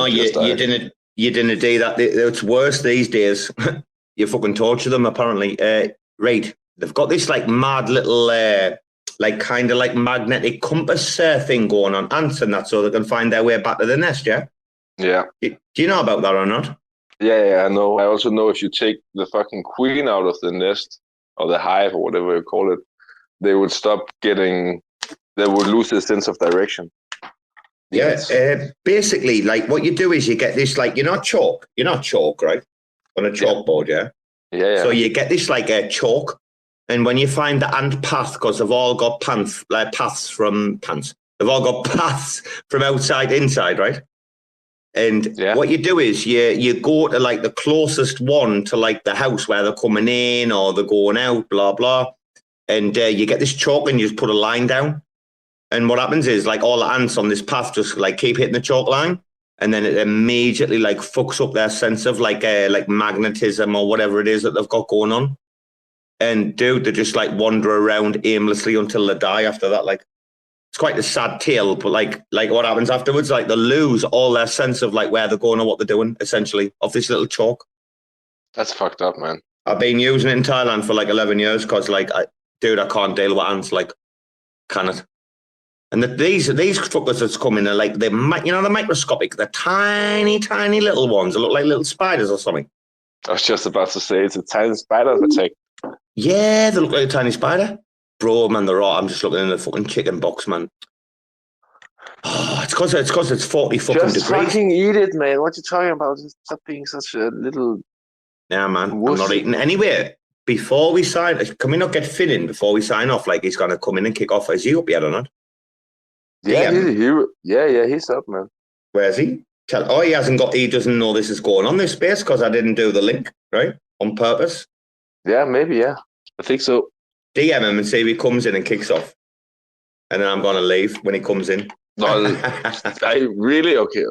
you didn't. You didn't do that. It's worse these days. You fucking torture them apparently. Right, they've got this like mad little like kind of like magnetic compass thing going on, ants and that, so they can find their way back to the nest. Yeah. Yeah. Do you know about that or not? Yeah, I know. I also know if you take the fucking queen out of the nest or the hive or whatever you call it, they would they would lose their sense of direction. Yeah, basically, like what you do is you get this, like, you're not chalk, right? On a chalkboard, yeah? Yeah. So you get this, like, chalk, and when you find the ant path, because they've all got paths from outside to inside, right? And what you do is you go to like the closest one to like the house where they're coming in or they're going out, blah, blah. And you get this chalk and you just put a line down. And what happens is like all the ants on this path just like keep hitting the chalk line. And then it immediately like fucks up their sense of like magnetism or whatever it is that they've got going on. And dude, they just like wander around aimlessly until they die after that. Like, it's quite a sad tale, but like what happens afterwards, like they lose all their sense of like where they're going or what they're doing, essentially, of this little chalk. That's fucked up, man. I've been using it in Thailand for like 11 years because like, I can't deal with ants, like, can it? And these fuckers that's coming are like, they're microscopic, they're tiny, tiny little ones. They look like little spiders or something. I was just about to say, it's a tiny spider attack. Yeah, they look like a tiny spider. Bro, man, they're all. I'm just looking in the fucking chicken box, man. Oh, it's because it's 40 fucking degrees. Just fucking eat it, man. What you talking about? Stop being such a little. Yeah, man. I'm not eating. Anyway, before we sign, can we not get Finn in before we sign off? Like he's gonna come in and kick off. Is he up yet or not? Yeah, he's up, man. Where's he? He hasn't got. He doesn't know this is going on this space because I didn't do the link right on purpose. Yeah, maybe. Yeah, I think so. DM him and see if he comes in and kicks off. And then I'm going to leave when he comes in. No, really? Okay.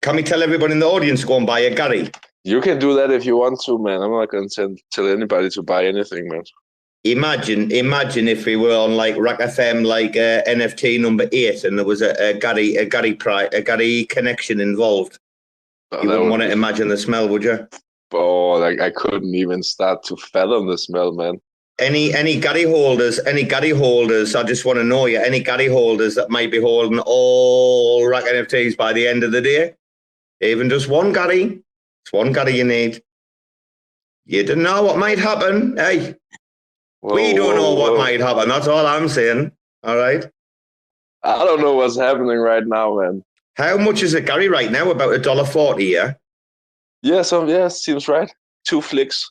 Can we tell everybody in the audience to go and buy a Gary? You can do that if you want to, man. I'm not going to tell anybody to buy anything, man. Imagine if we were on like RAC FM, like NFT number 8, and there was a Gary connection involved. You wouldn't want to imagine the smell, would you? Oh, like I couldn't even start to fathom the smell, man. Any Gary holders, I just want to know any Gary holders that might be holding all RAC NFTs by the end of the day? Even just one Gary. It's one Gary you need. You don't know what might happen. Hey, we don't know what might happen. That's all I'm saying. All right? I don't know what's happening right now, man. How much is a Gary right now? About $1.40, yeah? Yeah, seems right. 2 flicks.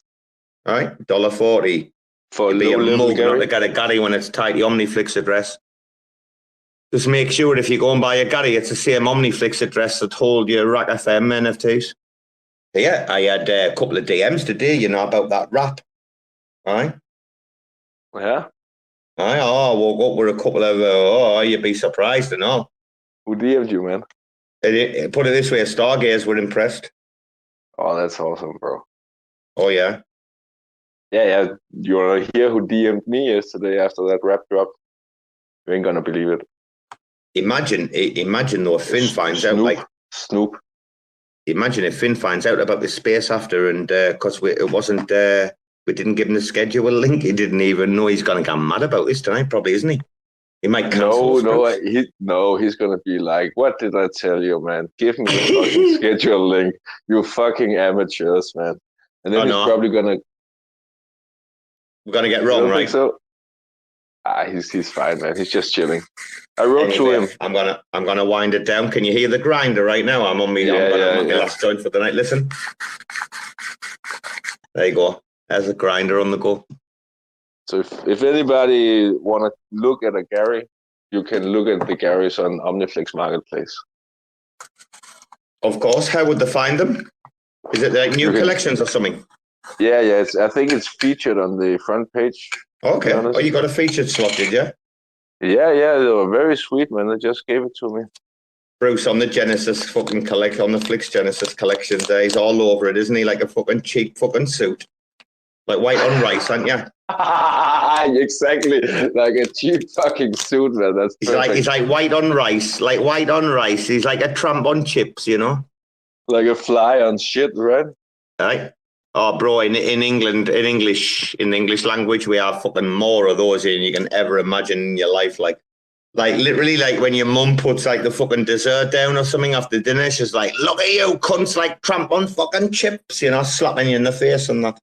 All right, $1.40. For be a mug not to get a Gary when it's tied to the Omniflix address. Just make sure if you go and buy a Gary, it's the same Omniflix address that hold your RAC FM NFTs. Yeah, I had a couple of DMs today, about that rap. Right? Yeah? I woke up with a couple of, you'd be surprised and all. Who DM'd you, man? Put it this way, Stargaze were impressed. Oh, that's awesome, bro. Oh, yeah? Yeah. You want to hear who DM'd me yesterday after that rap drop? You ain't gonna believe it. Imagine though if Finn finds out, like Snoop. Imagine if Finn finds out about the space after, and because we didn't give him the schedule link, he didn't even know. He's gonna get mad about this tonight, probably, isn't he? He might cancel. He's gonna be like, "What did I tell you, man? Give me the fucking schedule link, you fucking amateurs, man." And then he's probably gonna. We're gonna get wrong, right? So? He's fine, man. He's just chilling. I wrote to him. I'm gonna wind it down. Can you hear the grinder right now? I'm on my last joint for the night. Listen. There you go. There's a grinder on the go. So if anybody want to look at a Gary, you can look at the Garys on Omniflix Marketplace. Of course. How would they find them? Is it like new collections or something? Yeah. I think it's featured on the front page. Okay. Oh, you got a featured slot, did you? Yeah. They were very sweet, man. They just gave it to me. Bruce on the Genesis fucking collection, on the Flicks Genesis collection there. He's all over it, isn't he? Like a fucking cheap fucking suit. Like white on rice, aren't you? Exactly. Like a cheap fucking suit, man. That's perfect. He's like white on rice. Like white on rice. He's like a tramp on chips, you know? Like a fly on shit, right? Right? Oh, bro, in England, in English language, we have fucking more of those than you can ever imagine in your life. Like literally, like when your mum puts like the fucking dessert down or something after dinner, she's like, look at you, cunts, like tramp on fucking chips, you know, slapping you in the face and that.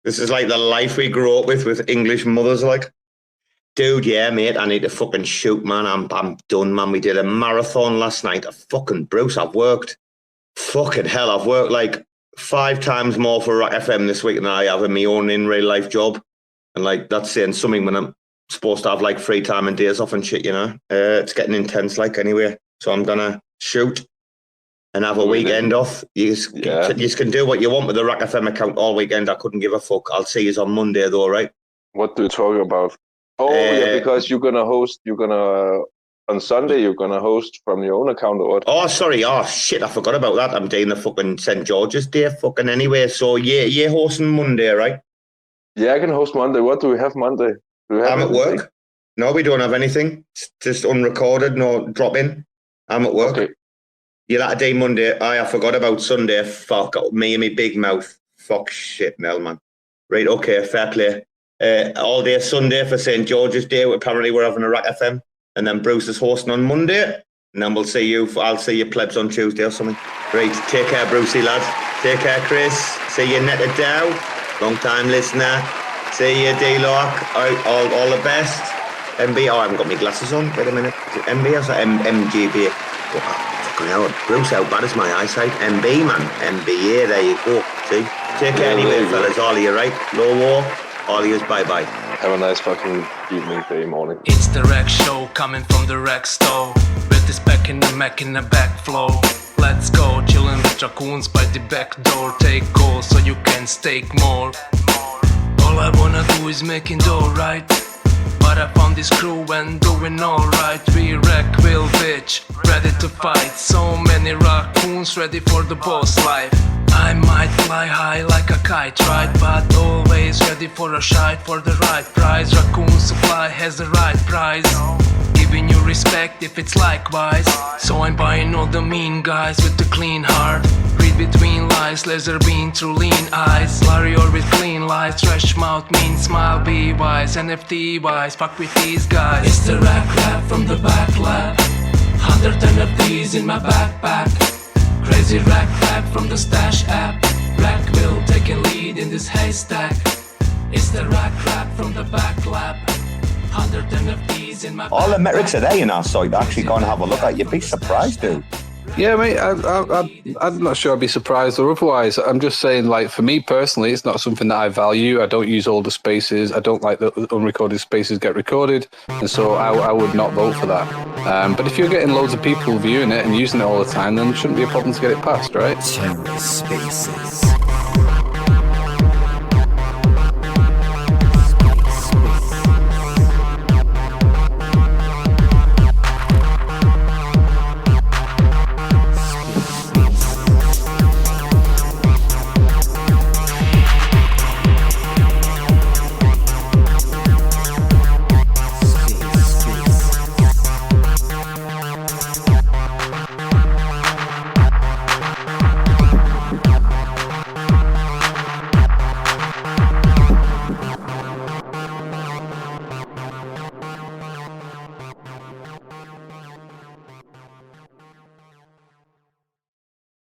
This is like the life we grew up with English mothers, like. Dude, yeah, mate, I need to fucking shoot, man. I'm done, man. We did a marathon last night. Fucking Bruce, I've worked. Fucking hell, I've worked like 5 times more for RAC FM this week than I have in my own in real life job. And like, that's saying something when I'm supposed to have like free time and days off and shit, you know. It's getting intense, like, anyway. So I'm gonna shoot and have a weekend off. You can do what you want with the RAC FM account all weekend. I couldn't give a fuck. I'll see you on Monday, though, right? What do you talk about? Oh, yeah, because on Sunday, you're going to host from your own account or what? Oh, sorry. Oh, shit, I forgot about that. I'm doing the fucking St. George's Day fucking anyway. So, you're hosting Monday, right? Yeah, I can host Monday. What do we have Monday? I'm at work. No, we don't have anything. It's just unrecorded, no drop in. I'm at work. Okay. You'll have to do Monday. I forgot about Sunday. Fuck, me and my big mouth. Fuck shit, Mel, man. Right, okay, fair play. All day Sunday for St. George's Day. Apparently we're having a RAC FM. And then Bruce is hosting on Monday. And then I'll see you plebs on Tuesday or something. Right, take care, Brucey, lad. Take care, Chris. See you netted down. Long time listener. See you, D-Lock. All the best. MB. Oh, I haven't got my glasses on. Wait a minute. Is it MB or is it MGB? Oh, fucking hell. Bruce, how bad is my eyesight? MB, man. MBA, there you go. See? Take care anyway, fellas. All of you, right? Low war. All of you, bye-bye. Have a nice fucking evening, day, morning. It's the RAC show coming from the RAC store. With this back in the Mac in the back flow. Let's go, chillin' with raccoons by the back door. Take calls so you can stake more. All I wanna do is making dough, right? But I found this crew and doing alright. We RAC will bitch, ready to fight. So many raccoons ready for the boss life. I might fly high like a kite, right? But always ready for a shite for the right price. Raccoon supply has the right price. Giving you respect if it's likewise. So I'm buying all the mean guys with the clean heart. Read between lies, laser beam through lean eyes. Warrior with clean lies, trash mouth, mean smile, be wise. NFT wise, fuck with these guys. It's the RAC rap from the back lab. 110 of these in my backpack. Crazy RAC rap from the stash app. RAC will take a lead in this haystack. It's the RAC rap from the back lab. 110 of these in my backpack. All the metrics are there, you know, so actually go and have a look at it. You'd be surprised, dude. Yeah, mate, I'm not sure I'd be surprised or otherwise. I'm just saying, like, for me personally, it's not something that I value. I don't use all the spaces. I don't like the unrecorded spaces get recorded. And so I would not vote for that. But if you're getting loads of people viewing it and using it all the time, then it shouldn't be a problem to get it passed, right? TerraSpaces.